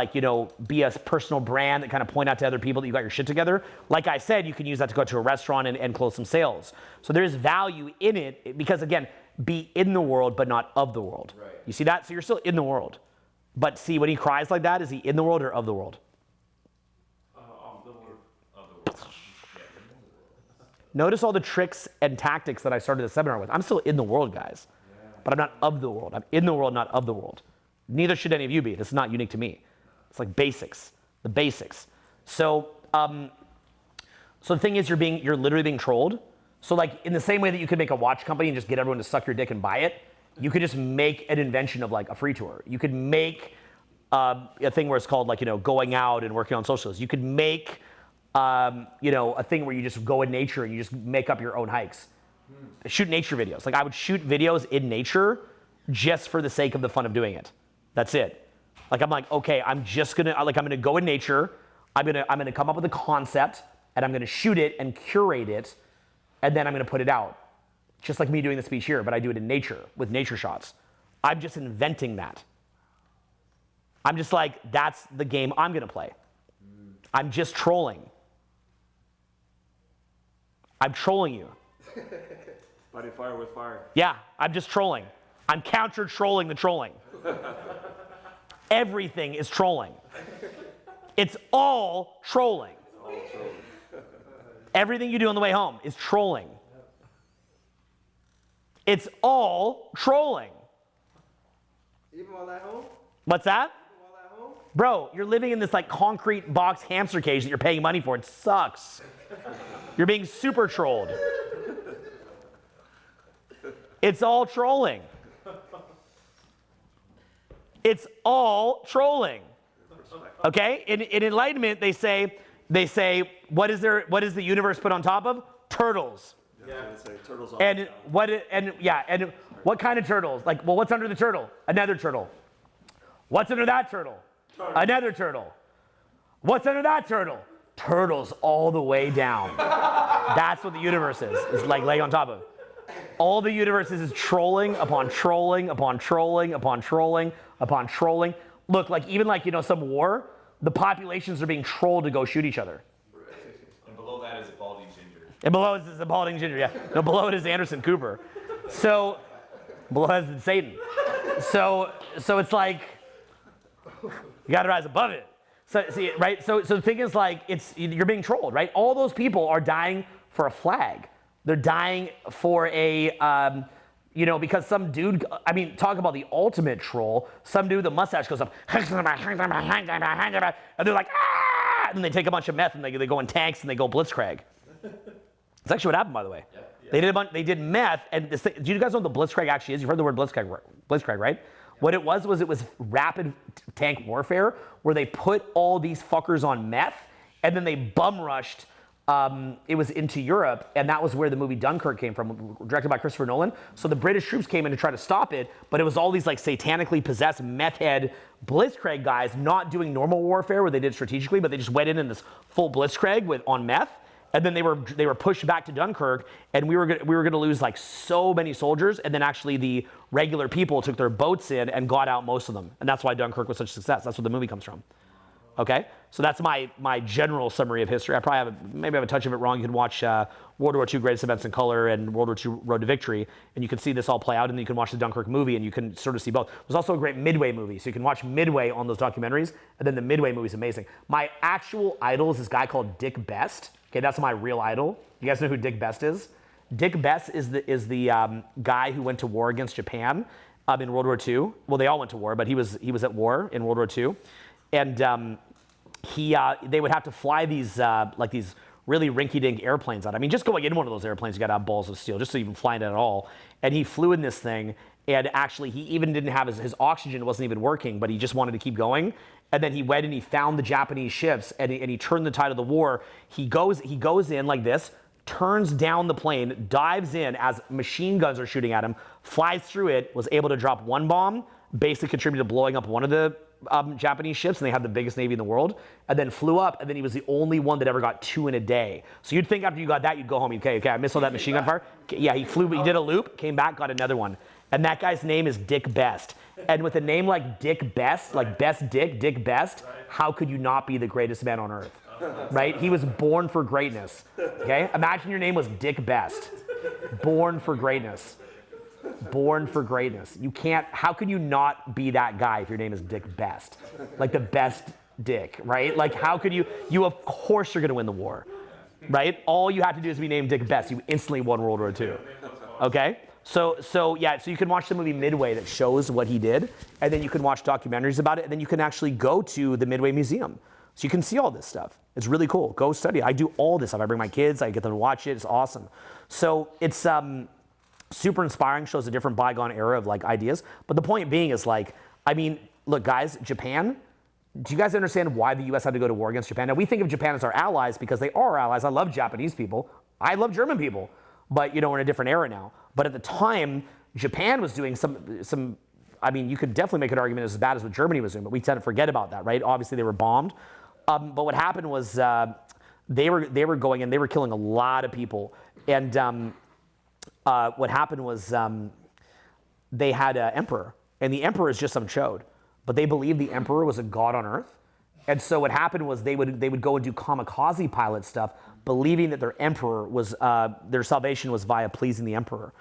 be a personal brand that kind of point out to other people that you got your shit together. Like I said, you can use that to go to a restaurant and close some sales. So there is value in it because, again, be in the world but not of the world. Right. You see that? So you're still in the world. But see, when he cries like that, is he in the world or of the world? Of the world. Notice all the tricks and tactics that I started the seminar with. I'm still in the world, guys. Yeah. But I'm not of the world. I'm in the world, not of the world. Neither should any of you be. This is not unique to me. It's like basics, the basics. So, so the thing is, you're literally being trolled. So like in the same way that you could make a watch company and just get everyone to suck your dick and buy it, you could just make an invention of like a free tour. You could make a thing where it's called like, going out and working on socials. You could make, a thing where you just go in nature and you just make up your own hikes. Shoot nature videos. Like I would shoot videos in nature just for the sake of the fun of doing it. That's it. Like I'm like, okay, I'm gonna go in nature. I'm gonna come up with a concept and I'm gonna shoot it and curate it, and then I'm gonna put it out. Just like me doing the speech here, but I do it in nature with nature shots. I'm just inventing that. I'm just like, that's the game I'm gonna play. I'm just trolling. I'm trolling you. Fighting fire with fire. Yeah, I'm just trolling. I'm counter-trolling the trolling. Everything is trolling. It's all trolling. Everything you do on the way home is trolling. It's all trolling. Even while at home? What's that? Even while at home? Bro, you're living in this like concrete box hamster cage that you're paying money for. It sucks. You're being super trolled. It's all trolling. It's all trolling. Okay? In Enlightenment, they say, what is the universe put on top of? Turtles. Yeah. Say, turtles all And down. what kind of turtles? Like, well, what's under the turtle? Another turtle. What's under that turtle? Another turtle. What's under that turtle? Turtles all the way down. That's what the universe is. It's like laying on top of. All the universe is trolling upon trolling upon trolling upon trolling upon trolling. Look, like even like, some war, the populations are being trolled to go shoot each other. And below that is a balding ginger. And below it is a balding ginger, yeah. No, below it is Anderson Cooper. So, below it is Satan. So it's like, you gotta rise above it. So, see, right? So the thing is like, you're being trolled, right? All those people are dying for a flag. They're dying for a, because some dude, talk about the ultimate troll. Some dude, the mustache goes up, and they're like, ah! And then they take a bunch of meth and they go in tanks and they go blitzkrieg. That's actually what happened, by the way. Yep. They did meth, and do you guys know what the blitzkrieg actually is? You've heard the word blitzkrieg, right? Yep. What it was rapid tank warfare, where they put all these fuckers on meth, and then they bum rushed. It was into Europe, and that was where the movie Dunkirk came from, directed by Christopher Nolan. So the British troops came in to try to stop it, but it was all these like satanically possessed meth head blitzkrieg guys not doing normal warfare where they did strategically, but they just went in this full blitzkrieg on meth, and then they were pushed back to Dunkirk, and we were going to lose like so many soldiers, and then actually the regular people took their boats in and got out most of them, and that's why Dunkirk was such a success. That's where the movie comes from. Okay, so that's my general summary of history. I probably have a touch of it wrong. You can watch World War II Greatest Events in Color and World War II Road to Victory, and you can see this all play out, and then you can watch the Dunkirk movie, and you can sort of see both. There's also a great Midway movie, so you can watch Midway on those documentaries, and then the Midway movie is amazing. My actual idol is this guy called Dick Best. Okay, that's my real idol. You guys know who Dick Best is? Dick Best is the guy who went to war against Japan in World War II. Well, they all went to war, but he was at war in World War II, and they would have to fly these really rinky-dink airplanes out. Just going in one of those airplanes, you got to have balls of steel just to even fly it at all. And he flew in this thing, and actually he even didn't have his oxygen wasn't even working, but he just wanted to keep going. And then he went and he found the Japanese ships, and he turned the tide of the war. He goes in like this, turns down the plane, dives in as machine guns are shooting at him, flies through it, was able to drop one bomb, basically contributed to blowing up one of the Japanese ships, and they had the biggest navy in the world, and then flew up, and then he was the only one that ever got 2 in a day. So you'd think after you got that, you'd go home, okay, I missed all that machine gun fire. Yeah, he flew, he did a loop, came back, got another one. And that guy's name is Dick Best. And with a name like Dick Best, like Best Dick Best, how could you not be the greatest man on earth? Right? He was born for greatness. Okay? Imagine your name was Dick Best. Born for greatness. Born for greatness. How could you not be that guy if your name is Dick Best? Like the best dick, right? Like how could you of course you're gonna win the war, right? All you have to do is be named Dick Best. You instantly won World War II, okay? So you can watch the movie Midway that shows what he did, and then you can watch documentaries about it, and then you can actually go to the Midway Museum. So you can see all this stuff. It's really cool. Go study it. I do all this stuff. I bring my kids, I get them to watch it. It's awesome. So it's super inspiring, shows a different bygone era of like ideas. But the point being is like, I mean, look guys, Japan, do you guys understand why the US had to go to war against Japan? Now we think of Japan as our allies because they are our allies. I love Japanese people. I love German people. But you know, we're in a different era now. But at the time, Japan was doing some, I mean, you could definitely make an argument as bad as what Germany was doing, but we tend to forget about that, right? Obviously they were bombed. But what happened was they were going in, they were killing a lot of people. And what happened was they had an emperor, and the emperor is just some chode. But they believed the emperor was a god on earth. And so what happened was they would go and do kamikaze pilot stuff, believing that their emperor was, their salvation was via pleasing the emperor.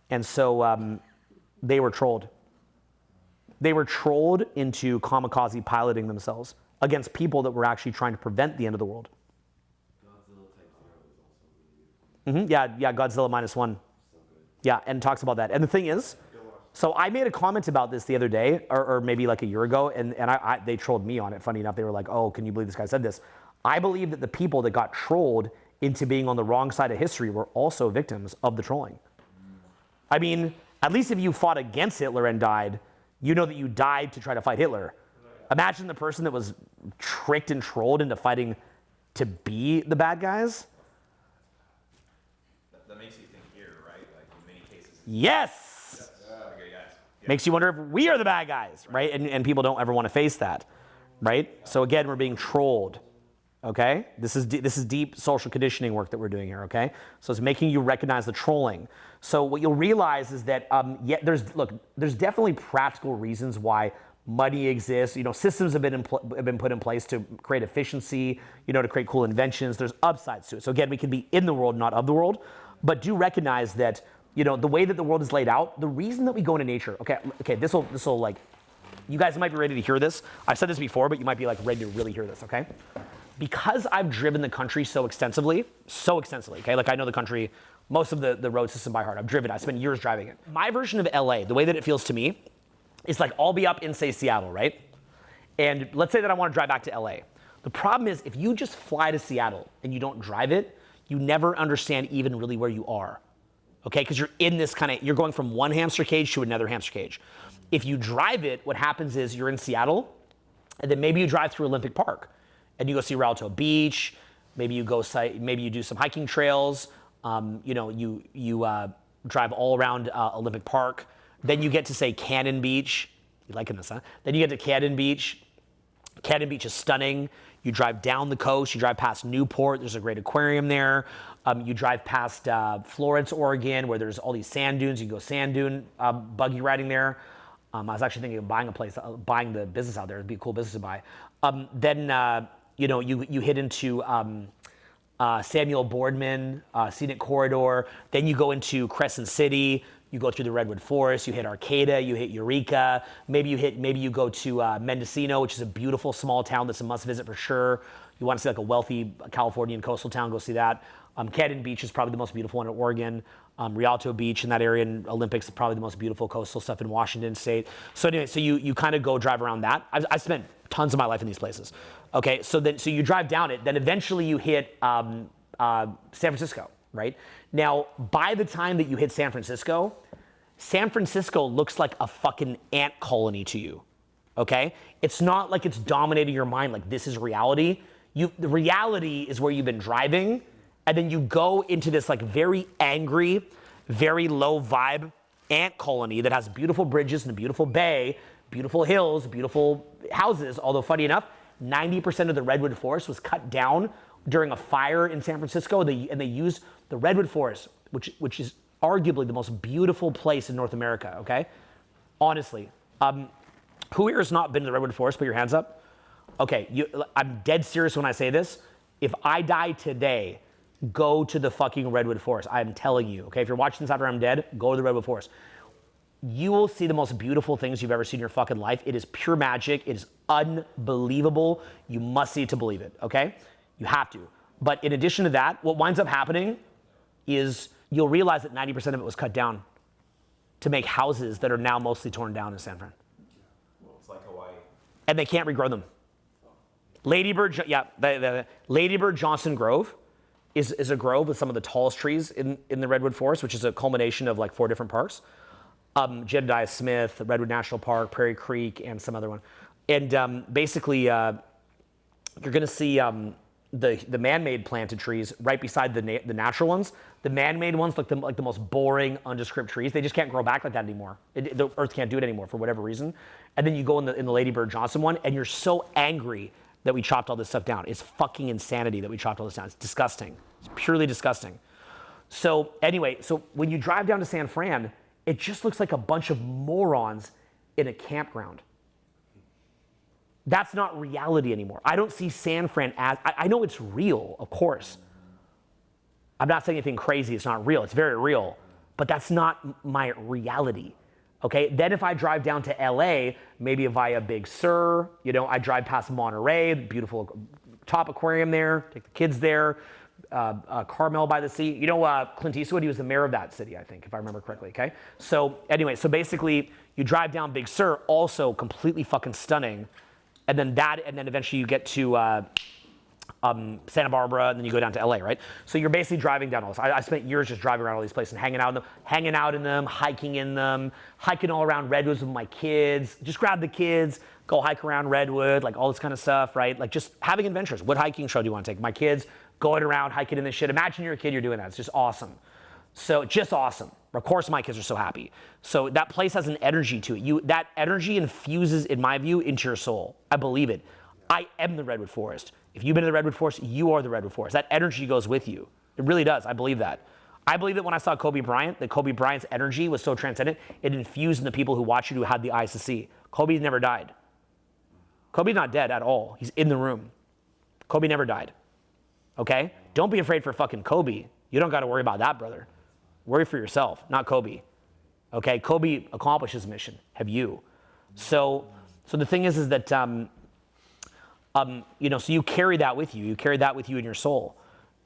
And so they were trolled. They were trolled into kamikaze piloting themselves against people that were actually trying to prevent the end of the world. Godzilla Type Zero is also really good. Yeah, Godzilla -1. Yeah, and talks about that. And the thing is, so I made a comment about this the other day, or maybe like a year ago, and they trolled me on it. Funny enough, they were like, oh, can you believe this guy said this? I believe that the people that got trolled into being on the wrong side of history were also victims of the trolling. I mean, at least if you fought against Hitler and died, you know that you died to try to fight Hitler. Imagine the person that was tricked and trolled into fighting to be the bad guys. That makes you think here, right? Like in many cases. Yes! Okay, yes. Yeah. Makes you wonder if we are the bad guys, right? And people don't ever want to face that, right? So again, we're being trolled, okay? This is deep social conditioning work that we're doing here, okay? So it's making you recognize the trolling. So what you'll realize is that, there's definitely practical reasons why money exists. You know, systems have been put in place to create efficiency, you know, to create cool inventions. There's upsides to it. So again, we can be in the world, not of the world, but do recognize that, you know, the way that the world is laid out, the reason that we go into nature, okay, this will like, you guys might be ready to hear this. I've said this before, but you might be like ready to really hear this, okay? Because I've driven the country so extensively, okay? Like I know the country, most of the road system by heart. I've driven it. I spent years driving it. My version of LA, the way that it feels to me, it's like I'll be up in, say, Seattle, right? And let's say that I want to drive back to LA. The problem is if you just fly to Seattle and you don't drive it, you never understand even really where you are, okay? Because you're in this you're going from one hamster cage to another hamster cage. If you drive it, what happens is you're in Seattle, and then maybe you drive through Olympic Park, and you go see Rialto Beach, maybe you do some hiking trails, you know, you drive all around Olympic Park. Then you get to, say, Cannon Beach. You liking this, huh? Then you get to Cannon Beach. Cannon Beach is stunning. You drive down the coast. You drive past Newport. There's a great aquarium there. You drive past Florence, Oregon, where there's all these sand dunes. You can go sand dune buggy riding there. I was actually thinking of buying the business out there. It'd be a cool business to buy. Then you know, you hit into Samuel Boardman, Scenic Corridor. Then you go into Crescent City. You go through the Redwood Forest, you hit Arcata, you hit Eureka, maybe you go to Mendocino, which is a beautiful small town that's a must visit for sure. You want to see like a wealthy Californian coastal town, go see that. Cannon Beach is probably the most beautiful one in Oregon. Rialto Beach in that area in Olympics is probably the most beautiful coastal stuff in Washington State. So anyway, so you kind of go drive around that. I spent tons of my life in these places. Okay, so you drive down it, then eventually you hit San Francisco, right? Now, by the time that you hit San Francisco looks like a fucking ant colony to you, okay? It's not like it's dominating your mind like this is reality. The reality is where you've been driving, and then you go into this like very angry, very low vibe ant colony that has beautiful bridges and a beautiful bay, beautiful hills, beautiful houses, although funny enough, 90% of the redwood forest was cut down during a fire in San Francisco, and they used the redwood forest, which is arguably the most beautiful place in North America, okay? Honestly. Who here has not been to the redwood forest? Put your hands up. Okay, I'm dead serious when I say this. If I die today, go to the fucking redwood forest. I'm telling you, okay? If you're watching this after I'm dead, go to the redwood forest. You will see the most beautiful things you've ever seen in your fucking life. It is pure magic. It is unbelievable. You must see it to believe it, okay? You have to. But in addition to that, what winds up happening is you'll realize that 90% of it was cut down. to make houses that are now mostly torn down in San Fran. It's like Hawaii. And they can't regrow them. The Ladybird Johnson Grove is a grove with some of the tallest trees in the Redwood Forest, which is a culmination of like 4 different parks. Jedediah Smith, Redwood National Park, Prairie Creek, and some other one. And basically, you're going to see the man-made planted trees right beside the natural ones. The man-made ones look like the most boring, undescript trees. They just can't grow back like that anymore. The earth can't do it anymore for whatever reason. And then you go in the Ladybird Johnson one, and you're so angry that we chopped all this stuff down. It's fucking insanity that we chopped all this down. It's disgusting. It's purely disgusting. So anyway, so when you drive down to San Fran, it just looks like a bunch of morons in a campground. That's not reality anymore. I don't see San Fran as, I know it's real, of course. I'm not saying anything crazy, it's not real, it's very real, but that's not my reality, okay? Then if I drive down to LA, maybe via Big Sur, I drive past Monterey, beautiful top aquarium there, take the kids there, Carmel by the sea. Clint Eastwood, he was the mayor of that city, I think, if I remember correctly, okay? So anyway, so basically you drive down Big Sur, also completely fucking stunning. And then eventually you get to Santa Barbara, and then you go down to LA, right? So you're basically driving down all this. I spent years just driving around all these places and hanging out in them, hiking in them, hiking all around Redwoods with my kids. Just grab the kids, go hike around Redwood, like all this kind of stuff, right? Like just having adventures. What hiking trail do you want to take? My kids going around hiking in this shit. Imagine you're a kid, you're doing that. It's just awesome. So just awesome. Of course, my kids are so happy. So that place has an energy to it. That energy infuses, in my view, into your soul. I believe it. I am the Redwood Forest. If you've been to the Redwood Forest, you are the Redwood Forest. That energy goes with you. It really does. I believe that. I believe that when I saw Kobe Bryant, that Kobe Bryant's energy was so transcendent, it infused in the people who watched it, who had the eyes to see. Kobe's never died. Kobe's not dead at all. He's in the room. Kobe never died. Okay? Don't be afraid for fucking Kobe. You don't got to worry about that, brother. Worry for yourself, not Kobe. Okay? Kobe accomplished his mission. Have you? So the thing is that, so you carry that with you. You carry that with you in your soul.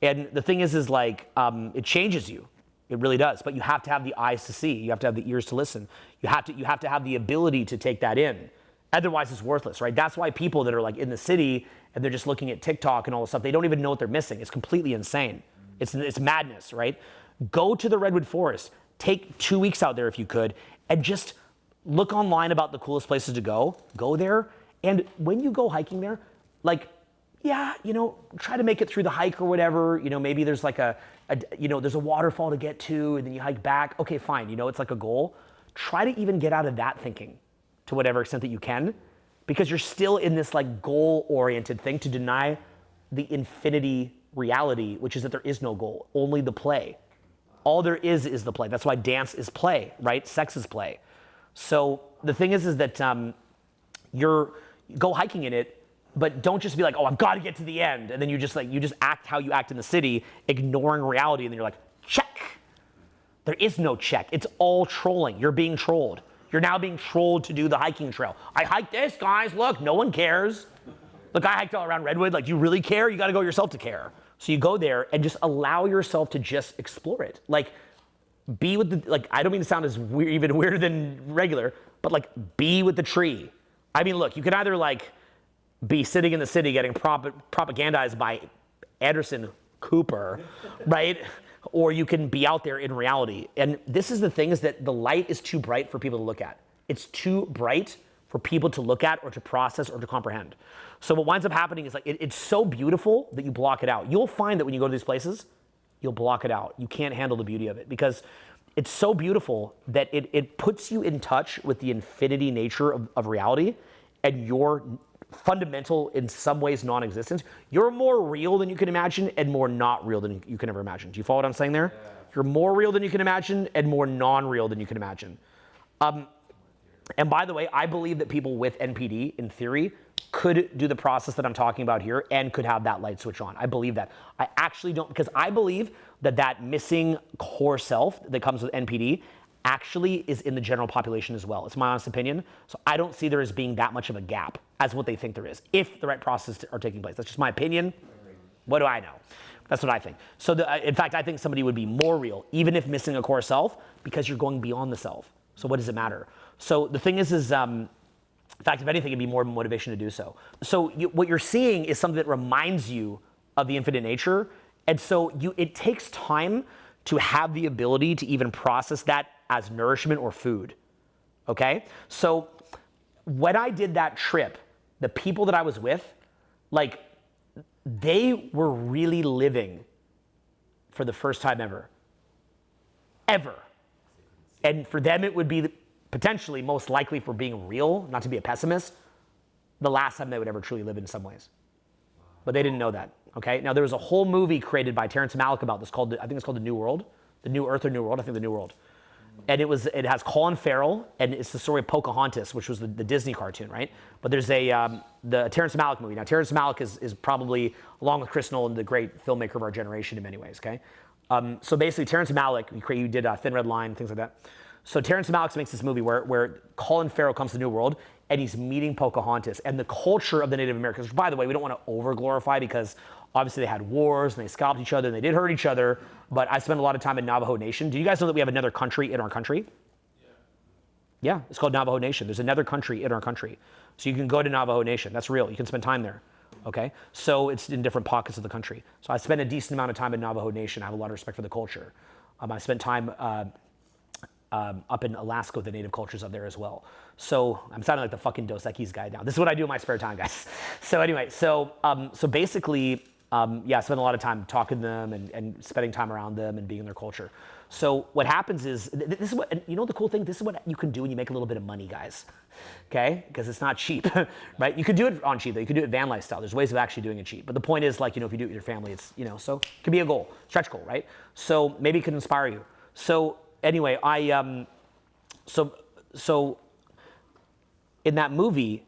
And the thing is like, it changes you. It really does. But you have to have the eyes to see. You have to have the ears to listen. You have to have the ability to take that in. Otherwise, it's worthless, right? That's why people that are like in the city and they're just looking at TikTok and all this stuff, they don't even know what they're missing. It's completely insane. It's madness, right? Go to the Redwood Forest. Take 2 weeks out there if you could, and just look online about the coolest places to go. Go there, and when you go hiking there, like, try to make it through the hike or whatever. Maybe there's like there's a waterfall to get to, and then you hike back. Okay, fine. It's like a goal. Try to even get out of that thinking to whatever extent that you can, because you're still in this like goal-oriented thing to deny the infinity reality, which is that there is no goal, only the play. All there is the play. That's why dance is play, right? Sex is play. So the thing is that go hiking in it, but don't just be like, oh, I've got to get to the end, and then you just act how you act in the city, ignoring reality, and then you're like, check. There is no check. It's all trolling. You're being trolled. You're now being trolled to do the hiking trail. I hiked this, guys. Look, no one cares. Look, I hiked all around Redwood. Like, you really care? You got to go yourself to care. So you go there and just allow yourself to just explore it. Like, be with the, like, I don't mean to sound as weird, even weirder than regular, but like, be with the tree. I mean, look, you can either like be sitting in the city getting propagandized by Anderson Cooper, right? Or you can be out there in reality. And this is the thing, is that the light is too bright for people to look at. It's too bright for people to look at or to process or to comprehend. So what winds up happening is like, it's so beautiful that you block it out. You'll find that when you go to these places, you'll block it out. You can't handle the beauty of it because it's so beautiful that it puts you in touch with the infinity nature of reality and your fundamental, in some ways, non-existence. You're more real than you can imagine and more not real than you can ever imagine. Do you follow what I'm saying there? Yeah. You're more real than you can imagine and more non-real than you can imagine. And by the way, I believe that people with NPD, in theory, could do the process that I'm talking about here and could have that light switch on. I believe that. I actually don't, because I believe that missing core self that comes with NPD actually is in the general population as well. It's my honest opinion. So I don't see there as being that much of a gap as what they think there is, if the right processes are taking place. That's just my opinion. What do I know? That's what I think. So in fact, I think somebody would be more real, even if missing a core self, because you're going beyond the self. So what does it matter? So the thing is in fact, if anything, it'd be more motivation to do so. So what you're seeing is something that reminds you of the infinite nature. And so it takes time to have the ability to even process that as nourishment or food, okay? So when I did that trip, the people that I was with, like, they were really living for the first time ever. Ever. And for them, it would be potentially, most likely for being real, not to be a pessimist, the last time they would ever truly live in some ways. But they didn't know that, okay? Now, there was a whole movie created by Terrence Malick about this called, I think it's called The New World. The New Earth or New World, I think The New World. And it has Colin Farrell, and it's the story of Pocahontas, which was the Disney cartoon, right? But there's the Terrence Malick movie. Now, Terrence Malick is probably, along with Chris Nolan, the great filmmaker of our generation in many ways, okay? So basically, Terrence Malick, he did Thin Red Line, things like that. So Terrence Malick makes this movie where Colin Farrell comes to the New World, and he's meeting Pocahontas. And the culture of the Native Americans, which, by the way, we don't want to over-glorify because obviously they had wars, and they scalped each other, and they did hurt each other. But I spent a lot of time in Navajo Nation. Do you guys know that we have another country in our country? Yeah, it's called Navajo Nation. There's another country in our country. So you can go to Navajo Nation. That's real. You can spend time there. Okay? So it's in different pockets of the country. So I spent a decent amount of time in Navajo Nation. I have a lot of respect for the culture. I spent time up in Alaska with the native cultures up there as well. So I'm sounding like the fucking Dos Equis guy now. This is what I do in my spare time, guys. So anyway, so basically, I spend a lot of time talking to them and spending time around them and being in their culture. So what happens is, this is what, you know the cool thing? This is what you can do when you make a little bit of money, guys. Okay? Because it's not cheap, right? You could do it on cheap, though. You could do it van lifestyle. There's ways of actually doing it cheap. But the point is, like, if you do it with your family, it's, so it could be a goal, stretch goal, right? So maybe it could inspire you. So anyway, so in that movie,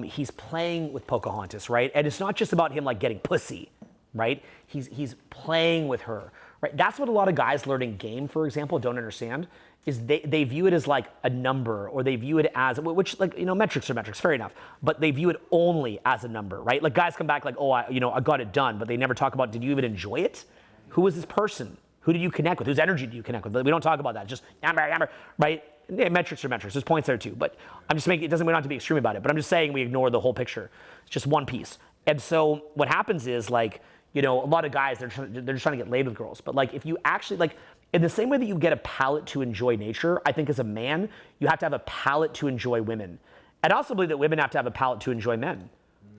he's playing with Pocahontas, right? And it's not just about him like getting pussy, right? He's playing with her, right? That's what a lot of guys learning game, for example, don't understand, is they view it as like a number, or they view it as, which, like, metrics are metrics, fair enough, but they view it only as a number, right? Like, guys come back like, oh, I got it done, but they never talk about, did you even enjoy it? Who was this person? Who did you connect with? Whose energy did you connect with? We don't talk about that. Just yammer, right? Yeah, metrics are metrics. There's points there too. But I'm just making, we don't have to be extreme about it. But I'm just saying we ignore the whole picture. It's just one piece. And so what happens is, like, a lot of guys, they're just trying to get laid with girls. But like, if you actually, like, in the same way that you get a palate to enjoy nature, I think as a man, you have to have a palate to enjoy women. And I also believe that women have to have a palate to enjoy men.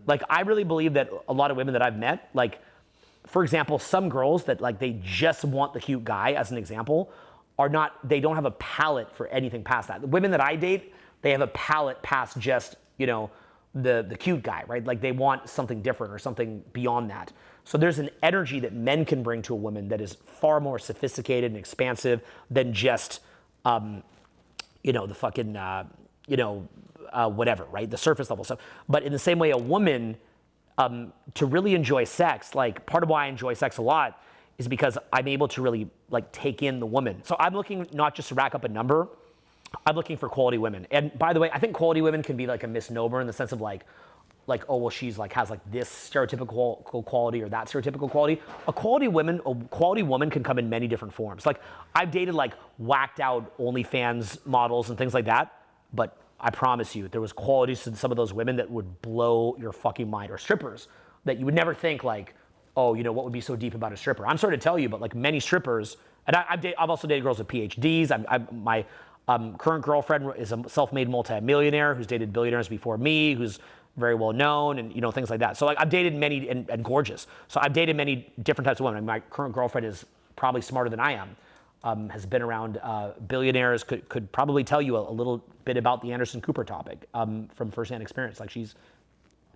Like, I really believe that a lot of women that I've met, like, for example, some girls that, like, they just want the cute guy, as an example, they don't have a palate for anything past that. The women that I date, they have a palate past just, the cute guy, right? Like, they want something different or something beyond that. So there's an energy that men can bring to a woman that is far more sophisticated and expansive than just, the fucking, whatever, right? The surface level stuff. But in the same way, a woman, to really enjoy sex, like, part of why I enjoy sex a lot is because I'm able to really, like, take in the woman. So I'm looking not just to rack up a number, I'm looking for quality women. And by the way, I think quality women can be like a misnomer in the sense of like, oh, well, she's like, has like this stereotypical quality or that stereotypical quality. A quality woman can come in many different forms. Like, I've dated like whacked out OnlyFans models and things like that, but I promise you, there was qualities to some of those women that would blow your fucking mind, or strippers that you would never think, like, oh, what would be so deep about a stripper? I'm sorry to tell you, but like many strippers, and I've also dated girls with PhDs. My current girlfriend is a self-made multi-millionaire who's dated billionaires before me, who's very well known, and things like that. So like, I've dated many and gorgeous. So I've dated many different types of women. My current girlfriend is probably smarter than I am. Has been around billionaires, could probably tell you a little bit about the Anderson Cooper topic from firsthand experience. Like, she's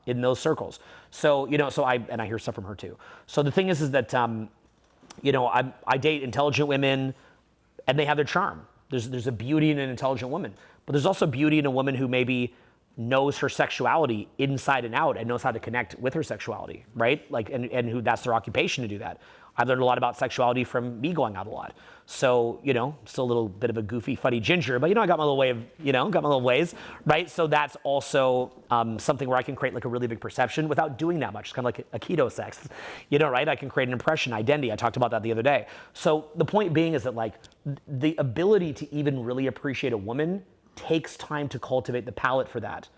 in those circles. So, I hear stuff from her too. So the thing is that, I date intelligent women, and they have their charm. There's a beauty in an intelligent woman, but there's also beauty in a woman who maybe knows her sexuality inside and out and knows how to connect with her sexuality, right? Like, and who that's their occupation to do that. I've learned a lot about sexuality from me going out a lot. So, you know, still a little bit of a goofy, funny ginger, but you know, I got my little way of, you know, got my little ways, right? So that's also something where I can create like a really big perception without doing that much. It's kind of like a keto sex, you know, right? I can create an impression, identity. I talked about that the other day. So the point being is that like the ability to even really appreciate a woman takes time to cultivate the palate for that,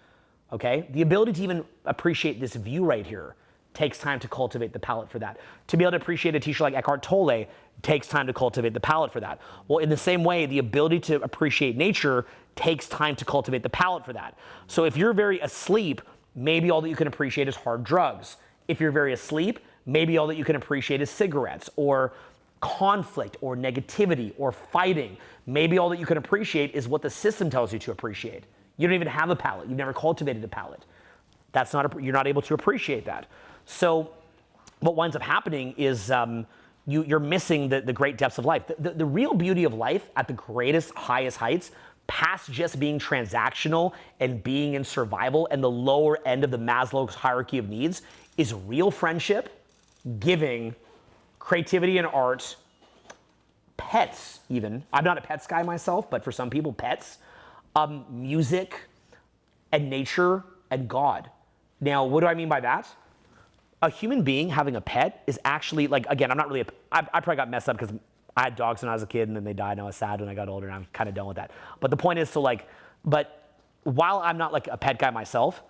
okay? The ability to even appreciate this view right here takes time to cultivate the palate for that. To be able to appreciate a teacher like Eckhart Tolle takes time to cultivate the palate for that. Well, in the same way, the ability to appreciate nature takes time to cultivate the palate for that. So if you're very asleep, maybe all that you can appreciate is hard drugs. If you're very asleep, maybe all that you can appreciate is cigarettes or conflict or negativity or fighting. Maybe all that you can appreciate is what the system tells you to appreciate. You don't even have a palate. You've never cultivated a palate. That's not, you're not able to appreciate that. So what winds up happening is you're missing the great depths of life. The real beauty of life at the greatest, highest heights, past just being transactional and being in survival and the lower end of the Maslow's hierarchy of needs, is real friendship, giving, creativity and art, pets even. I'm not a pets guy myself, but for some people, pets, music, and nature, and God. Now, what do I mean by that? A human being having a pet is actually, like, again, I'm not really, I probably got messed up because I had dogs when I was a kid and then they died and I was sad when I got older and I'm kind of done with that. But the point is, so like, but while I'm not like a pet guy myself,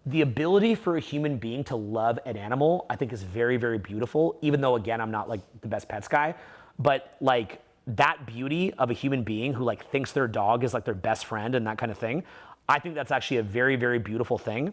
the ability for a human being to love an animal, I think is very, very beautiful, even though, again, I'm not like the best pets guy. But like that beauty of a human being who like thinks their dog is like their best friend and that kind of thing, I think that's actually a very, very beautiful thing.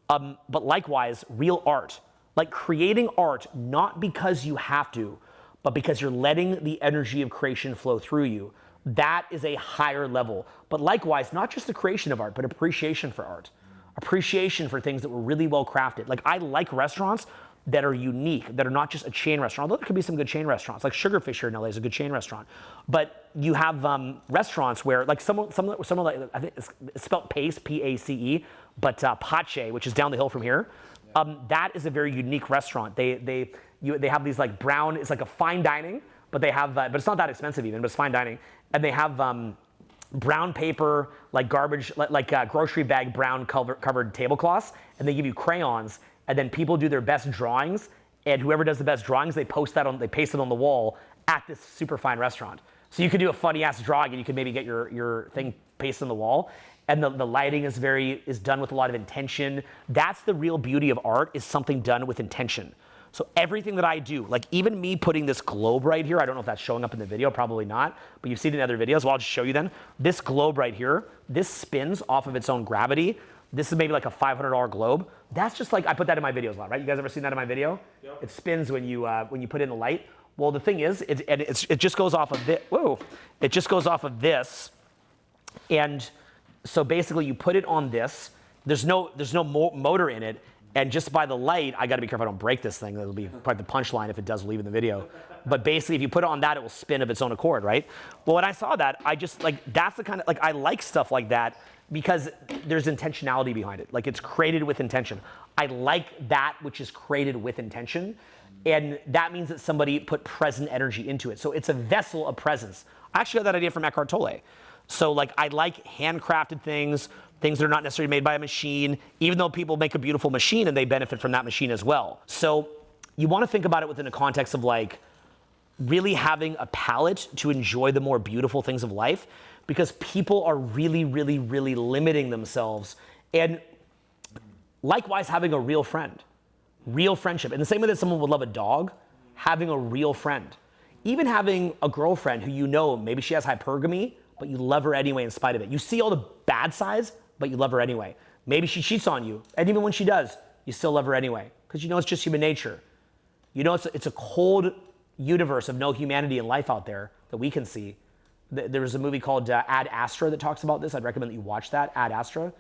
But likewise, real art, like creating art, not because you have to, but because you're letting the energy of creation flow through you. That is a higher level. But likewise, not just the creation of art, but appreciation for art. Appreciation for things that were really well crafted. Like I like restaurants that are unique, that are not just a chain restaurant, although there could be some good chain restaurants. Like Sugarfish here in LA is a good chain restaurant. But you have restaurants where, like some like, I think it's spelled Pace, P-A-C-E, but Pache, which is down the hill from here, that is a very unique restaurant. They have these like brown, it's like a fine dining, but they have, but it's not that expensive even, but it's fine dining. And they have brown paper, like garbage, like grocery bag brown covered tablecloths, and they give you crayons, and then people do their best drawings, and whoever does the best drawings, they paste it on the wall at this super fine restaurant. So you could do a funny ass drawing, and you could maybe get your thing pasted on the wall, and the lighting is done with a lot of intention. That's the real beauty of art, is something done with intention. So everything that I do, like even me putting this globe right here, I don't know if that's showing up in the video, probably not, but you've seen it in other videos, well, I'll just show you then. This globe right here, this spins off of its own gravity. This is maybe like a $500 globe. That's just like, I put that in my videos a lot, right? You guys ever seen that in my video? Yep. It spins when you put in the light. Well, the thing is, it just goes off of this, whoa, it just goes off of this. And so basically you put it on this, there's no motor in it, and just by the light, I gotta be careful I don't break this thing. That'll be part of the punchline if it does leave in the video. But basically, if you put it on that, it will spin of its own accord, right? Well, when I saw that, I just like, that's the kind of, like, I like stuff like that because there's intentionality behind it. Like, it's created with intention. I like that which is created with intention. And that means that somebody put present energy into it. So it's a vessel of presence. I actually got that idea from Eckhart Tolle. So like, I like handcrafted things that are not necessarily made by a machine, even though people make a beautiful machine and they benefit from that machine as well. So you want to think about it within the context of like really having a palate to enjoy the more beautiful things of life, because people are really, really, really limiting themselves. And likewise, having a real friend, real friendship. In the same way that someone would love a dog, having a real friend. Even having a girlfriend who you know, maybe she has hypergamy, but you love her anyway in spite of it. You see all the bad sides, but you love her anyway. Maybe she cheats on you, and even when she does, you still love her anyway, because you know it's just human nature. You know it's a cold universe of no humanity in life out there that we can see. There was a movie called Ad Astra that talks about this. I'd recommend that you watch that, Ad Astra.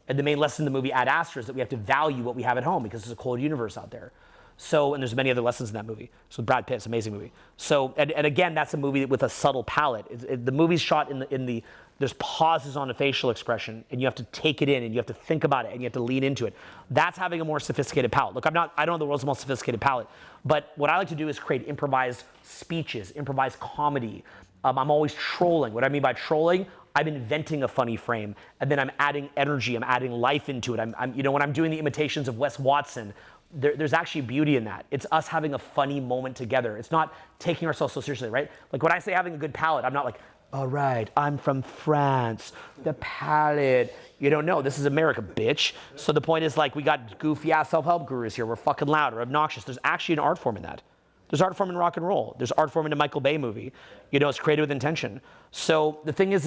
And the main lesson in the movie Ad Astra is that we have to value what we have at home because there's a cold universe out there. So, and there's many other lessons in that movie. So Brad Pitt's amazing movie. So, and again, that's a movie with a subtle palette. The movie's shot in There's pauses on a facial expression, and you have to take it in, and you have to think about it, and you have to lean into it. That's having a more sophisticated palate. Look, I don't have the world's most sophisticated palate, but what I like to do is create improvised speeches, improvised comedy. I'm always trolling. What I mean by trolling, I'm inventing a funny frame, and then I'm adding energy, I'm adding life into it. When I'm doing the imitations of Wes Watson, there's actually beauty in that. It's us having a funny moment together. It's not taking ourselves so seriously, right? Like when I say having a good palate, I'm not like, all right, I'm from France, the palate. No, this is America, bitch. So the point is, like, we got goofy ass self-help gurus here. We're fucking loud or obnoxious. There's actually an art form in that. There's art form in rock and roll. There's art form in a Michael Bay movie. It's created with intention. So the thing is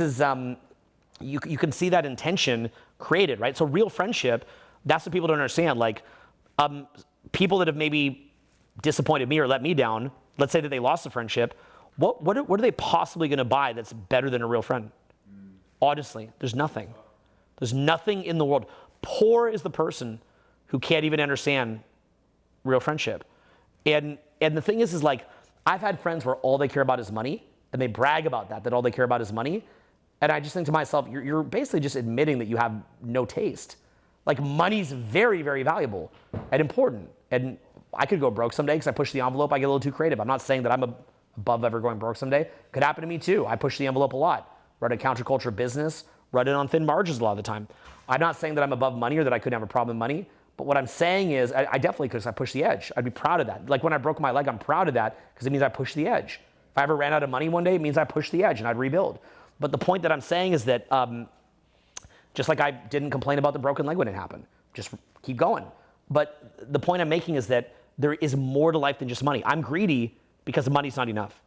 you can see that intention created, right? So real friendship, that's what people don't understand. Like, people that have maybe disappointed me or let me down, let's say that they lost the friendship, what are they possibly going to buy that's better than a real friend? Honestly, there's nothing. There's nothing in the world. Poor is the person who can't even understand real friendship. And the thing is like, I've had friends where all they care about is money, and they brag about that all they care about is money. And I just think to myself, you're basically just admitting that you have no taste. Like, money's very, very valuable and important. And I could go broke someday because I push the envelope, I get a little too creative. I'm not saying that I'm above ever going broke someday. Could happen to me too. I push the envelope a lot. Run a counterculture business, run it on thin margins a lot of the time. I'm not saying that I'm above money or that I couldn't have a problem with money. But what I'm saying is, I definitely could, because I pushed the edge. I'd be proud of that. Like when I broke my leg, I'm proud of that because it means I pushed the edge. If I ever ran out of money one day, it means I pushed the edge and I'd rebuild. But the point that I'm saying is that just like I didn't complain about the broken leg when it happened, just keep going. But the point I'm making is that there is more to life than just money. I'm greedy because money's not enough.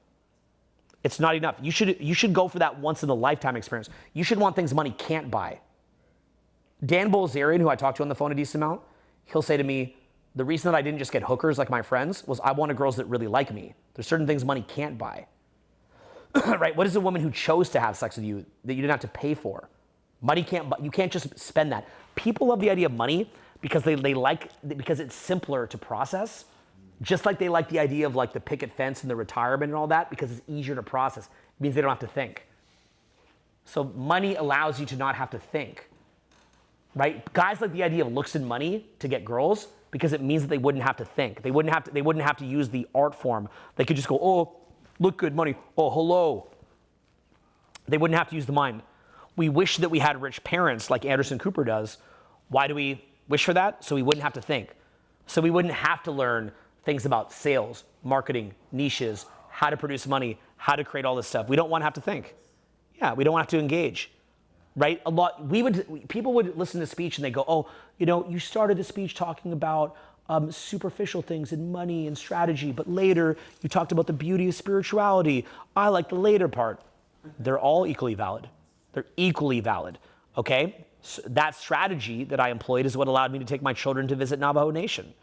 It's not enough. You should go for that once in a lifetime experience. You should want things money can't buy. Dan Bilzerian, who I talked to on the phone a decent amount, he'll say to me, the reason that I didn't just get hookers like my friends was I wanted girls that really like me. There's certain things money can't buy. Right? What is a woman who chose to have sex with you that you didn't have to pay for? Money can't buy. You can't just spend that. People love the idea of money because because it's simpler to process. Just like they like the idea of like the picket fence and the retirement and all that because it's easier to process. It means they don't have to think. So money allows you to not have to think. Right? Guys like the idea of looks and money to get girls because it means that they wouldn't have to think. They wouldn't have to use the art form. They could just go, oh, look good, money. Oh, hello. They wouldn't have to use the mind. We wish that we had rich parents like Anderson Cooper does. Why do we wish for that? So we wouldn't have to think. So we wouldn't have to learn things about sales, marketing, niches, how to produce money, how to create all this stuff. We don't want to have to think. Yeah, we don't want to have to engage. Right? People would listen to speech and they go, oh, you started the speech talking about superficial things and money and strategy, but later you talked about the beauty of spirituality. I like the later part. They're all equally valid. They're equally valid. Okay? So that strategy that I employed is what allowed me to take my children to visit Navajo Nation.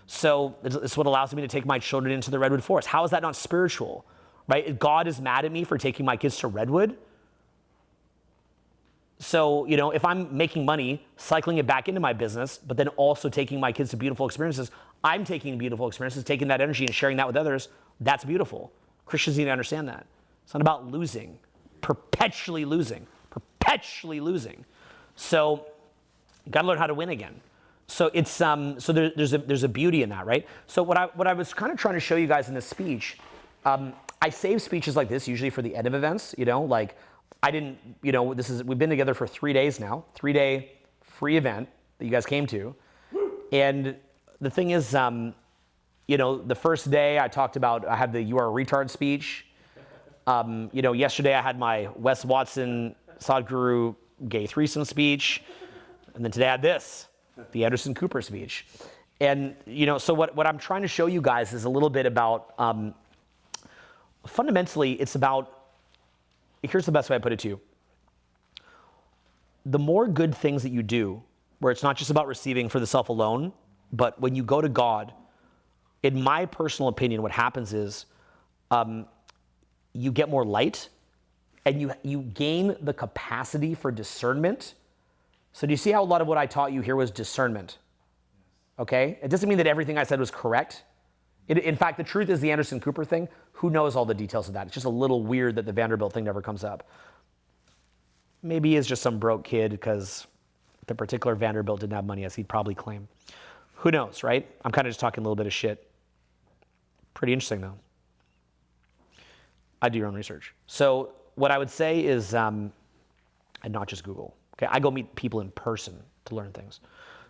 So it's what allows me to take my children into the Redwood Forest. How is that not spiritual? Right? God is mad at me for taking my kids to Redwood. So, if I'm making money, cycling it back into my business, but then also taking my kids to beautiful experiences, I'm taking beautiful experiences, taking that energy and sharing that with others. That's beautiful. Christians need to understand that. It's not about losing, perpetually losing. So, you got to learn how to win again. So it's there's a beauty in that, right? So what I was kind of trying to show you guys in this speech, I save speeches like this usually for the end of events, like. I didn't, we've been together for 3 days now, 3-day free event that you guys came to. And the thing is, the first day I had the "You Are a Retard" speech. Yesterday I had my Wes Watson, Sadhguru, gay threesome speech. And then today I had this, the Anderson Cooper speech. And, so what I'm trying to show you guys is a little bit about, fundamentally, it's about, here's the best way I put it to you. The more good things that you do, where it's not just about receiving for the self alone, but when you go to God, in my personal opinion, what happens is you get more light and you gain the capacity for discernment. So do you see how a lot of what I taught you here was discernment? Okay? It doesn't mean that everything I said was correct. In fact, the truth is the Anderson Cooper thing, who knows all the details of that? It's just a little weird that the Vanderbilt thing never comes up. maybe he is just some broke kid because the particular Vanderbilt didn't have money, as he'd probably claim. Who knows, right? I'm kind of just talking a little bit of shit. Pretty interesting, though. I do your own research. So what I would say is, and not just Google, okay? I go meet people in person to learn things.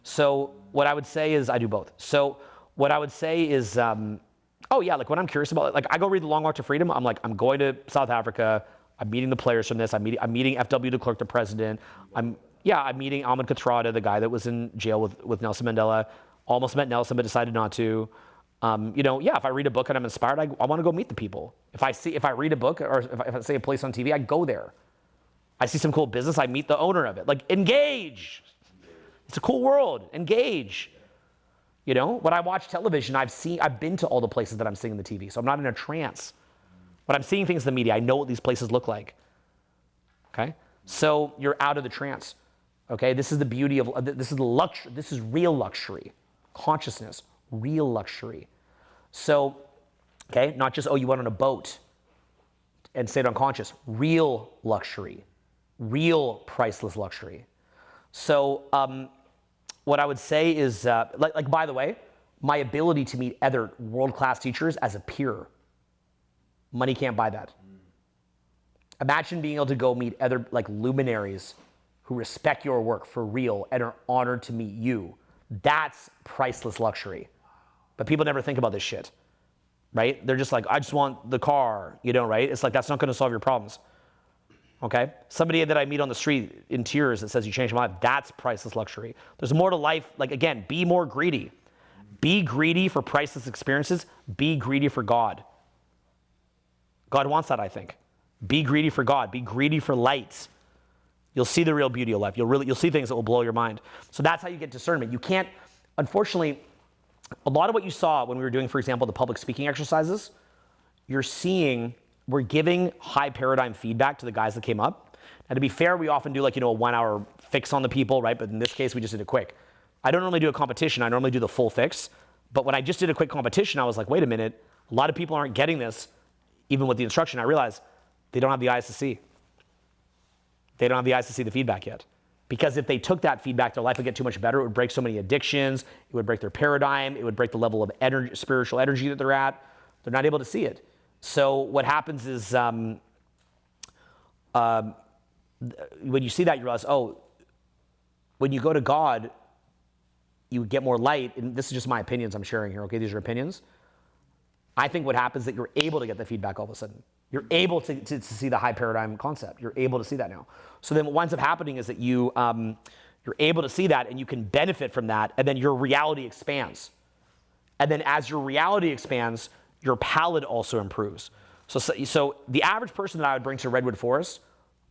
So what I would say is, I do both. So what I would say is, oh yeah, like when I'm curious about it, like I go read The Long Walk to Freedom, I'm like, I'm going to South Africa, I'm meeting the players from this, I'm meeting FW de Klerk, the president, I'm meeting Ahmed Kathrada, the guy that was in jail with Nelson Mandela, almost met Nelson but decided not to. If I read a book and I'm inspired, I want to go meet the people. If I read a book or if I see a place on TV, I go there. I see some cool business, I meet the owner of it. Like, engage. It's a cool world. Engage. When I watch television, I've been to all the places that I'm seeing in the TV, so I'm not in a trance. When I'm seeing things in the media, I know what these places look like. Okay? So you're out of the trance. Okay? This is the beauty of, this is the luxury, this is real luxury. Consciousness, real luxury. So, okay, not just, you went on a boat and stayed unconscious. Real luxury. Real priceless luxury. So, what I would say is, by the way, my ability to meet other world-class teachers as a peer, money can't buy that. Imagine being able to go meet other luminaries who respect your work for real and are honored to meet you. That's priceless luxury. But people never think about this shit, right? They're just like, I just want the car, right? It's like, that's not gonna solve your problems, okay? Somebody that I meet on the street in tears that says you changed my life, that's priceless luxury. There's more to life. Again, be more greedy. Be greedy for priceless experiences. Be greedy for God. God wants that, I think. Be greedy for God. Be greedy for light. You'll see the real beauty of life. You'll see things that will blow your mind. So that's how you get discernment. You can't, unfortunately, a lot of what you saw when we were doing, for example, the public speaking exercises, we're giving high paradigm feedback to the guys that came up. And to be fair, we often do a 1 hour fix on the people, right? But in this case, we just did it quick. I don't normally do a competition. I normally do the full fix. But when I just did a quick competition, I was like, wait a minute, a lot of people aren't getting this, even with the instruction. I realized they don't have the eyes to see. They don't have the eyes to see the feedback yet. Because if they took that feedback, their life would get too much better. It would break so many addictions. It would break their paradigm. It would break the level of energy, spiritual energy that they're at. They're not able to see it. So what happens is when you see that, you realize, when you go to God, you get more light. And this is just my opinions I'm sharing here, okay? These are opinions. I think what happens is that you're able to get the feedback all of a sudden. You're able to see the high paradigm concept. You're able to see that now. So then what winds up happening is that you're able to see that and you can benefit from that, and then your reality expands. And then as your reality expands, your palate also improves. So the average person that I would bring to Redwood Forest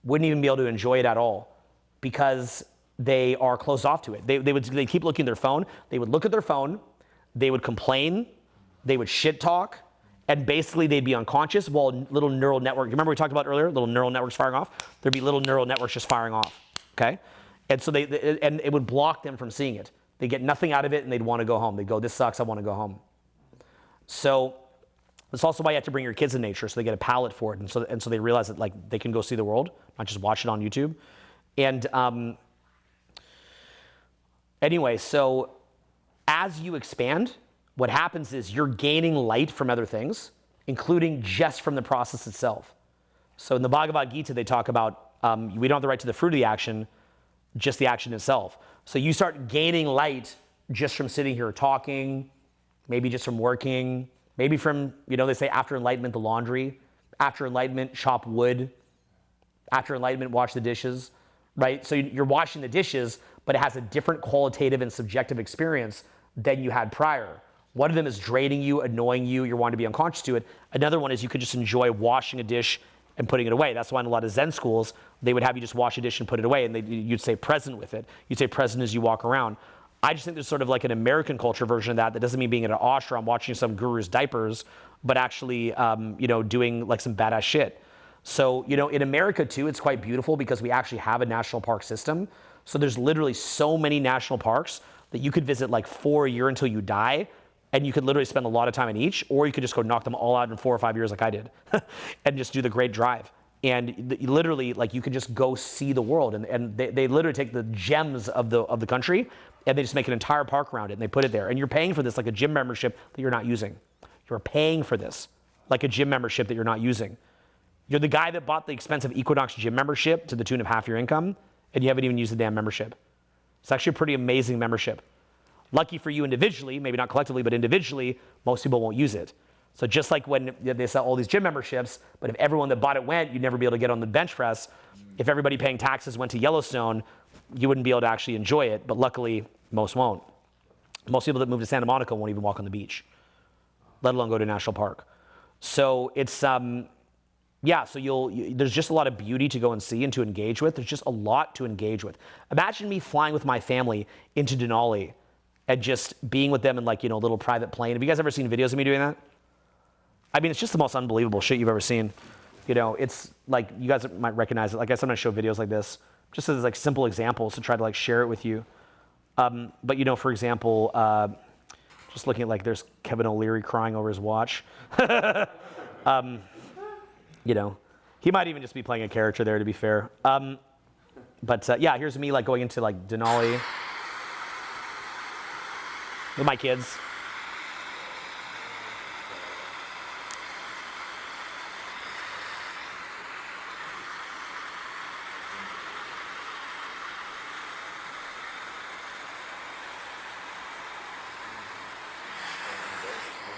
wouldn't even be able to enjoy it at all because they are closed off to it. They keep looking at their phone. They would look at their phone. They would complain. They would shit talk. And basically they'd be unconscious while little neural network, remember we talked about earlier, little neural networks firing off? There'd be little neural networks just firing off, okay? And so and it would block them from seeing it. They get nothing out of it and they'd want to go home. They'd go, this sucks, I want to go home. So that's also why you have to bring your kids in nature so they get a palate for it. And so they realize that they can go see the world, not just watch it on YouTube. And anyway, so as you expand, what happens is you're gaining light from other things, including just from the process itself. So in the Bhagavad Gita, they talk about we don't have the right to the fruit of the action, just the action itself. So you start gaining light just from sitting here talking, maybe just from working, maybe from, they say after enlightenment, the laundry, after enlightenment, chop wood, after enlightenment, wash the dishes, right? So you're washing the dishes, but it has a different qualitative and subjective experience than you had prior. One of them is draining you, annoying you, you're wanting to be unconscious to it. Another one is you could just enjoy washing a dish and putting it away. That's why in a lot of Zen schools, they would have you just wash a dish and put it away, and you'd say present with it. You'd say present as you walk around. I just think there's sort of an American culture version of that. That doesn't mean being in an ashram watching some guru's diapers, but actually, doing some badass shit. So, in America too, it's quite beautiful because we actually have a national park system. So there's literally so many national parks that you could visit 4 a year until you die. And you could literally spend a lot of time in each, or you could just go knock them all out in 4 or 5 years like I did and just do the great drive. And literally, like, you can just go see the world. And they literally take the gems of the country, and they just make an entire park around it, and they put it there. And you're paying for this like a gym membership that you're not using. You're paying for this like a gym membership that you're not using. You're the guy that bought the expensive Equinox gym membership to the tune of half your income, and you haven't even used the damn membership. It's actually a pretty amazing membership. Lucky for you individually, maybe not collectively, but individually, most people won't use it. So just like when they sell all these gym memberships, but if everyone that bought it went, you'd never be able to get on the bench press. If everybody paying taxes went to Yellowstone, you wouldn't be able to actually enjoy it, but luckily, most won't. Most people that move to Santa Monica won't even walk on the beach, let alone go to a national park. So it's, yeah, so there's just a lot of beauty to go and see and to engage with. There's just a lot to engage with. Imagine me flying with my family into Denali and just being with them in, like, you know, a little private plane. Have you guys ever seen videos of me doing that? I mean, it's just the most unbelievable shit you've ever seen. You know, it's like, you guys might recognize it. Like, I sometimes show videos like this, just as like simple examples to try to like share it with you. But, you know, for example, just looking at, like, there's Kevin O'Leary crying over his watch. You know, he might even just be playing a character there, to be fair. But yeah, here's me like going into like Denali with my kids.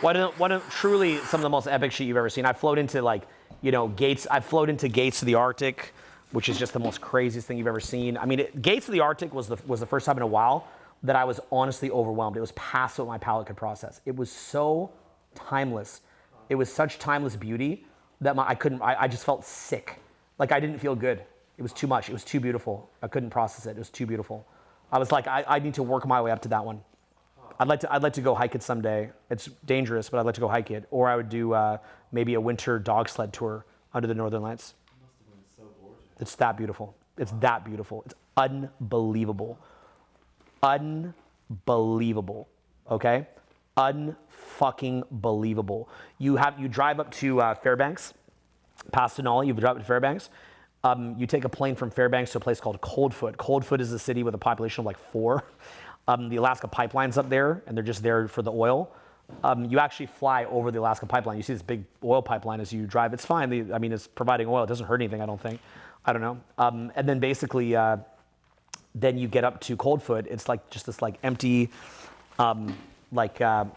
One of truly some of the most epic shit you've ever seen. I've flown into, like, you know, gates. I've flown into gates to the Arctic, which is just the most craziest thing you've ever seen. I mean, gates to the Arctic was the first time in a while that I was honestly overwhelmed. It was past what my palate could process. It was so timeless. It was such timeless beauty that I just felt sick. Like, I didn't feel good. It was too much. It was too beautiful. I couldn't process it. It was too beautiful. I was like, I need to work my way up to that one. I'd like to go hike it someday. It's dangerous, but I'd like to go hike it. Or I would do maybe a winter dog sled tour under the Northern Lights. It must have been so gorgeous. It's that beautiful. It's that beautiful. It's unbelievable. Unbelievable. Okay? Unfucking believable. You drive up to Fairbanks, past Denali. You drive up to Fairbanks. You take a plane from Fairbanks to a place called Coldfoot. Coldfoot is a city with a population of like 4. The Alaska pipeline's up there, and they're just there for the oil. You actually fly over the Alaska pipeline. You see this big oil pipeline as you drive. It's fine. I mean, it's providing oil. It doesn't hurt anything, I don't think. I don't know. And then basically, then you get up to Coldfoot. It's like just this like empty, I'll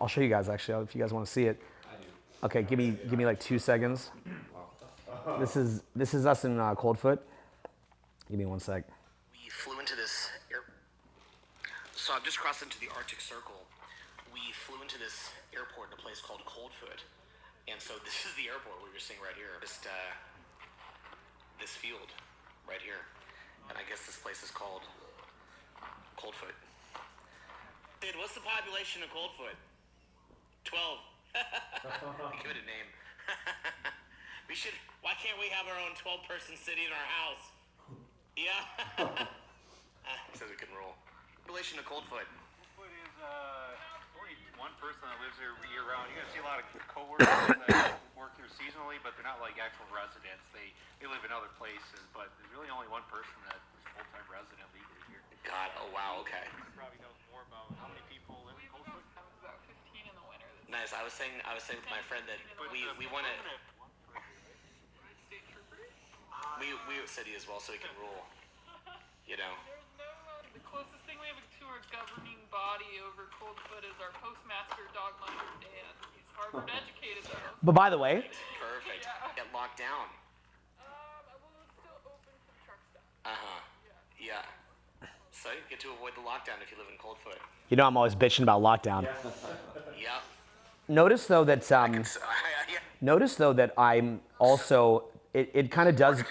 show you guys actually if you guys want to see it. I do. Okay, give me like 2 seconds. This is us in Coldfoot. Give me 1 sec. We flew into this So I've just crossed into the Arctic Circle. We flew into this airport in a place called Coldfoot. And so this is the airport we were seeing right here. Just this field right here. And I guess this place is called Coldfoot. Dude, what's the population of Coldfoot? 12. Give it a name. Why can't we have our own 12-person city in our house? Yeah. He says we can roll. Relation to Coldfoot. Coldfoot is only one person that lives there year round. You're gonna see a lot of co-workers that work here seasonally, but they're not like actual residents. They live in other places, but there's really only one person that is full-time resident legally here. God, oh wow, okay. He probably knows more about how many people live in Coldfoot. About 15 in the winter. Nice. I was saying with my friend that we want to. State troopers. We city as well, so we can rule. You know. The closest thing we have to a governing body over Coldfoot is our postmaster, Dog Muncher Dan. He's Harvard educated though. But by the way, perfect. Yeah. Get locked down. Well, it's still open for the truck stop. Yeah. So you get to avoid the lockdown if you live in Coldfoot. You know, I'm always bitching about lockdown. Yeah. Notice though that I'm also it kind of does.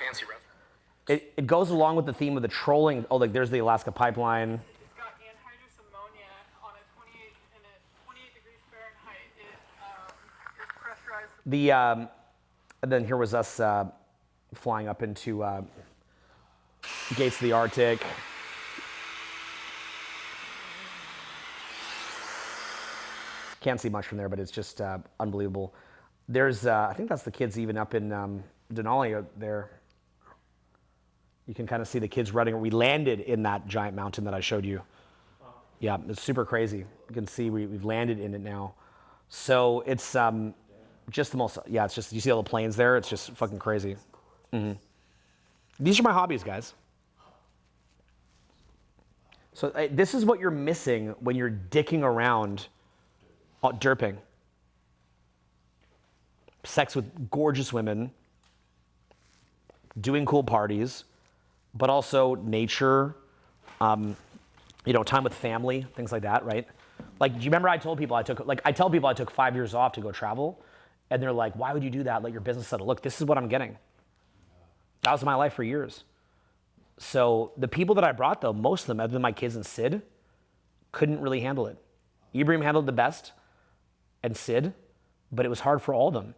It goes along with the theme of the trolling. Oh, like there's the Alaska pipeline. It's got anhydrous ammonia on a 28 degrees Fahrenheit. It's pressurized. And then here was us flying up into gates of the Arctic. Can't see much from there, but it's just unbelievable. There's, I think that's the kids even up in Denali there. You can kind of see the kids running. We landed in that giant mountain that I showed you. Yeah, it's super crazy. You can see we've landed in it now. So it's just the most, yeah, it's just, you see all the planes there? It's just fucking crazy. These are my hobbies, guys. So this is what you're missing when you're dicking around derping. Sex with gorgeous women, doing cool parties, but also nature, time with family, things like that, right? Like, do you remember I tell people I took 5 years off to go travel, and they're like, why would you do that? Let your business settle. Look, this is what I'm getting. That was my life for years. So the people that I brought, though, most of them, other than my kids and Sid, couldn't really handle it. Ibrahim handled the best, and Sid, but it was hard for all of them.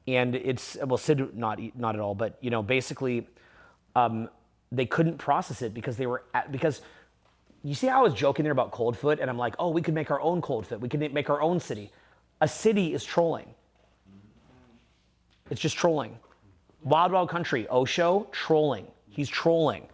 And Sid not at all, but basically, they couldn't process it because because you see how I was joking there about Coldfoot, and I'm like, oh, we could make our own Coldfoot. We could make our own city. A city is trolling. It's just trolling. Wild Wild Country, Osho, trolling. He's trolling.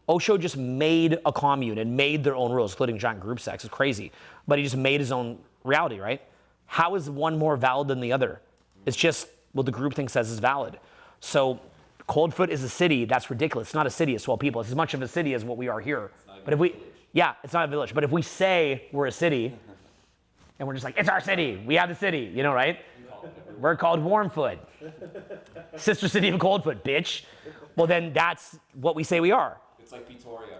Osho just made a commune and made their own rules, including giant group sex. It's crazy. But he just made his own reality, right? How is one more valid than the other? It's just what the groupthink says is valid. So Coldfoot is a city. That's ridiculous. It's not a city. It's 12 people. It's as much of a city as what we are here. But it's not a village. But if we say we're a city, and we're just like, it's our city. We have the city, right? We're called Warmfoot. Sister city of Coldfoot, bitch. Well, then that's what we say we are. It's like Pretoria.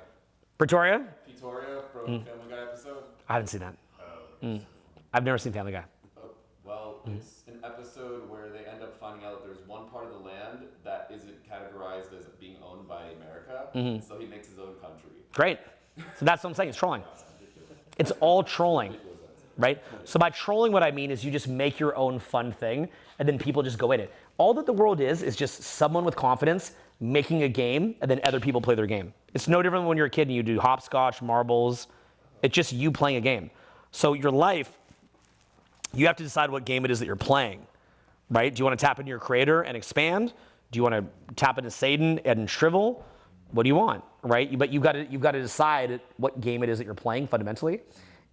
Pretoria? Pretoria from Family Guy episode. I haven't seen that. I've never seen Family Guy. Well, it's an episode where they end up finding out that there's one part of the land that isn't categorized as being owned by America, so he makes his own country. Great. So that's what I'm saying. It's trolling. It's all trolling, right? So by trolling, what I mean is you just make your own fun thing, and then people just go in it. All that the world is just someone with confidence making a game, and then other people play their game. It's no different than when you're a kid and you do hopscotch, marbles. It's just you playing a game. So your life, you have to decide what game it is that you're playing, right? Do you want to tap into your creator and expand? Do you want to tap into Satan and shrivel? What do you want, right? But you've got to decide what game it is that you're playing fundamentally.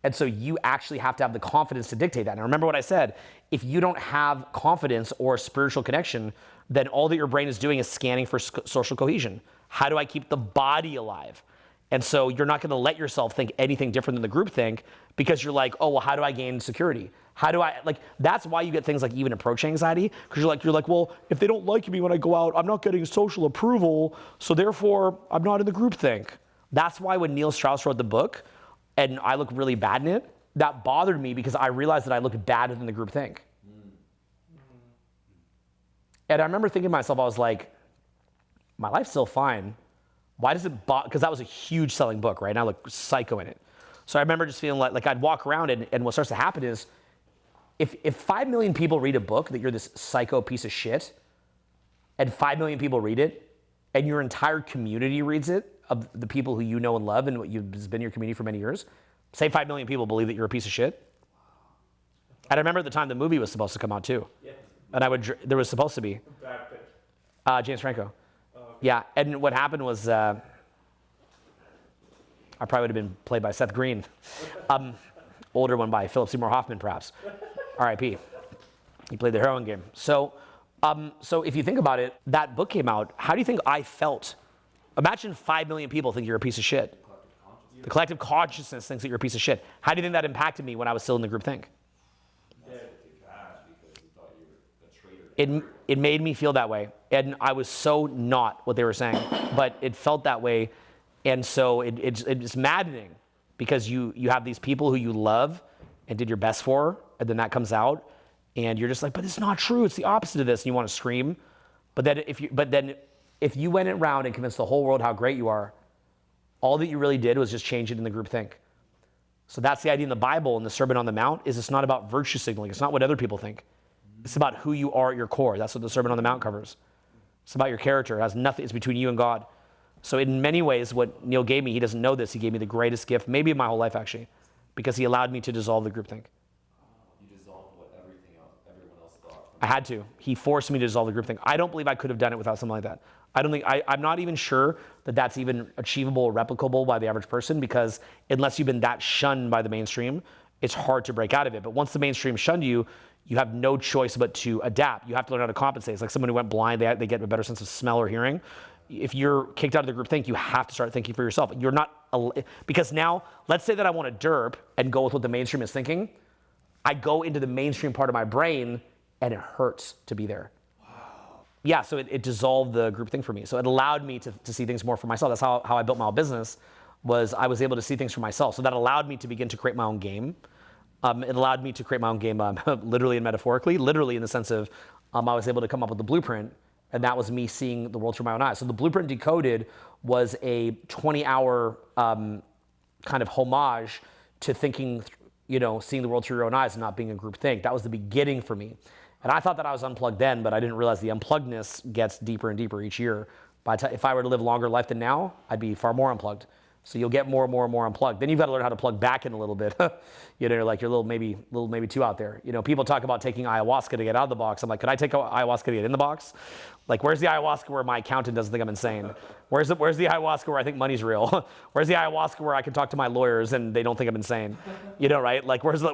And so you actually have to have the confidence to dictate that. Now remember what I said, if you don't have confidence or spiritual connection, then all that your brain is doing is scanning for social cohesion. How do I keep the body alive? And so you're not going to let yourself think anything different than the group think, because you're like, oh, well, how do I gain security? How do I, that's why you get things like even approach anxiety, because you're like, well, if they don't like me when I go out, I'm not getting social approval, so therefore I'm not in the group think. That's why when Neil Strauss wrote the book, and I look really bad in it, that bothered me because I realized that I looked badder than the group think. And I remember thinking to myself, I was like, my life's still fine. Why does it bother? Because that was a huge selling book, right? And I look psycho in it. So I remember just feeling like I'd walk around and what starts to happen is if 5 million people read a book that you're this psycho piece of shit, and 5 million people read it, and your entire community reads it, of the people who you know and love and what has been your community for many years, say 5 million people believe that you're a piece of shit. And I remember at the time the movie was supposed to come out too. Yeah. And there was supposed to be. Brad Pitt. James Franco. Oh, okay. Yeah, and what happened was I probably would have been played by Seth Green. Older one by Philip Seymour Hoffman, perhaps. R.I.P. He played the heroin game. So if you think about it, that book came out. How do you think I felt? Imagine 5 million people think you're a piece of shit. The collective consciousness thinks that you're a piece of shit. How do you think that impacted me when I was still in the group think? It made me feel that way. And I was so not what they were saying, but it felt that way. And so it's maddening because you have these people who you love and did your best for, and then that comes out, and you're just like, but it's not true. It's the opposite of this, and you want to scream. But then if you went around and convinced the whole world how great you are, all that you really did was just change it in the group think. So that's the idea in the Bible and the Sermon on the Mount is it's not about virtue signaling. It's not what other people think. It's about who you are at your core. That's what the Sermon on the Mount covers. It's about your character. It has nothing. It's between you and God. So in many ways, what Neil gave me, he doesn't know this. He gave me the greatest gift, maybe in my whole life actually, because he allowed me to dissolve the group think. You dissolved what everyone else thought. I had to. He forced me to dissolve the group think. I don't believe I could have done it without something like that. I'm not even sure that that's even achievable or replicable by the average person, because unless you've been that shunned by the mainstream, it's hard to break out of it. But once the mainstream shunned you, you have no choice but to adapt. You have to learn how to compensate. It's like someone who went blind, they get a better sense of smell or hearing. If you're kicked out of the group think, you have to start thinking for yourself. You're not, because now, let's say that I want to derp and go with what the mainstream is thinking. I go into the mainstream part of my brain and it hurts to be there. Yeah, so it dissolved the group thing for me. So it allowed me to see things more for myself. That's how I built my own business, was I was able to see things for myself. So that allowed me to begin to create my own game. It allowed me to create my own game literally and metaphorically. Literally in the sense of I was able to come up with the blueprint, and that was me seeing the world through my own eyes. So the Blueprint Decoded was a 20-hour kind of homage to thinking, seeing the world through your own eyes and not being a group think. That was the beginning for me. And I thought that I was unplugged then, but I didn't realize the unpluggedness gets deeper and deeper each year. If I were to live longer life than now, I'd be far more unplugged. So you'll get more and more and more unplugged. Then you've got to learn how to plug back in a little bit. You're like you're a little maybe too out there. People talk about taking ayahuasca to get out of the box. I'm like, could I take ayahuasca to get in the box? Like, where's the ayahuasca where my accountant doesn't think I'm insane? Where's the ayahuasca where I think money's real? Where's the ayahuasca where I can talk to my lawyers and they don't think I'm insane? Right? Like, where's the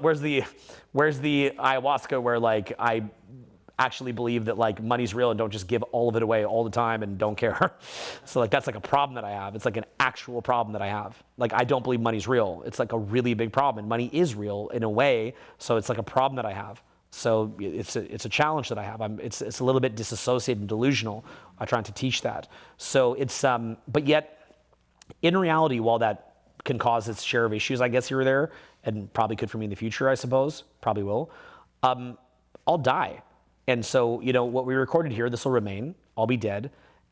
ayahuasca where like I actually believe that like money's real and don't just give all of it away all the time and don't care. So like that's like a problem that I have. It's like an actual problem that I have. Like I don't believe money's real. It's like a really big problem, and money is real in a way. So it's like a problem that I have. So it's a challenge that I have. It's a little bit disassociated and delusional. I'm trying to teach that. So it's but yet in reality, while that can cause its share of issues, I guess here or there, and probably could for me in the future, I suppose, probably will. I'll die. And so, what we recorded here, this will remain. I'll be dead.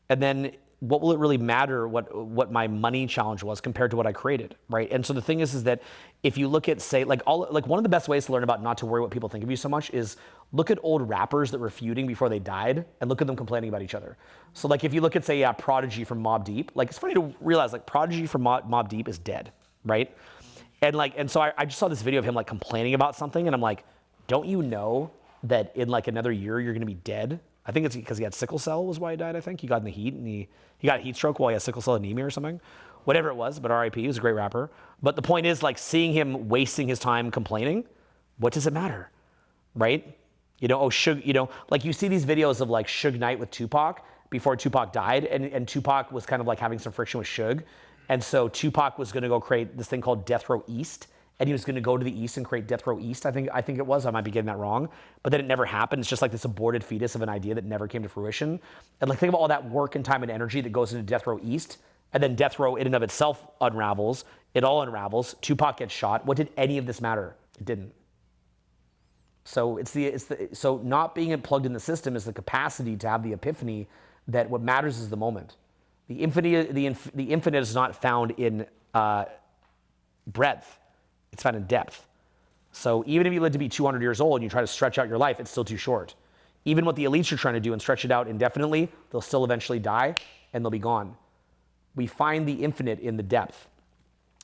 And then what will it really matter what my money challenge was compared to what I created, right? And so the thing is that if you look at, say, like one of the best ways to learn about not to worry what people think of you so much is look at old rappers that were feuding before they died and look at them complaining about each other. So like if you look at, say, Prodigy from Mobb Deep, like it's funny to realize like Prodigy from Mobb Deep is dead, right? And so I just saw this video of him like complaining about something, and I'm like, don't you know that in like another year you're going to be dead? I think it's because he had sickle cell was why he died. I think he got in the heat and he got a heat stroke while he had sickle cell anemia or something, whatever it was. But R.I.P. He was a great rapper. But the point is, like, seeing him wasting his time complaining, what does it matter, right? Like you see these videos of like Suge Knight with Tupac before Tupac died, and Tupac was kind of like having some friction with Suge, and so Tupac was going to go create this thing called Death Row East. And he was going to go to the East and create Death Row East, I think it was. I might be getting that wrong. But then it never happened. It's just like this aborted fetus of an idea that never came to fruition. And like think about all that work and time and energy that goes into Death Row East. And then Death Row in and of itself unravels. It all unravels. Tupac gets shot. What did any of this matter? It didn't. So so not being plugged in the system is the capacity to have the epiphany that what matters is the moment. The infinite is not found in breadth. It's found in depth. So even if you live to be 200 years old and you try to stretch out your life, it's still too short. Even what the elites are trying to do and stretch it out indefinitely, they'll still eventually die and they'll be gone. We find the infinite in the depth.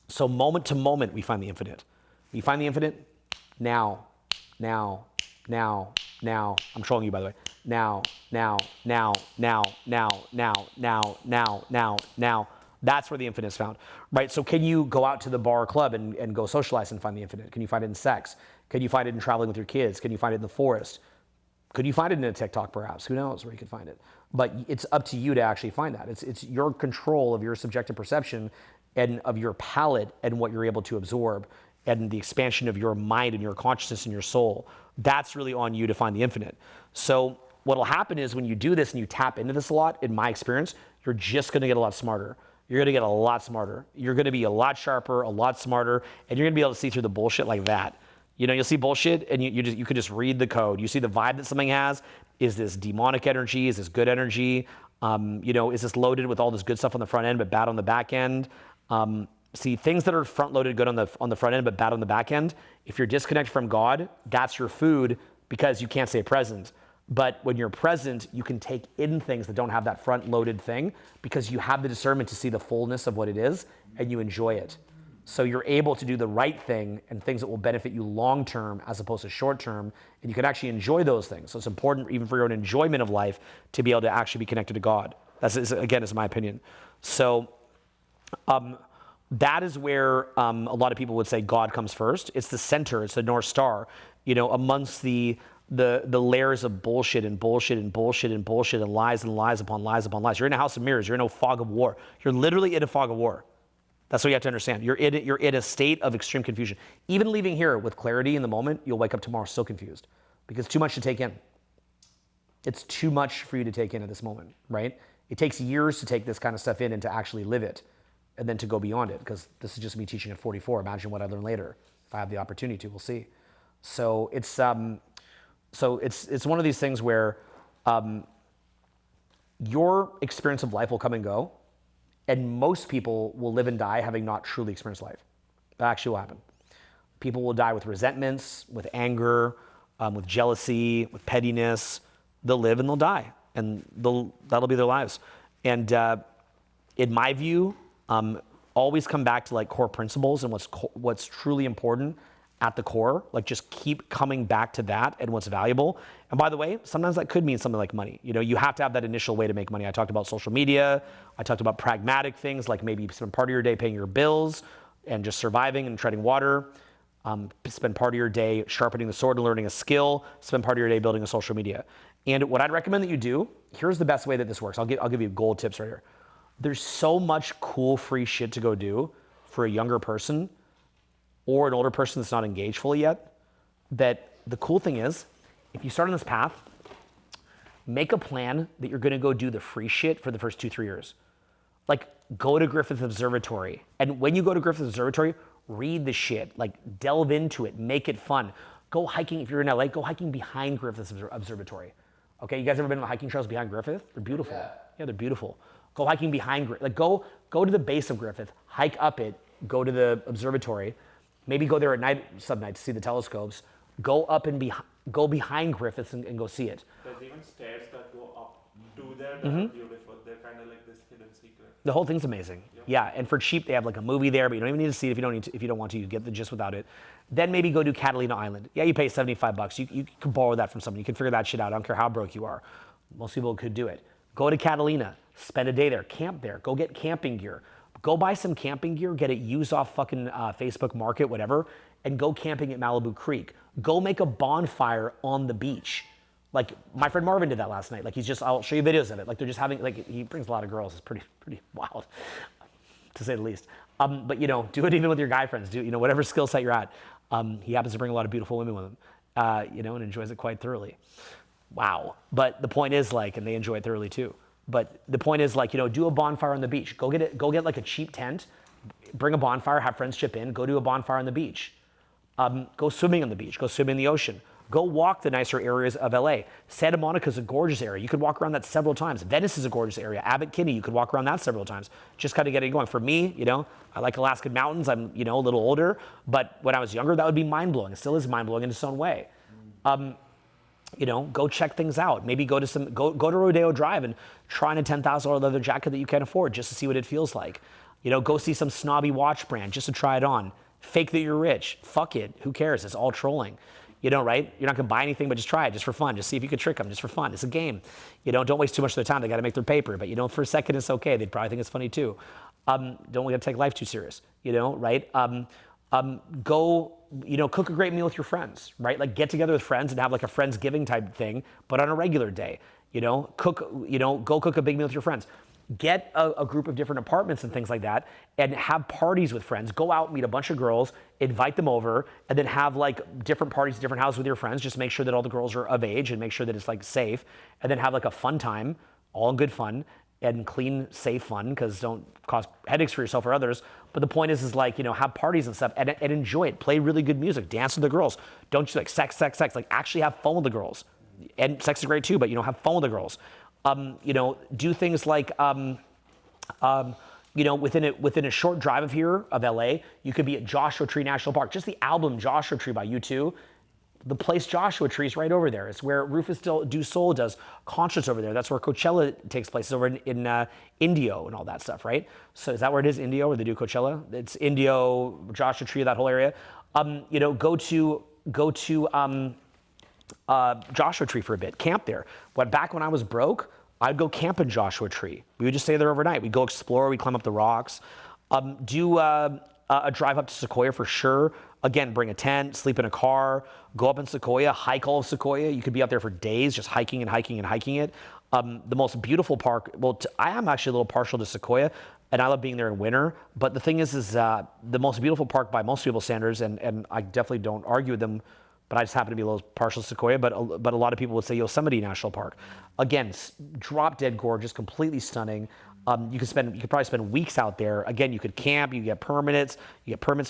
So moment to moment, we find the infinite. We find the infinite now. I'm trolling you, by the way. Now. That's where the infinite is found, right? So can you go out to the bar or club and go socialize and find the infinite? Can you find it in sex? Can you find it in traveling with your kids? Can you find it in the forest? Could you find it in a TikTok perhaps? Who knows where you could find it? But it's up to you to actually find that. It's your control of your subjective perception and of your palate and what you're able to absorb and the expansion of your mind and your consciousness and your soul. That's really on you to find the infinite. So what'll happen is when you do this and you tap into this a lot, in my experience, you're just gonna get a lot smarter. You're going to get a lot smarter. You're going to be a lot sharper, a lot smarter, and you're going to be able to see through the bullshit like that. You'll see bullshit, and you could just read the code. You see the vibe that something has. Is this demonic energy? Is this good energy? Is this loaded with all this good stuff on the front end but bad on the back end? See, things that are front-loaded good on the front end but bad on the back end, if you're disconnected from God, that's your food because you can't stay present. But when you're present, you can take in things that don't have that front-loaded thing because you have the discernment to see the fullness of what it is and you enjoy it. So you're able to do the right thing and things that will benefit you long-term as opposed to short-term, and you can actually enjoy those things. So it's important even for your own enjoyment of life to be able to actually be connected to God. Again, is my opinion. So that is where a lot of people would say God comes first. It's the center. It's the North Star. Amongst the layers of bullshit and bullshit and bullshit and bullshit and lies upon lies upon lies. You're in a house of mirrors. You're in a fog of war. You're literally in a fog of war. That's what you have to understand. You're in a state of extreme confusion. Even leaving here with clarity in the moment, you'll wake up tomorrow so confused because too much to take in. It's too much for you to take in at this moment, right? It takes years to take this kind of stuff in and to actually live it and then to go beyond it, because this is just me teaching at 44. Imagine what I learn later. If I have the opportunity to, we'll see. So it's one of these things where your experience of life will come and go, and most people will live and die having not truly experienced life. That actually will happen. People will die with resentments, with anger, with jealousy, with pettiness. They'll live and they'll die, and that'll be their lives. And in my view, always come back to like core principles and what's truly important at the core. Like just keep coming back to that and what's valuable. And by the way, sometimes that could mean something like money. You have to have that initial way to make money. I talked about social media. I talked about pragmatic things like maybe spend part of your day paying your bills and just surviving and treading water. Spend part of your day sharpening the sword and learning a skill. Spend part of your day building a social media. And what I'd recommend that you do, here's the best way that this works. I'll give you gold tips right here. There's so much cool free shit to go do for a younger person or an older person that's not engaged fully yet, that the cool thing is, if you start on this path, make a plan that you're gonna go do the free shit for the first 2-3 years. Like go to Griffith Observatory. And when you go to Griffith Observatory, read the shit, like delve into it, make it fun. Go hiking, if you're in LA, go hiking behind Griffith Observatory. Okay, you guys ever been on hiking trails behind Griffith? They're beautiful. Yeah, they're beautiful. Go hiking behind Griffith. Like go to the base of Griffith, hike up it, go to the observatory, maybe go there at night, some nights to see the telescopes. Go up and go behind Griffith and go see it. There's even stairs that go up to there that are beautiful. They're kind of like this hidden secret. The whole thing's amazing. Yep. Yeah, and for cheap, they have like a movie there, but you don't even need to see it if you don't want to. You get the gist without it. Then maybe go to Catalina Island. Yeah, you pay $75. You can borrow that from someone. You can figure that shit out. I don't care how broke you are. Most people could do it. Go to Catalina. Spend a day there. Camp there. Go get camping gear. Go buy some camping gear. Get it used off fucking Facebook Market, whatever, and go camping at Malibu Creek. Go make a bonfire on the beach. Like my friend Marvin did that last night. Like I'll show you videos of it. Like they're just having, like he brings a lot of girls. It's pretty wild, to say the least. But do it even with your guy friends. Do whatever skill set you're at. He happens to bring a lot of beautiful women with him, and enjoys it quite thoroughly. Wow. But the point is and they enjoy it thoroughly too. But the point is do a bonfire on the beach. Go get like a cheap tent, bring a bonfire, have friends chip in, go do a bonfire on the beach. Go swimming on the beach, go swim in the ocean. Go walk the nicer areas of LA. Santa Monica's a gorgeous area. You could walk around that several times. Venice is a gorgeous area. Abbot Kinney, you could walk around that several times. Just kind of getting going. For me, I like Alaskan mountains. I'm, a little older, but when I was younger, that would be mind-blowing. It still is mind-blowing in its own way. Go check things out. Maybe go to Rodeo Drive and try on a $10,000 leather jacket that you can't afford just to see what it feels like. Go see some snobby watch brand just to try it on. Fake that you're rich. Fuck it. Who cares? It's all trolling. Right? You're not going to buy anything, but just try it just for fun. Just see if you could trick them just for fun. It's a game. Don't waste too much of their time. They got to make their paper. But, for a second, it's okay. They'd probably think it's funny too. Don't want to take life too serious, right? Go, cook a great meal with your friends, right? Like get together with friends and have like a Friendsgiving type thing, but on a regular day, go cook a big meal with your friends. Get a group of different apartments and things like that and have parties with friends. Go out, meet a bunch of girls, invite them over, and then have like different parties at different houses with your friends. Just make sure that all the girls are of age and make sure that it's like safe. And then have like a fun time, all in good fun and clean, safe fun, because don't cause headaches for yourself or others. But the point is have parties and stuff and enjoy it. Play really good music, dance with the girls. Don't just sex. Like actually have fun with the girls. And sex is great too, but have fun with the girls. Do things like, within a short drive of here, of LA, you could be at Joshua Tree National Park. Just the album Joshua Tree by U2, the place Joshua Tree is right over there. It's where Rufus Du Sol does concerts over there. That's where Coachella takes place, over in Indio and all that stuff, right? So is that where it is, Indio, where they do Coachella? It's Indio, Joshua Tree, that whole area. Go to Joshua Tree for a bit, camp there. But back when I was broke, I'd go camp in Joshua Tree. We would just stay there overnight. We'd go explore, we'd climb up the rocks. Do a drive up to Sequoia for sure. Again, bring a tent, sleep in a car, go up in Sequoia, hike all of Sequoia. You could be out there for days just hiking and hiking and hiking it. The most beautiful park, well, I am actually a little partial to Sequoia, and I love being there in winter. But the thing is the most beautiful park by most people's standards, and I definitely don't argue with them, but I just happen to be a little partial to Sequoia, but a lot of people would say Yosemite National Park. Again, drop dead gorgeous, completely stunning. You could probably spend weeks out there. Again, you could camp, you get permits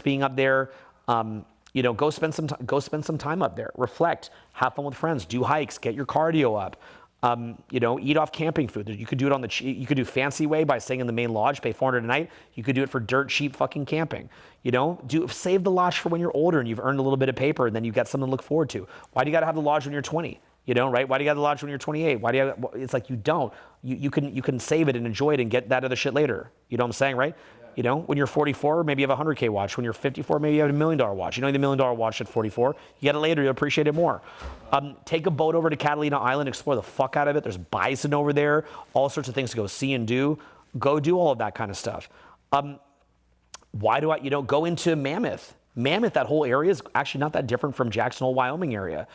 being up there. Go spend some time up there, reflect, have fun with friends, do hikes, get your cardio up. Eat off camping food. You could do it on you could do fancy way by staying in the main lodge, pay $400 a night. You could do it for dirt cheap fucking camping. Save the lodge for when you're older and you've earned a little bit of paper and then you've got something to look forward to. Why do you got to have the lodge when you're 20? Right? Why do you got the lodge when you're 28? It's like you don't. You can save it and enjoy it and get that other shit later. You know what I'm saying, right? When you're 44, maybe you have a $100K watch. When you're 54, maybe you have a $1 million watch. You don't need the $1 million watch at 44. You get it later, you'll appreciate it more. Take a boat over to Catalina Island, explore the fuck out of it. There's bison over there, all sorts of things to go see and do. Go do all of that kind of stuff. Go into Mammoth. Mammoth, that whole area is actually not that different from Jackson Hole, Wyoming area.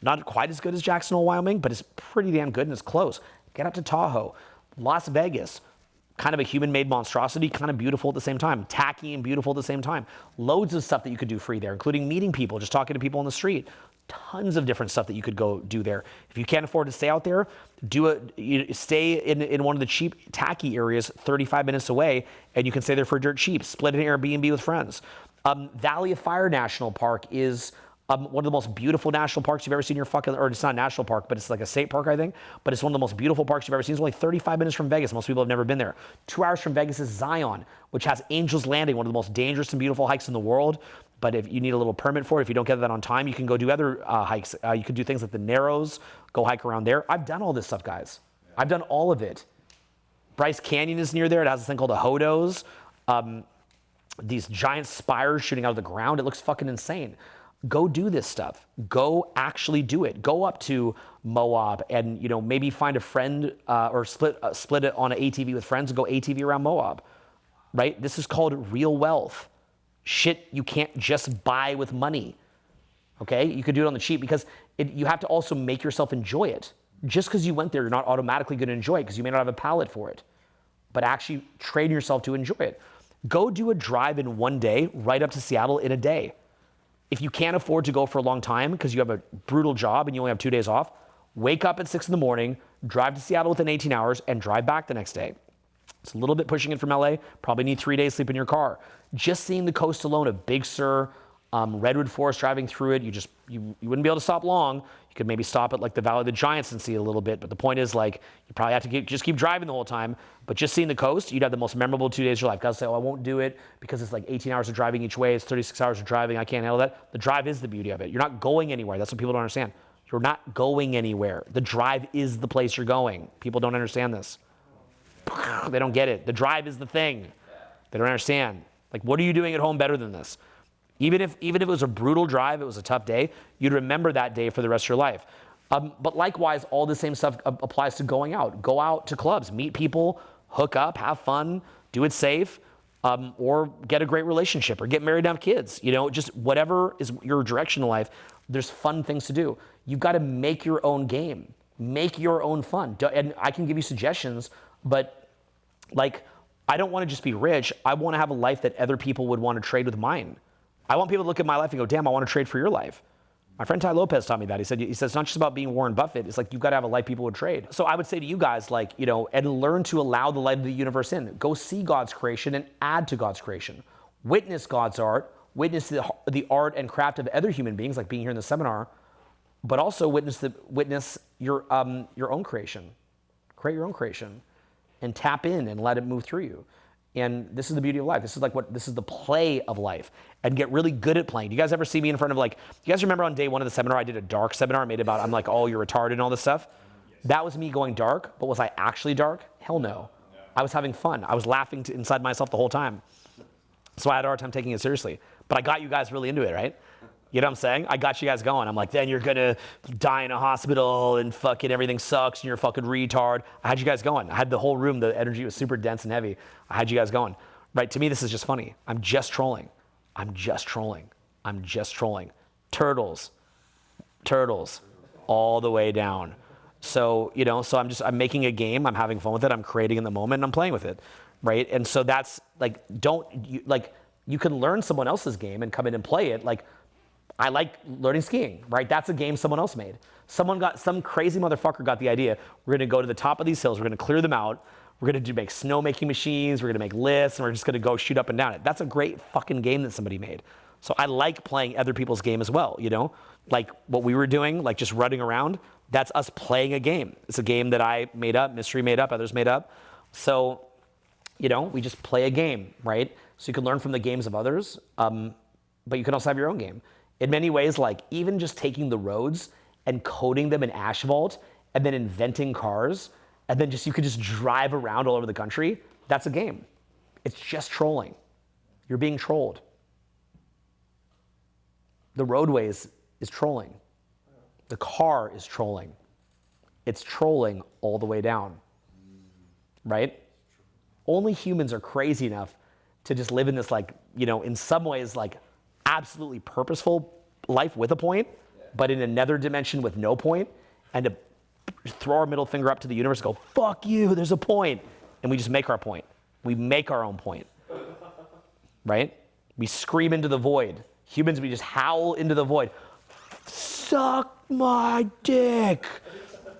Not quite as good as Jackson Hole, Wyoming, but it's pretty damn good and it's close. Get up to Tahoe. Las Vegas. Kind of a human-made monstrosity, kind of beautiful at the same time. Tacky and beautiful at the same time. Loads of stuff that you could do free there, including meeting people, just talking to people on the street. Tons of different stuff that you could go do there. If you can't afford to stay out there, stay in one of the cheap, tacky areas 35 minutes away, and you can stay there for dirt cheap. Split an Airbnb with friends. Valley of Fire National Park is one of the most beautiful national parks you've ever seen in your fucking, or it's not a national park, but it's like a state park, I think. But it's one of the most beautiful parks you've ever seen. It's only 35 minutes from Vegas. Most people have never been there. 2 hours from Vegas is Zion, which has Angel's Landing, one of the most dangerous and beautiful hikes in the world. But if you need a little permit for it, if you don't get that on time, you can go do other hikes. You could do things like the Narrows, go hike around there. I've done all this stuff, guys. I've done all of it. Bryce Canyon is near there. It has this thing called the Hodos. These giant spires shooting out of the ground. It looks fucking insane. Go do this stuff. Go actually do it. Go up to Moab and maybe find a friend or split it on an ATV with friends and go ATV around Moab. Right? This is called real wealth. Shit you can't just buy with money. Okay? You could do it on the cheap because you have to also make yourself enjoy it. Just because you went there, you're not automatically going to enjoy it because you may not have a palate for it. But actually train yourself to enjoy it. Go do a drive in one day right up to Seattle in a day. If you can't afford to go for a long time because you have a brutal job and you only have 2 days off, wake up at 6 in the morning, drive to Seattle within 18 hours, and drive back the next day. It's a little bit pushing it from LA. Probably need 3 days sleep in your car. Just seeing the coast alone of Big Sur, Redwood Forest, driving through it, you wouldn't be able to stop long. You could maybe stop at like the Valley of the Giants and see it a little bit. But the point is, like, you probably have to just keep driving the whole time. But just seeing the coast, you'd have the most memorable 2 days of your life. Guys say, I won't do it because it's like 18 hours of driving each way. It's 36 hours of driving. I can't handle that. The drive is the beauty of it. You're not going anywhere. That's what people don't understand. You're not going anywhere. The drive is the place you're going. People don't understand this. They don't get it. The drive is the thing. They don't understand. Like, what are you doing at home better than this? Even if it was a brutal drive, it was a tough day, you'd remember that day for the rest of your life. But likewise, all the same stuff applies to going out. Go out to clubs, meet people, hook up, have fun, do it safe, or get a great relationship, or get married and have kids. Just whatever is your direction in life, there's fun things to do. You've got to make your own game. Make your own fun. And I can give you suggestions, but like, I don't want to just be rich. I want to have a life that other people would want to trade with mine. I want people to look at my life and go, damn, I want to trade for your life. My friend Ty Lopez taught me that. He said it's not just about being Warren Buffett. It's like, you've got to have a life people would trade. So I would say to you guys, like, and learn to allow the light of the universe in. Go see God's creation and add to God's creation. Witness God's art. Witness the art and craft of other human beings, like being here in the seminar, but also witness your own creation. Create your own creation and tap in and let it move through you. And this is the beauty of life. This is the play of life, and get really good at playing. Do you guys ever see me in front of, like, you guys remember on day one of the seminar, I did a dark seminar. I made it about, I'm like, oh, you're retarded and all this stuff. That was me going dark, but was I actually dark? Hell no. I was having fun. I was laughing inside myself the whole time. So I had a hard time taking it seriously. But I got you guys really into it, right? You know what I'm saying? I got you guys going. I'm like, then you're gonna die in a hospital and fucking everything sucks and you're a fucking retard. I had you guys going. I had the whole room, the energy was super dense and heavy. I had you guys going. Right, to me, this is just funny. I'm just trolling. Turtles, all the way down. So, you know, so I'm making a game, I'm having fun with it, I'm creating in the moment, and I'm playing with it, right? And so that's like, you can learn someone else's game and come in and play it. Like, I like learning skiing, right? That's a game someone else made. Some crazy motherfucker got the idea. We're gonna go to the top of these hills, we're gonna clear them out, we're gonna make snowmaking machines, we're gonna make lifts, and we're just gonna go shoot up and down it. That's a great fucking game that somebody made. So I like playing other people's game as well, you know? Like what we were doing, like just running around, that's us playing a game. It's a game that I made up, Mystery made up, others made up. So, you know, we just play a game, right? So you can learn from the games of others, but you can also have your own game. In many ways, like even just taking the roads and coding them in asphalt and then inventing cars, and then you could just drive around all over the country, that's a game. It's just trolling. You're being trolled. The roadways is trolling. The car is trolling. It's trolling all the way down, right? Only humans are crazy enough to just live in this, like, you know, in some ways, like absolutely purposeful life with a point, but in another dimension with no point, and to throw our middle finger up to the universe and go, fuck you, there's a point. And we just make our point. We make our own point, right? We scream into the void. Humans, we just howl into the void. Suck my dick.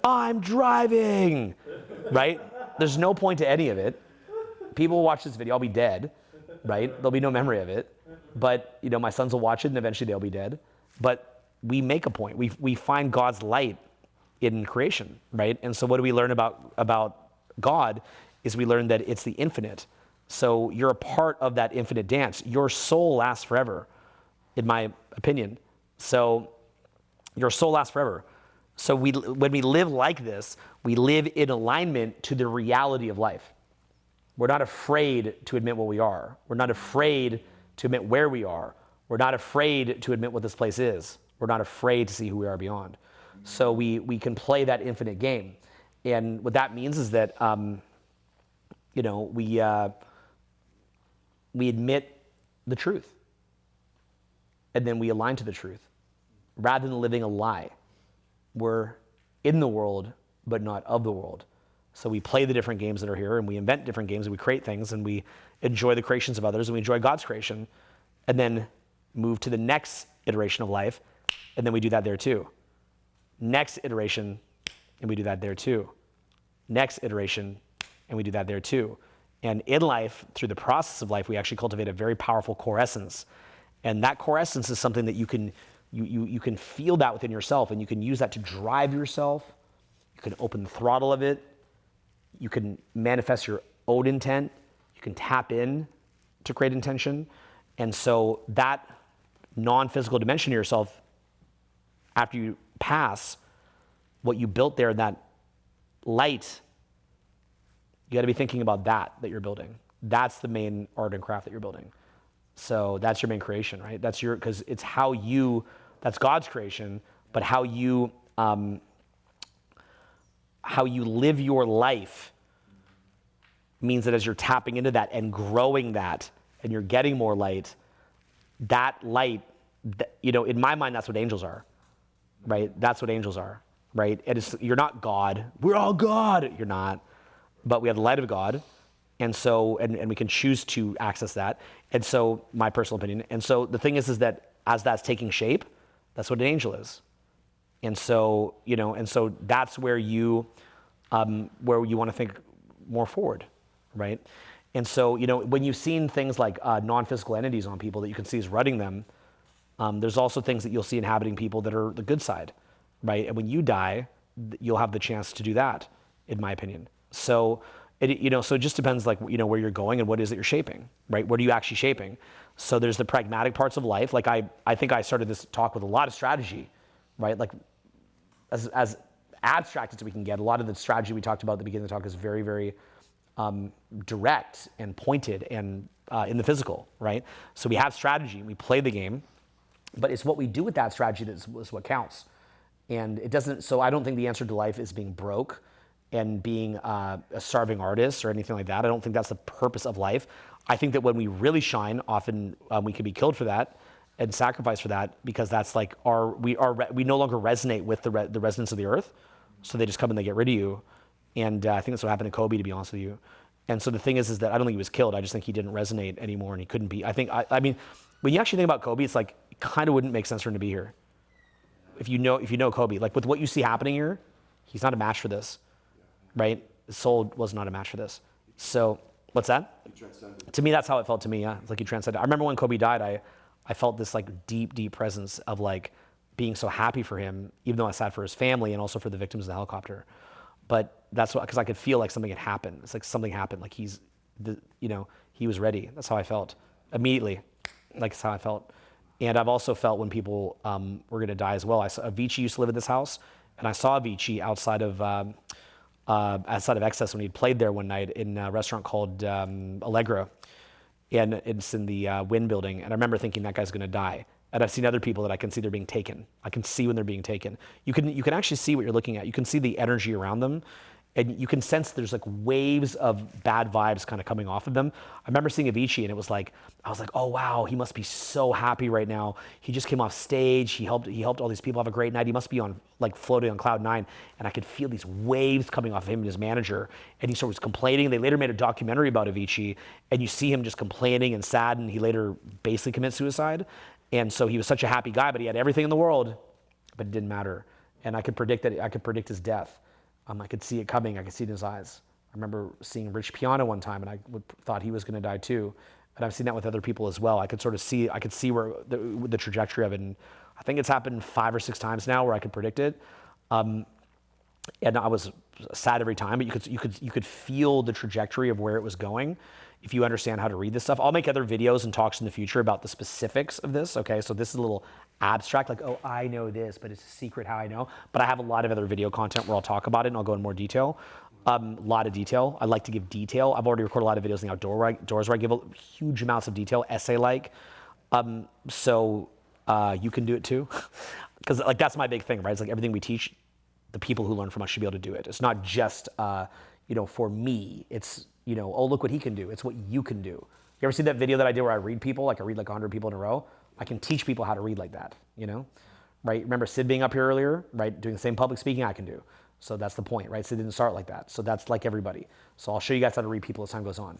I'm driving, right? There's no point to any of it. People will watch this video, I'll be dead, right? There'll be no memory of it. But, you know, my sons will watch it and eventually they'll be dead. But we make a point. We find God's light in creation, right? And so what do we learn about God is we learn that it's the infinite. So you're a part of that infinite dance. Your soul lasts forever, in my opinion. So your soul lasts forever. So when we live like this, we live in alignment to the reality of life. We're not afraid to admit what we are. We're not afraid to admit where we are. We're not afraid to admit what this place is. We're not afraid to see who we are beyond. So we can play that infinite game. And what that means is that, you know, we admit the truth. And then we align to the truth. Rather than living a lie. We're in the world, but not of the world. So we play the different games that are here, and we invent different games, and we create things, and we enjoy the creations of others, and we enjoy God's creation, and then move to the next iteration of life, and then we do that there too. Next iteration, and we do that there too. Next iteration, and we do that there too. And in life, through the process of life, we actually cultivate a very powerful core essence. And that core essence is something that you can feel that within yourself, and you can use that to drive yourself. You can open the throttle of it. You can manifest your own intent. You can tap in to create intention. And so that non-physical dimension of yourself, after you pass, what you built there, that light, you got to be thinking about that you're building. That's the main art and craft that you're building. So that's your main creation, right? That's because it's how you, that's God's creation, but how you live your life means that as you're tapping into that and growing that, and you're getting more light, that light, you know, in my mind, that's what angels are, right? That's what angels are, right? And you're not God. We're all God. You're not. But we have the light of God. And so, and we can choose to access that. And so, my personal opinion. And so the thing is that as that's taking shape, that's what an angel is. And so, you know, and so that's where you want to think more forward, right? And so, you know, when you've seen things like non-physical entities on people that you can see is running them, there's also things that you'll see inhabiting people that are the good side, right? And when you die, you'll have the chance to do that, in my opinion. So, so it just depends, like, you know, where you're going and what is it you're shaping, right? What are you actually shaping? So there's the pragmatic parts of life. Like I think I started this talk with a lot of strategy, right? Like as abstract as we can get, a lot of the strategy we talked about at the beginning of the talk is very, very direct and pointed and in the physical, right? So we have strategy, we play the game, But it's what we do with that strategy that is what counts. And it doesn't, so I don't think the answer to life is being broke and being a starving artist or anything like that. I don't think that's the purpose of life. I think that when we really shine, often we can be killed for that and sacrificed for that, because that's like we no longer resonate with the resonance of the earth. So they just come and they get rid of you. And I think that's what happened to Kobe, to be honest with you. And so the thing is that I don't think he was killed. I just think he didn't resonate anymore and he couldn't be. I mean, when you actually think about Kobe, it's like, it kind of wouldn't make sense for him to be here. If you know Kobe, like with what you see happening here, he's not a match for this, right? His soul was not a match for this. So what's that? To me, that's how it felt to me. Yeah, it's like he transcended. I remember when Kobe died, I felt this like deep presence of like being so happy for him, even though I sad for his family and also for the victims of the helicopter. But that's what, because I could feel like something had happened. It's like something happened. Like he was ready. That's how I felt immediately. Like that's how I felt. And I've also felt when people were going to die as well. Avicii used to live in this house, and I saw Avicii outside of Excess when he played there one night in a restaurant called Allegra, and it's in the Wynn building. And I remember thinking that guy's going to die. And I've seen other people that I can see they're being taken. I can see when they're being taken. You can actually see what you're looking at. You can see the energy around them. And you can sense there's like waves of bad vibes kind of coming off of them. I remember seeing Avicii and it was like, I was like, oh wow, he must be so happy right now. He just came off stage. He helped all these people have a great night. He must be on like floating on cloud 9. And I could feel these waves coming off of him and his manager. And he sort of was complaining. They later made a documentary about Avicii, and you see him just complaining and sad, and he later basically commits suicide. And so he was such a happy guy, but he had everything in the world, but it didn't matter. And I could predict his death. I could see it coming. I could see it in his eyes. I remember seeing Rich Piana one time, and I thought he was going to die too. And I've seen that with other people as well. I could see where the trajectory of it. And I think it's happened 5 or 6 times now where I could predict it. And I was sad every time, but you could feel the trajectory of where it was going if you understand how to read this stuff. I'll make other videos and talks in the future about the specifics of this, okay? So this is a little abstract, like, oh, I know this, but it's a secret how I know. But I have a lot of other video content where I'll talk about it and I'll go in more detail. A lot of detail. I like to give detail. I've already recorded a lot of videos in the outdoors where I give huge amounts of detail, essay-like. So you can do it too. Because like that's my big thing, right? It's like everything we teach, the people who learn from us should be able to do it. It's not just, for me. It's, oh, look what he can do. It's what you can do. You ever see that video that I did where I read people? Like I read like 100 people in a row. I can teach people how to read like that, right? Remember Sid being up here earlier, right? Doing the same public speaking I can do. So that's the point, right? Sid didn't start like that. So that's like everybody. So I'll show you guys how to read people as time goes on,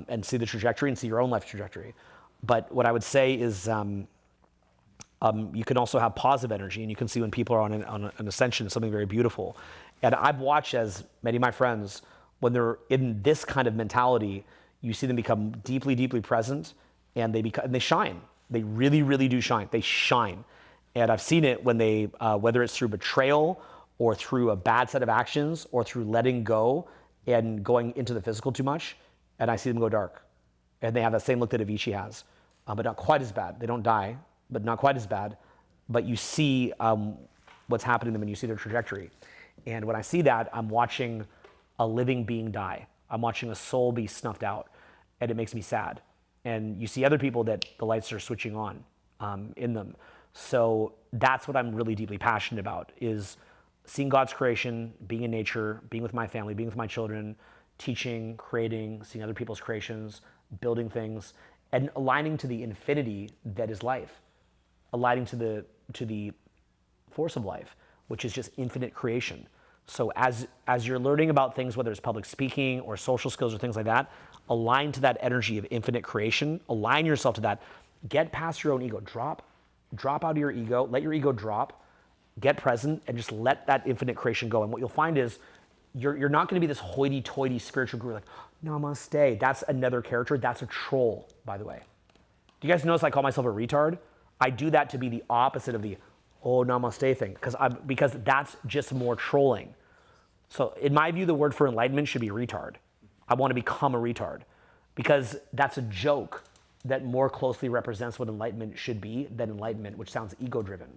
and see the trajectory and see your own life trajectory. But what I would say is you can also have positive energy, and you can see when people are on an ascension, something very beautiful. And I've watched as many of my friends, when they're in this kind of mentality, you see them become deeply, deeply present, and they shine. They really, really do shine. They shine. And I've seen it when they, whether it's through betrayal or through a bad set of actions or through letting go and going into the physical too much, and I see them go dark. And they have that same look that Avicii has, but not quite as bad. They don't die, but not quite as bad. But you see what's happening to them and you see their trajectory. And when I see that, I'm watching a living being die. I'm watching a soul be snuffed out, and it makes me sad. And you see other people that the lights are switching on in them. So that's what I'm really deeply passionate about, is seeing God's creation, being in nature, being with my family, being with my children, teaching, creating, seeing other people's creations, building things, and aligning to the infinity that is life, aligning to the force of life, which is just infinite creation. So as you're learning about things, whether it's public speaking or social skills or things like that, align to that energy of infinite creation, align yourself to that, get past your own ego, drop out of your ego, let your ego drop, get present, and just let that infinite creation go. And what you'll find is you're not gonna be this hoity-toity spiritual guru like, namaste. That's another character, that's a troll, by the way. Do you guys notice I call myself a retard? I do that to be the opposite of the oh namaste thing, because that's just more trolling. So in my view, the word for enlightenment should be retard. I want to become a retard, because that's a joke that more closely represents what enlightenment should be than enlightenment, which sounds ego-driven,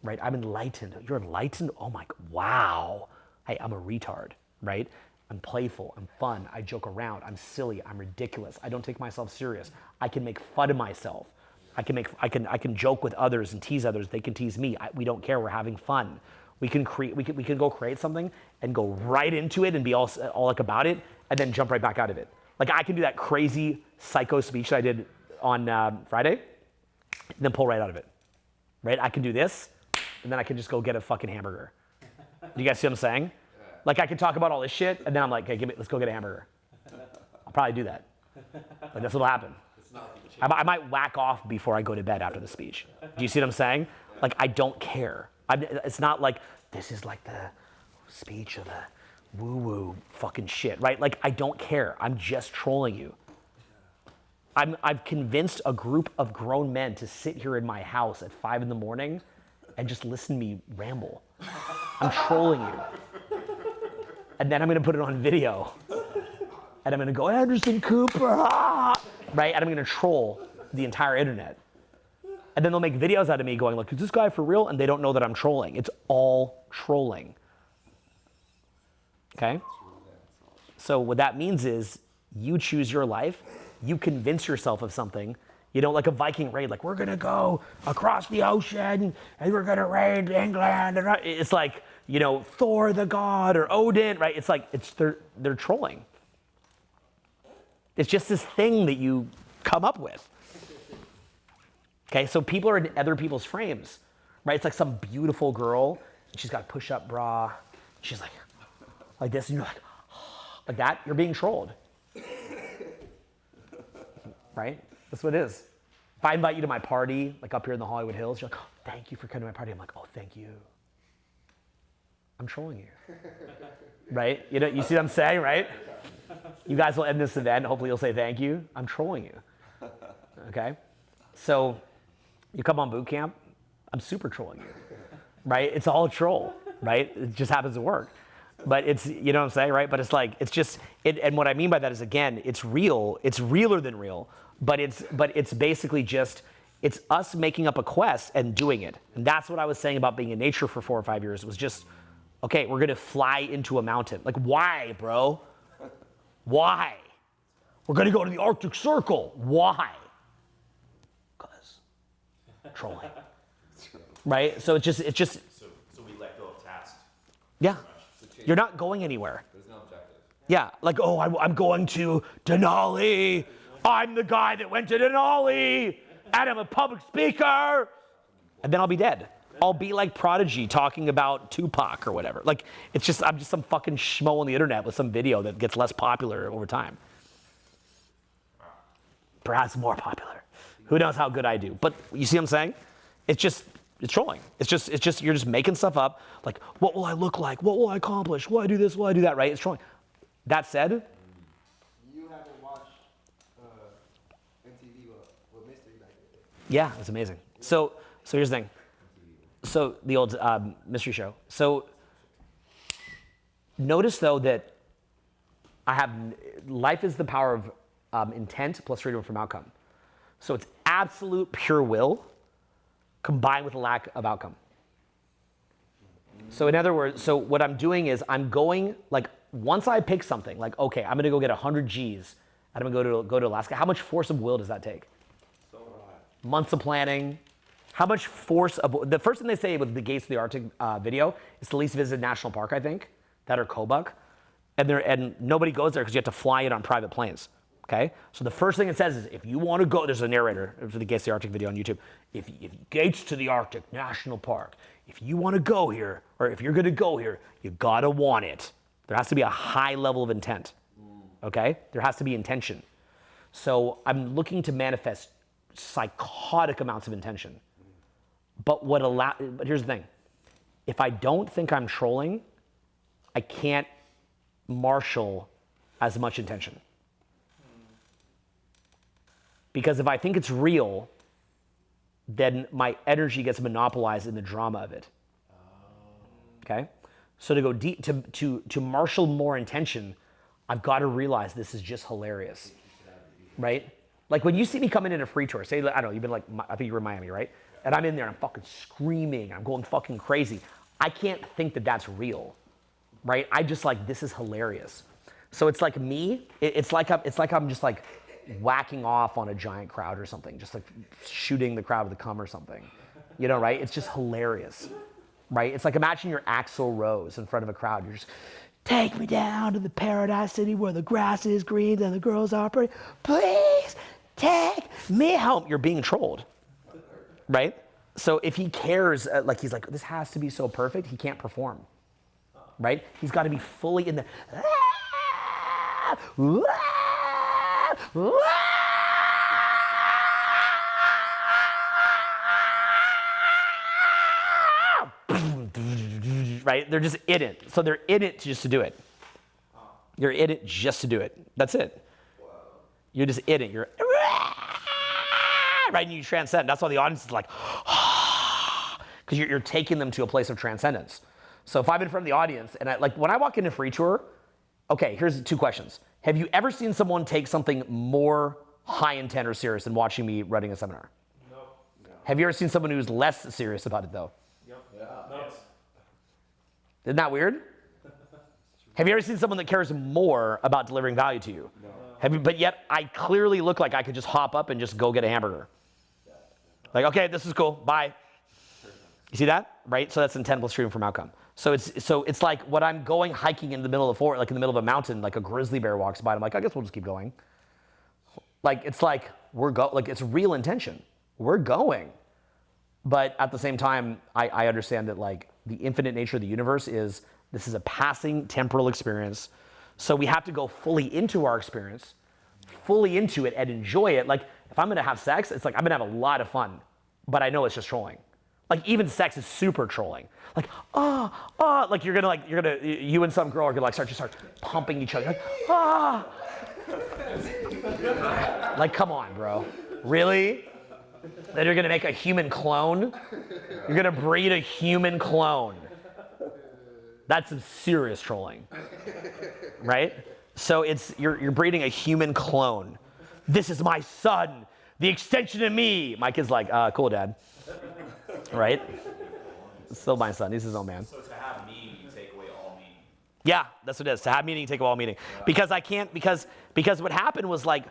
right? I'm enlightened. You're enlightened? Oh my, wow. Hey, I'm a retard, right? I'm playful, I'm fun, I joke around, I'm silly, I'm ridiculous, I don't take myself serious, I can make fun of myself. I can joke with others and tease others. They can tease me. We don't care. We're having fun. We can go create something and go right into it and be all like about it and then jump right back out of it. Like I can do that crazy psycho speech that I did on Friday and then pull right out of it, right? I can do this and then I can just go get a fucking hamburger. Do you guys see what I'm saying? Like I can talk about all this shit and then I'm like, hey, let's go get a hamburger. I'll probably do that. Like that's what'll happen. I might whack off before I go to bed after the speech. Do you see what I'm saying? Like I don't care. It's not like this is like the speech of the woo-woo fucking shit, right? Like I don't care. I'm just trolling you. I've convinced a group of grown men to sit here in my house at 5 a.m. and just listen to me ramble. I'm trolling you. And then I'm gonna put it on video. And I'm gonna go, Anderson Cooper, ah! Right? And I'm gonna troll the entire internet. And then they'll make videos out of me going like, is this guy for real? And they don't know that I'm trolling. It's all trolling. Okay? So what that means is you choose your life, you convince yourself of something, you know, like a Viking raid, like we're gonna go across the ocean and we're gonna raid England. It's like, you know, Thor the god or Odin, right? It's like, they're trolling. It's just this thing that you come up with. Okay, so people are in other people's frames, right? It's like some beautiful girl, and she's got a push-up bra. She's like this, and you're like that. You're being trolled, right? That's what it is. If I invite you to my party, like up here in the Hollywood Hills, you're like, oh, thank you for coming to my party. I'm like, oh, thank you. I'm trolling you, right? You know, you see what I'm saying, right? You guys will end this event. Hopefully you'll say thank you. I'm trolling you, okay? So you come on boot camp, I'm super trolling you, right? It's all a troll, right? It just happens to work. But it's, you know what I'm saying, right? But it's like, it's just, and what I mean by that is, again, it's real. It's realer than real. But it's basically just, it's us making up a quest and doing it. And that's what I was saying about being in nature for 4 or 5 years. It was just, okay, we're gonna fly into a mountain. Like, why, bro? Why? We're gonna go to the Arctic Circle. Why? Because trolling. Right? So it's just. So we let go of tasks. Yeah. You're not going anywhere. There's no objective. Yeah, like, oh, I'm going to Denali. I'm the guy that went to Denali. And I'm a public speaker. And then I'll be dead. I'll be like Prodigy talking about Tupac or whatever. Like, I'm just some fucking schmo on the internet with some video that gets less popular over time. Perhaps more popular. Who knows how good I do? But you see what I'm saying? It's trolling. It's just, you're just making stuff up. Like, what will I look like? What will I accomplish? Will I do this? Will I do that? Right? It's trolling. That said, You haven't watched MTV with Mystery back then. yeah, it's amazing. So here's the thing. So the old mystery show. So notice though that life is the power of intent plus freedom from outcome. So it's absolute pure will combined with a lack of outcome. So in other words, so what I'm doing is I'm going, like, once I pick something, like, okay, I'm gonna go get 100 G's and I'm gonna go to Alaska. How much force of will does that take? Months of planning. How much force of, the first thing they say with the Gates of the Arctic video is the least visited national park, I think, that are Kobuk. And nobody goes there because you have to fly it on private planes, okay? So the first thing it says is, if you want to go, there's a narrator for the Gates of the Arctic video on YouTube. If Gates to the Arctic National Park, if you want to go here, or if you're going to go here, you gotta want it. There has to be a high level of intent, okay? There has to be intention. So I'm looking to manifest psychotic amounts of intention. But here's the thing. If I don't think I'm trolling, I can't marshal as much intention. Because if I think it's real, then my energy gets monopolized in the drama of it. Okay? So to go deep, to marshal more intention, I've got to realize this is just hilarious. Right? Like when you see me coming in a free tour, say, I don't know, you've been like, I think you were in Miami, right? And I'm in there and I'm fucking screaming, I'm going fucking crazy. I can't think that that's real, right? I just like, this is hilarious. So it's like me, it's like I'm just like whacking off on a giant crowd or something, just like shooting the crowd with a cum or something. You know, right? It's just hilarious, right? It's like imagine you're Axl Rose in front of a crowd. You're just, take me down to the paradise city where the grass is green and the girls are pretty. Please take me home. You're being trolled, right? So if he cares, like he's like, this has to be so perfect, he can't perform, right? He's got to be fully in the, right? They're just in it. So they're in it just to do it. You're in it just to do it. That's it. You're just in it. You're right, and you transcend. That's why the audience is like, because you're taking them to a place of transcendence. So if I'm in front of the audience and like when I walk into free tour, okay, here's 2 questions. Have you ever seen someone take something more high intent or serious than watching me running a seminar? No. Have you ever seen someone who's less serious about it though? Yep. Yeah. No. Isn't that weird? Have you ever seen someone that cares more about delivering value to you? No. Have you, but yet I clearly look like I could just hop up and just go get a hamburger. Like, okay, this is cool, bye. You see that? Right? So that's intent plus stream from outcome. So it's like when I'm going hiking in the middle of the forest, like in the middle of a mountain, like a grizzly bear walks by, and I'm like, I guess we'll just keep going. Like it's like like it's real intention. We're going. But at the same time, I understand that like the infinite nature of the universe is this is a passing temporal experience. So we have to go fully into our experience, fully into it and enjoy it. Like if I'm gonna have sex, it's like I'm gonna have a lot of fun, but I know it's just trolling. Like even sex is super trolling. Like, like you and some girl are gonna like start pumping each other. Like, like come on, bro. Really? Then you're gonna make a human clone? You're gonna breed a human clone. That's some serious trolling, right? So you're breeding a human clone. This is my son, the extension of me. My kid's like, cool, Dad. Right? It's still my son. He's his own man. So to have meaning, you take away all meaning. Yeah, that's what it is. To have meaning, you take away all meaning. Because I can't, because what happened was like,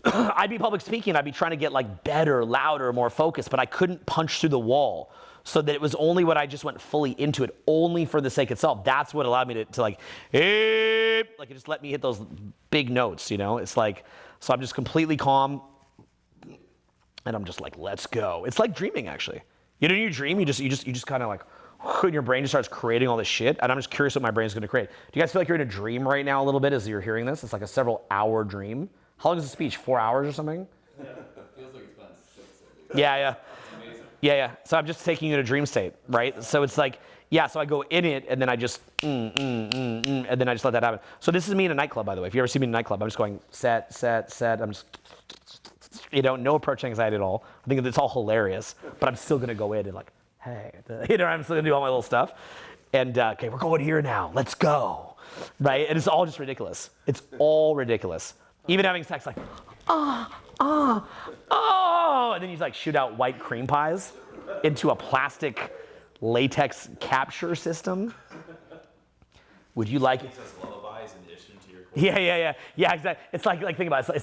I'd be public speaking, I'd be trying to get like better, louder, more focused, but I couldn't punch through the wall. So that it was only when I just went fully into it, only for the sake itself. That's what allowed me to like it just let me hit those big notes, you know? It's like, so I'm just completely calm, and I'm just like, let's go. It's like dreaming, actually. You know, when you dream, you just kind of like, and your brain just starts creating all this shit, and I'm just curious what my brain's gonna create. Do you guys feel like you're in a dream right now a little bit as you're hearing this? It's like a several hour dream. How long is the speech? 4 hours or something? Yeah, it feels like it's been 6. Yeah. It's amazing. Yeah. So I'm just taking you to a dream state, right? So it's like, yeah, so I go in it, and then I just, and then I just let that happen. So this is me in a nightclub, by the way. If you ever see me in a nightclub, I'm just going set. I'm just, no approach anxiety at all. I think it's all hilarious, but I'm still gonna go in and like, hey, I'm still gonna do all my little stuff. And okay, we're going here now, let's go, right? And it's all just ridiculous. It's all ridiculous. Even having sex, like, and then you like shoot out white cream pies into a plastic latex capture system. Would you like? Jesus lullabies in addition to your. Yeah, exactly. It's like think about it.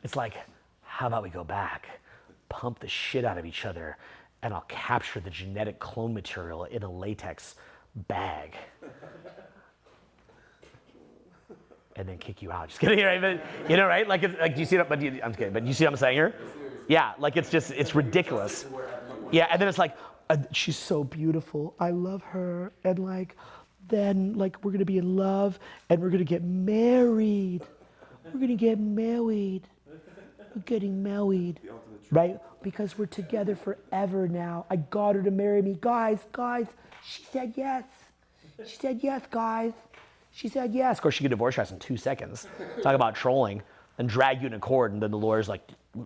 It's like, how about we go back, pump the shit out of each other, and I'll capture the genetic clone material in a latex bag. And then kick you out. Just kidding, right? But, you know, right? Like, do you see that? I'm kidding. But you see what I'm saying here? Yeah, like it's ridiculous. Yeah, and then it's like, she's so beautiful. I love her. And like, then like we're gonna be in love, and we're gonna get married. We're gonna get married. We're getting married, right? Because we're together forever now. I got her to marry me, guys. She said yes. She said yes, guys. She said yes. Of course, she could divorce your ass in 2 seconds. Talk about trolling and drag you in a court, and then the lawyer's like,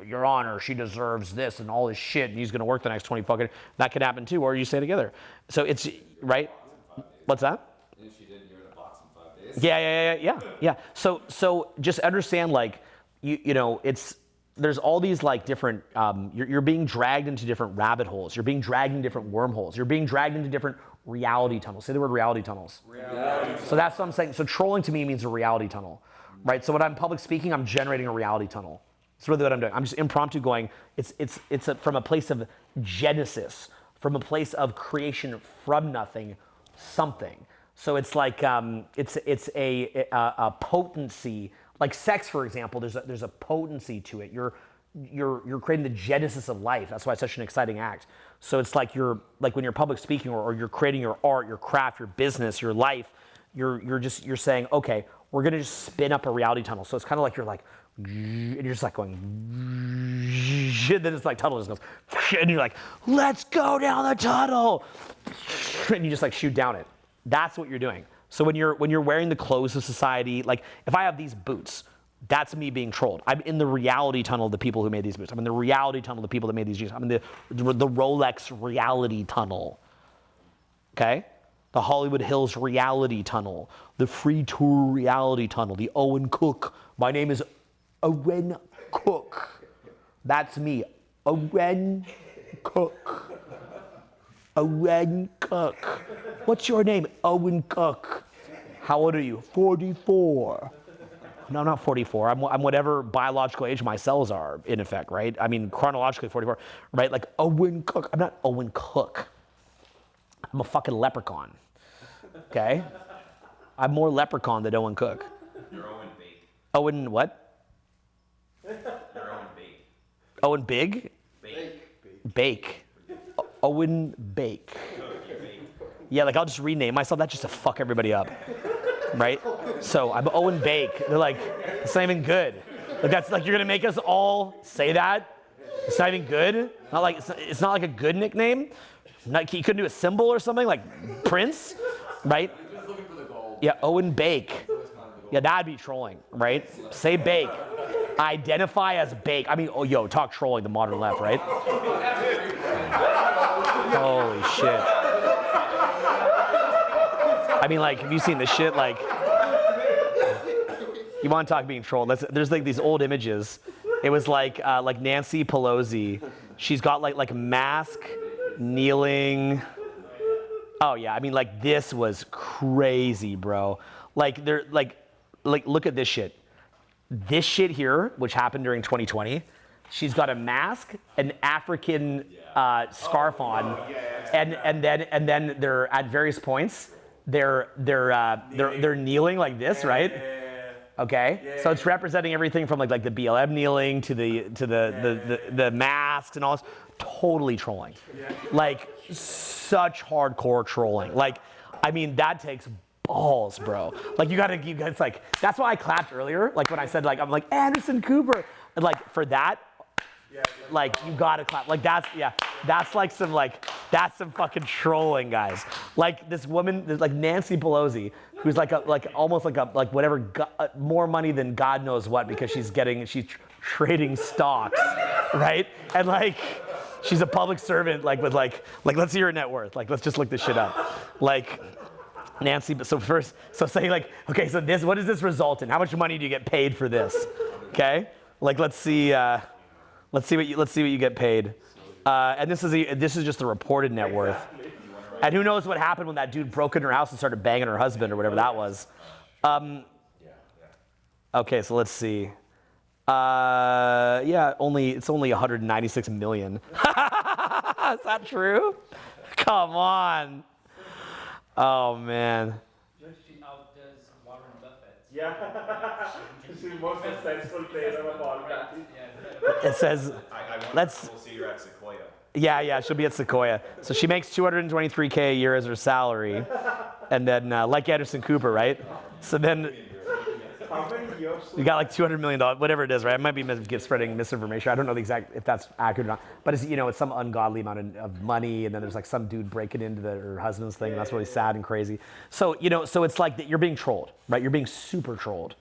Your Honor, she deserves this and all this shit, and he's gonna work the next 20 fucking. That could happen too, or you stay together. So it's right. What's that? If she didn't, you're in a box in 5 days. Yeah. So just understand, like, you know, there's all these like different. You're being dragged into different rabbit holes. You're being dragged into different wormholes. You're being dragged into different reality tunnels. Say the word reality tunnels. Reality. So that's what I'm saying. So trolling to me means a reality tunnel, right? So when I'm public speaking, I'm generating a reality tunnel. That's really what I'm doing. I'm just impromptu going. From a place of genesis, from a place of creation from nothing, something. So it's like it's a potency, like sex, for example. There's a potency to it. You're creating the genesis of life. That's why it's such an exciting act. So it's like when you're public speaking or you're creating your art, your craft, your business, your life. You're saying, okay, we're gonna just spin up a reality tunnel. So it's kind of like you're like, and you're just like going, and then it's like tunnel just goes, and you're like, let's go down the tunnel, and you just like shoot down it. That's what you're doing. So when you're wearing the clothes of society, like if I have these boots, that's me being trolled. I'm in the reality tunnel of the people who made these boots. I'm in the reality tunnel of the people that made these jeans. I'm in the Rolex reality tunnel. Okay? The Hollywood Hills reality tunnel, the Free Tour reality tunnel, the Owen Cook. My name is Owen Cook. That's me, Owen Cook. Owen Cook. What's your name? Owen Cook. How old are you? 44. No, I'm not 44. I'm whatever biological age my cells are, in effect, right? I mean, chronologically 44, right? Like Owen Cook. I'm not Owen Cook. I'm a fucking leprechaun. Okay? I'm more leprechaun than Owen Cook. You're Owen Bake. Owen what? You're Owen Bake. Owen Big? Bake. Owen Bake. Yeah, like I'll just rename myself that just to fuck everybody up. Right? So I'm Owen Bake. They're like, it's not even good. Like that's like you're gonna make us all say that? It's not even good? Not like it's not like a good nickname? Like you couldn't do a symbol or something like Prince? Right? Yeah, Owen Bake. Yeah, that'd be trolling, right? Say bake. Identify as bake. I mean, oh, yo, talk trolling, the modern left, right? Holy shit. I mean, like, have you seen this shit? Like, you want to talk being trolled? There's like these old images. It was like Nancy Pelosi. She's got like mask, kneeling. Oh yeah, I mean, like this was crazy, bro. Like they're like look at this shit. This shit here, which happened during 2020, she's got a mask, an African scarf on, and then they're at various points. They're kneeling like this, right? Okay, so it's representing everything from like the BLM kneeling to the masks and all this. Totally trolling, like such hardcore trolling. Like, I mean, that takes balls, bro. Like you guys like that's why I clapped earlier. Like when I said like I'm like Anderson Cooper, and like for that, like you gotta clap. Like that's some fucking trolling, guys. Like this woman, like Nancy Pelosi, who's almost like whatever more money than God knows what because she's trading stocks, right? And like she's a public servant, like with like let's hear her net worth. Like let's just look this shit up, like. Nancy, so say like, okay, so this, what does this result in? How much money do you get paid for this? Okay, like let's see what you get paid, and this is just the reported net worth, and who knows what happened when that dude broke in her house and started banging her husband or whatever that was. Okay, so let's see. It's only 196 million. Is that true? Come on. Oh man. She outdoes Warren Buffett. Yeah. She's the most successful player of all time. It says, We'll see you at Sequoia. yeah, she'll be at Sequoia. So she makes $223K a year as her salary, and then like Anderson Cooper, right? So then How many years? you got like $200 million, whatever it is, right? I might be spreading misinformation. I don't know the exact if that's accurate or not. But it's some ungodly amount of money, and then there's like some dude breaking into her husband's thing. And that's really sad and crazy. So so it's like that you're being trolled, right? You're being super trolled.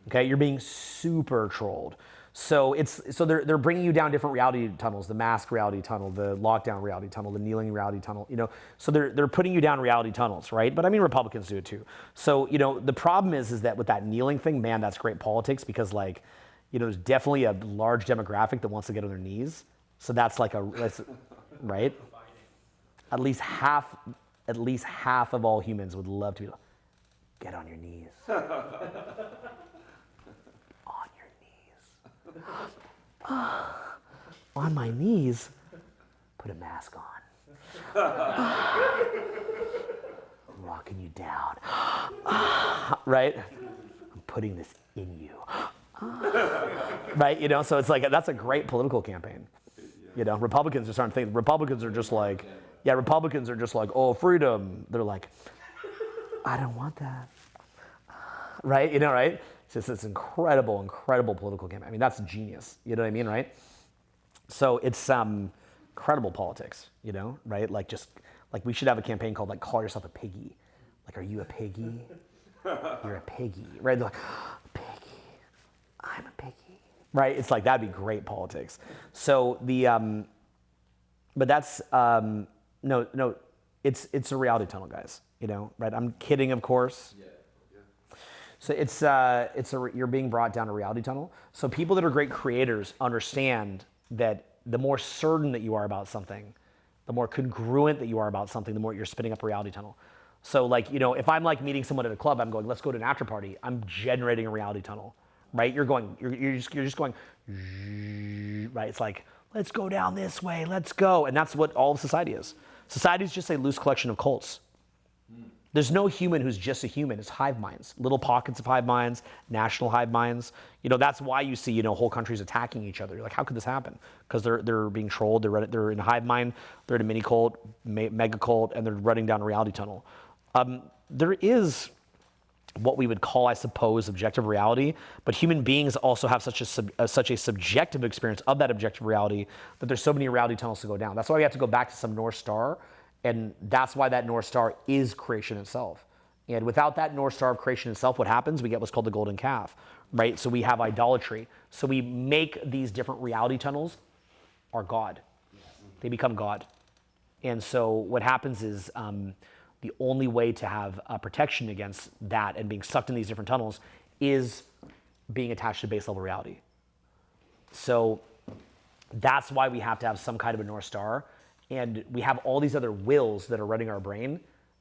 Okay, you're being super trolled. So they're bringing you down different reality tunnels: the mask reality tunnel, the lockdown reality tunnel, the kneeling reality tunnel. So they're putting you down reality tunnels, right? But I mean, Republicans do it too. So the problem is that with that kneeling thing, man, that's great politics because there's definitely a large demographic that wants to get on their knees. So that's right. At least half of all humans would love to get on your knees. On my knees, put a mask on. I'm rocking you down. Right? I'm putting this in you. Right? You know, so it's like, that's a great political campaign. You know, Republicans just aren't thinking, Republicans are just like, oh, freedom. They're like, I don't want that. Right? You know, right? It's just this incredible, incredible political campaign. I mean, that's genius. You know what I mean, right? So it's incredible politics, you know, right? Like we should have a campaign called like, call yourself a piggy. Like, are you a piggy? You're a piggy, right? They're like, piggy, I'm a piggy, right? It's like, that'd be great politics. So but that's, no, it's a reality tunnel, guys, you know, right? I'm kidding, of course. Yeah. So you're being brought down a reality tunnel. So people that are great creators understand that the more certain that you are about something, the more congruent that you are about something, the more you're spinning up a reality tunnel. So like, you know, if I'm like meeting someone at a club, I'm going, let's go to an after party. I'm generating a reality tunnel, right? You're just going, right? It's like, let's go down this way, let's go. And that's what all of society is. Society is just a loose collection of cults. There's no human who's just a human. It's hive minds, little pockets of hive minds, national hive minds. You know, that's why you see, you know, whole countries attacking each other. You're like, how could this happen? Because they're being trolled. They're in a hive mind. They're in a mini cult, mega cult, and they're running down a reality tunnel. There is what we would call, I suppose, objective reality, but human beings also have such a subjective experience of that objective reality that there's so many reality tunnels to go down. That's why we have to go back to some North Star. And that's why that North Star is creation itself. And without that North Star of creation itself, what happens? We get what's called the golden calf, right? So we have idolatry. So we make these different reality tunnels our God. They become God. And so what happens is the only way to have protection against that and being sucked in these different tunnels is being attached to base level reality. So that's why we have to have some kind of a North Star. And we have all these other wills that are running our brain,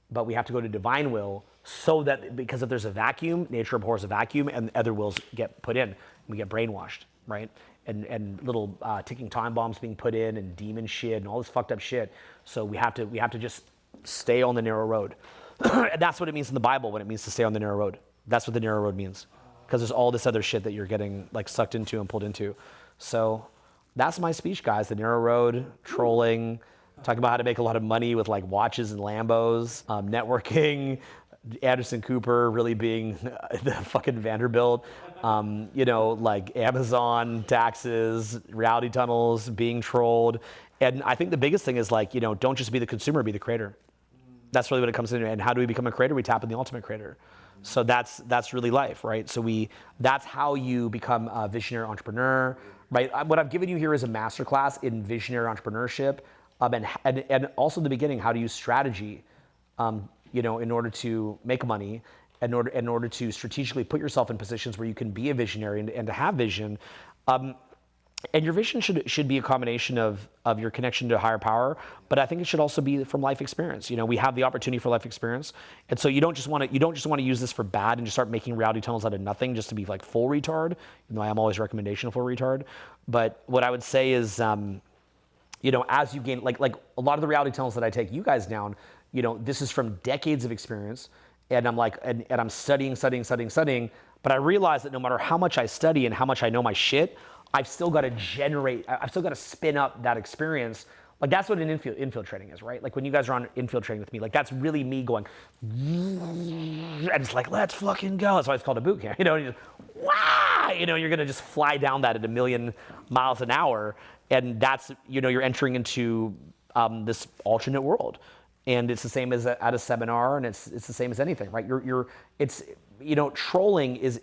but we have to go to divine will so that, because if there's a vacuum, nature abhors a vacuum, and other wills get put in. We get brainwashed, right? And little ticking time bombs being put in, and demon shit, and all this fucked up shit. So we have to just stay on the narrow road. And that's what it means in the Bible when it means to stay on the narrow road. That's what the narrow road means. Because there's all this other shit that you're getting like sucked into and pulled into. So that's my speech, guys. The narrow road, trolling, talking about how to make a lot of money with like watches and Lambos, networking, Anderson Cooper really being the fucking Vanderbilt, you know, like Amazon, taxes, reality tunnels, being trolled. And I think the biggest thing is like, you know, don't just be the consumer, be the creator. That's really what it comes into. And how do we become a creator? We tap in the ultimate creator. So that's really life, right? So that's how you become a visionary entrepreneur, right? What I've given you here is a masterclass in visionary entrepreneurship. And also the beginning, how to use strategy, you know, in order to make money, in order to strategically put yourself in positions where you can be a visionary and to have vision. And your vision should be a combination of your connection to a higher power, but I think it should also be from life experience. You know, we have the opportunity for life experience, and so you don't just want to use this for bad and just start making reality tunnels out of nothing just to be like full retard. You know, I am always recommendational for retard, but what I would say is. You know, as you gain, like a lot of the reality tunnels that I take you guys down, you know, this is from decades of experience, and I'm like, and I'm studying, but I realize that no matter how much I study and how much I know my shit, I've still got to spin up that experience. Like that's what an infield training is, right? Like when you guys are on infield training with me, like that's really me going, and it's like, let's fucking go. That's why it's called a boot camp, you know, and you just, wow, you know, you're going to just fly down that at 1,000,000 miles an hour. And that's, you know, you're entering into this alternate world. And it's the same as at a seminar, and it's the same as anything, right? It's, you know, trolling is,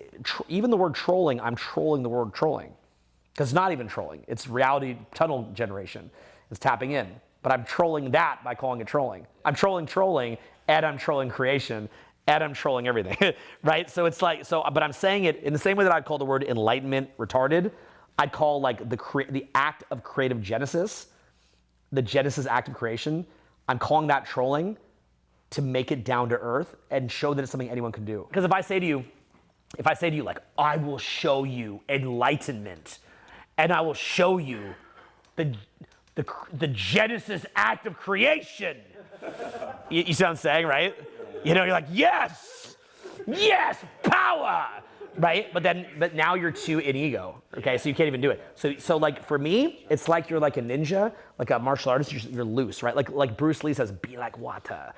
even the word trolling, I'm trolling the word trolling. Because it's not even trolling, it's reality tunnel generation. It's tapping in. But I'm trolling that by calling it trolling. I'm trolling, and I'm trolling creation, and I'm trolling everything, right? So it's like, but I'm saying it in the same way that I'd call the word enlightenment retarded. I'd call like the act of creative genesis, the Genesis act of creation, I'm calling that trolling to make it down to earth and show that it's something anyone can do. Because if I say to you like, I will show you enlightenment, and I will show you the Genesis act of creation. You see what I'm saying, right? You know, you're like, yes, power, right? But now you're too in ego, okay? So you can't even do it. So like for me, it's like you're like a ninja, like a martial artist. You're loose, right? Like Bruce Lee says, be like water,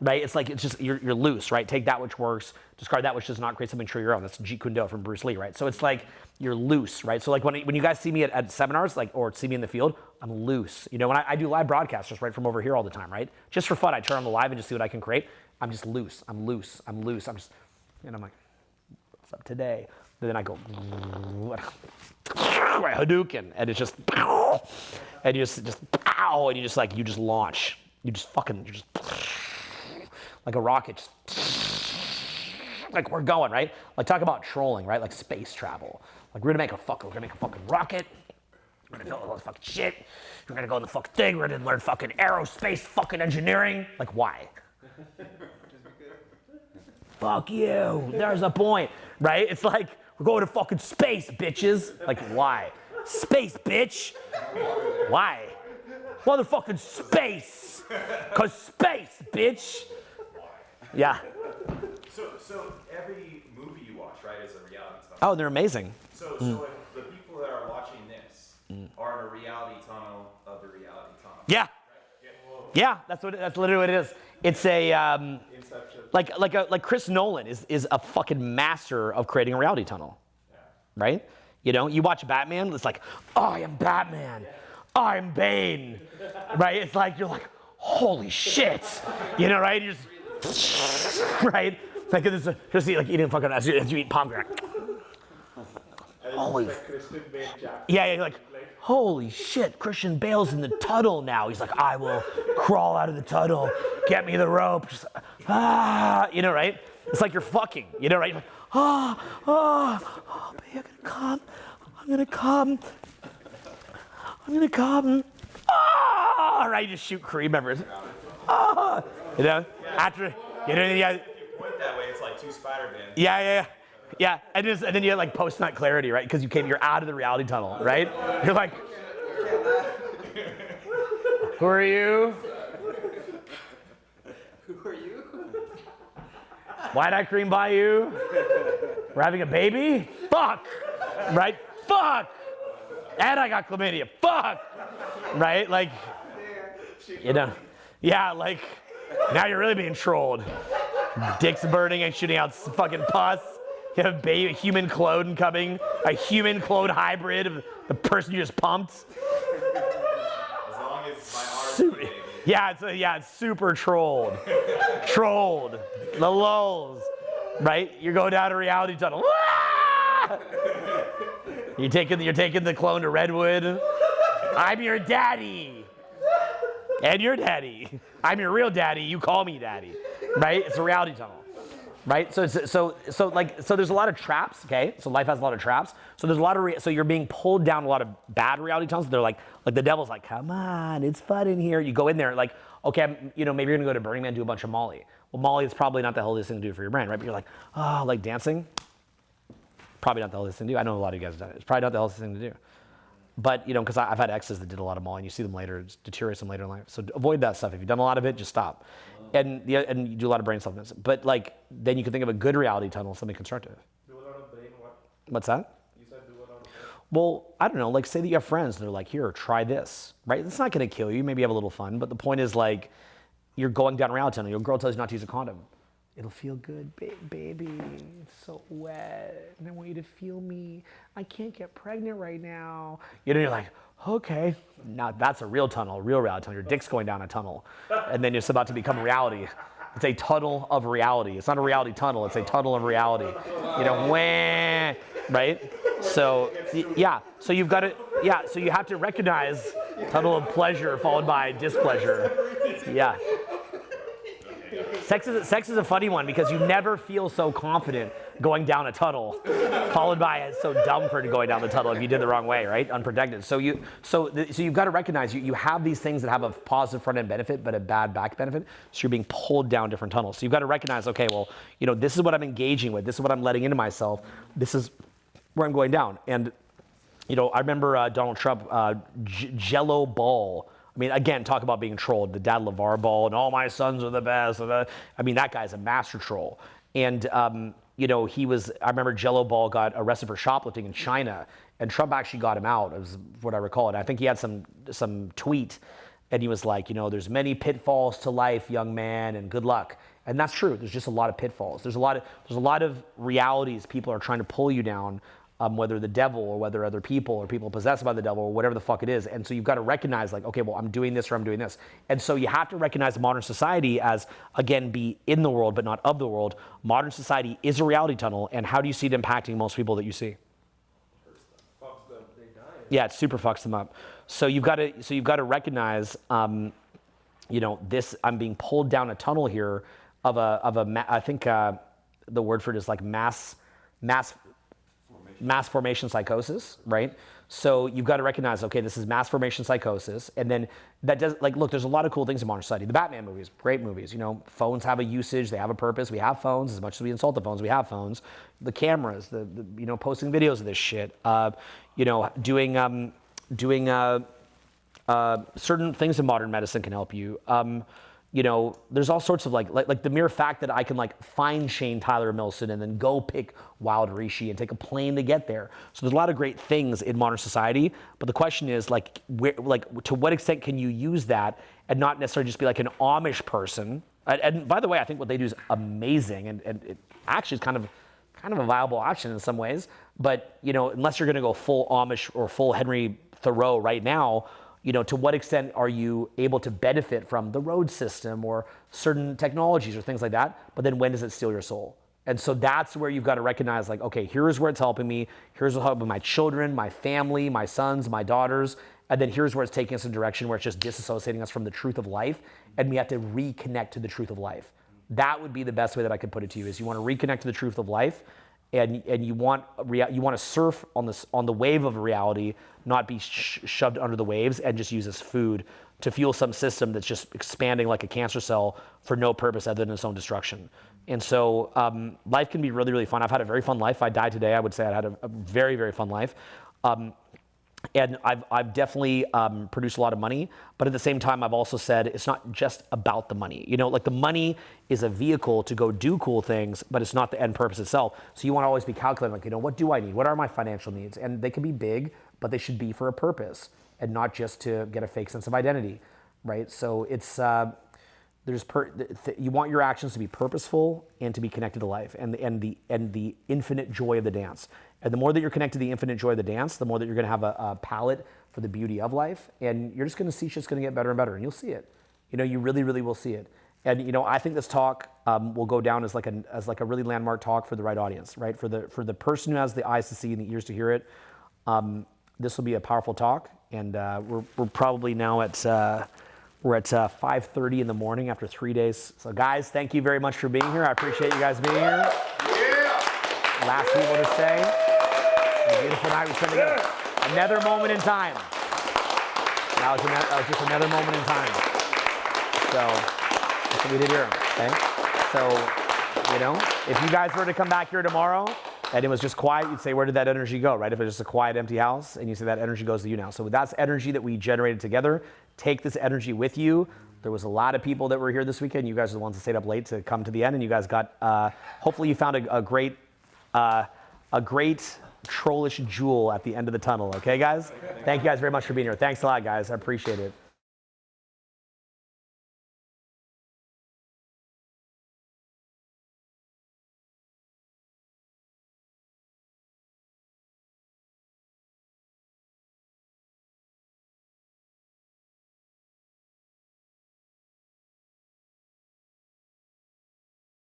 right? It's just you're loose, right? Take that which works, discard that which does not, create something true your own. That's Jeet Kune Do from Bruce Lee, right? So it's like you're loose, right? So like when you guys see me at seminars, like or see me in the field, I'm loose. You know, when I do live broadcasts just right from over here all the time, right? Just for fun, I turn on the live and just see what I can create. I'm just loose. I'm loose. And I'm like, what's up today? And then I go, Hadouken, and it's just, and you just pow, and you just launch. You just like a rocket, like we're going, right? Like talk about trolling, right? Like space travel. Like we're gonna make a fucking rocket. We're gonna build all this fucking shit. We're gonna go in the fucking thing. We're gonna learn fucking aerospace fucking engineering. Like why? Fuck you. There's a point, right? It's like we're going to fucking space, bitches. Like why? Space, bitch. Why? Motherfucking space. Cause space, bitch. Yeah. So every movie you watch, right, is a reality tunnel. Oh, they're amazing. So if the people that are watching this are in a reality tunnel of the reality tunnel. Yeah. Yeah, that's literally what it is. It's a like Chris Nolan is a fucking master of creating a reality tunnel. Yeah. Right? You know, you watch Batman, it's like, oh, I am Batman. I'm Bane. Right? It's like you're like, holy shit. You know, right? You just right? Like this just like eating fucking as you eat pomegranate. Holy yeah, you're like, holy shit, Christian Bale's in the tunnel now. He's like, I will crawl out of the tunnel, get me the rope, just, you know, right? It's like you're fucking, you know, right? You're like, baby, I'm gonna come. Right? You just shoot crew members. You know, after, you know, yeah. If you point that way, it's like two Spider-Man. Yeah, and then you get like post-nut clarity, right? Because you're out of the reality tunnel, right? You're like, who are you? Who are you? Why'd I cream by you? We're having a baby? Fuck! Right? Fuck! And I got chlamydia. Fuck! Right? Like, you know, yeah, like, now you're really being trolled. Dick's burning and shooting out fucking pus. You have a human clone coming, a human clone hybrid of the person you just pumped. As long as my arms are baby. Yeah, it's super trolled. Trolled. The lulz. Right? You're going down a reality tunnel. You're taking the clone to Redwood. I'm your daddy. And your daddy. I'm your real daddy. You call me daddy. Right? It's a reality tunnel. Right? So there's a lot of traps, okay? So life has a lot of traps. So there's a lot of so you're being pulled down a lot of bad reality tunnels. They're like the devil's like, come on, it's fun in here. You go in there like, okay, maybe you're gonna go to Burning Man, do a bunch of Molly. Well, Molly is probably not the healthiest thing to do for your brain, right? But you're like, oh, like dancing? Probably not the healthiest thing to do. I know a lot of you guys have done it. It's probably not the healthiest thing to do. But, because I've had exes that did a lot of Molly, and you see them later, it deteriorates them later in life. So avoid that stuff. If you've done a lot of it, just stop. And you do a lot of brain supplements. But, then you can think of a good reality tunnel, something constructive. Do a lot of brain what? What's that? You said do a lot of brain. Well, I don't know. Like, say that you have friends, and they're like, here, try this, right? It's not going to kill you. Maybe you have a little fun. But the point is, you're going down a reality tunnel. Your girl tells you not to use a condom. It'll feel good, baby. It's so wet, and I want you to feel me. I can't get pregnant right now. You're like, okay. Now that's a real tunnel, a real reality tunnel. Your dick's going down a tunnel, and then it's about to become reality. It's a tunnel of reality. It's not a reality tunnel. It's a tunnel of reality. Wah, right? So, yeah. So you've got to, So you have to recognize tunnel of pleasure followed by displeasure. Yeah. Sex is a funny one because you never feel so confident going down a tunnel, followed by it's so dumb for going down the tunnel if you did the wrong way, right? Unprotected. So you've got to recognize you have these things that have a positive front end benefit but a bad back benefit. So you're being pulled down different tunnels. So you've got to recognize, okay, well, this is what I'm engaging with. This is what I'm letting into myself. This is where I'm going down. And I remember Donald Trump, Jello Ball. I mean, again, talk about being trolled. The Dad LeVar Ball and all my sons are the best. I mean, that guy's a master troll. And, I remember Jello Ball got arrested for shoplifting in China, and Trump actually got him out, is what I recall. And I think he had some tweet, and he was like, there's many pitfalls to life, young man, and good luck. And that's true. There's just a lot of pitfalls. There's a lot of realities people are trying to pull you down, whether the devil or whether other people or people possessed by the devil or whatever the fuck it is. And so you've got to recognize like, okay, well, I'm doing this or I'm doing this. And so you have to recognize modern society as, again, be in the world but not of the world. Modern society is a reality tunnel. And how do you see it impacting most people that you see? Fucks them, they die. Yeah, it super fucks them up. So you've got to recognize, this. I'm being pulled down a tunnel here I think the word for it is like mass formation psychosis, right? So you've got to recognize, okay, this is mass formation psychosis, and then that does look. There's a lot of cool things in modern society. The Batman movies, great movies. Phones have a usage, they have a purpose. We have phones. As much as we insult the phones, we have phones. The cameras, the posting videos of this shit. Doing certain things in modern medicine can help you. There's all sorts of like the mere fact that I can find Shane Tyler Milson and then go pick Wild Rishi and take a plane to get there. So there's a lot of great things in modern society, but the question is to what extent can you use that and not necessarily just be like an Amish person? And by the way, I think what they do is amazing, and it actually is kind of a viable option in some ways. But unless you're going to go full Amish or full Henry Thoreau right now. To what extent are you able to benefit from the road system or certain technologies or things like that? But then when does it steal your soul? And so that's where you've got to recognize okay, here's where it's helping me. Here's what's helping my children, my family, my sons, my daughters. And then here's where it's taking us in a direction where it's just disassociating us from the truth of life. And we have to reconnect to the truth of life. That would be the best way that I could put it to you is you want to reconnect to the truth of life. And you want to surf on the wave of reality, not be shoved under the waves and just use as food to fuel some system that's just expanding like a cancer cell for no purpose other than its own destruction. And so life can be really, really fun. I've had a very fun life. If I died today, I would say I had a very, very fun life. And I've definitely produced a lot of money, but at the same time, I've also said it's not just about the money. The money is a vehicle to go do cool things, but it's not the end purpose itself. So you want to always be calculating, what do I need? What are my financial needs? And they can be big, but they should be for a purpose and not just to get a fake sense of identity, right? So it's you want your actions to be purposeful and to be connected to life and the infinite joy of the dance. And the more that you're connected to the infinite joy of the dance, the more that you're going to have a palette for the beauty of life, and you're just going to see shit's going to get better and better, and you'll see it. You really, really will see it. And I think this talk will go down as like a really landmark talk for the right audience, right? For the person who has the eyes to see and the ears to hear it. This will be a powerful talk, and we're probably now at 5:30 in the morning after 3 days. So guys, thank you very much for being here. I appreciate you guys being here. Yeah. Last people to stay. A beautiful night we spent together. Another moment in time. That was just another moment in time. So that's what we did here. Okay. So if you guys were to come back here tomorrow and it was just quiet, you'd say, where did that energy go, right? If it's just a quiet, empty house, and you say that energy goes to you now. So that's energy that we generated together. Take this energy with you. There was a lot of people that were here this weekend. You guys are the ones that stayed up late to come to the end, and you guys got, hopefully you found a great trollish jewel at the end of the tunnel. Okay, guys? Thank you guys very much for being here. Thanks a lot, guys. I appreciate it.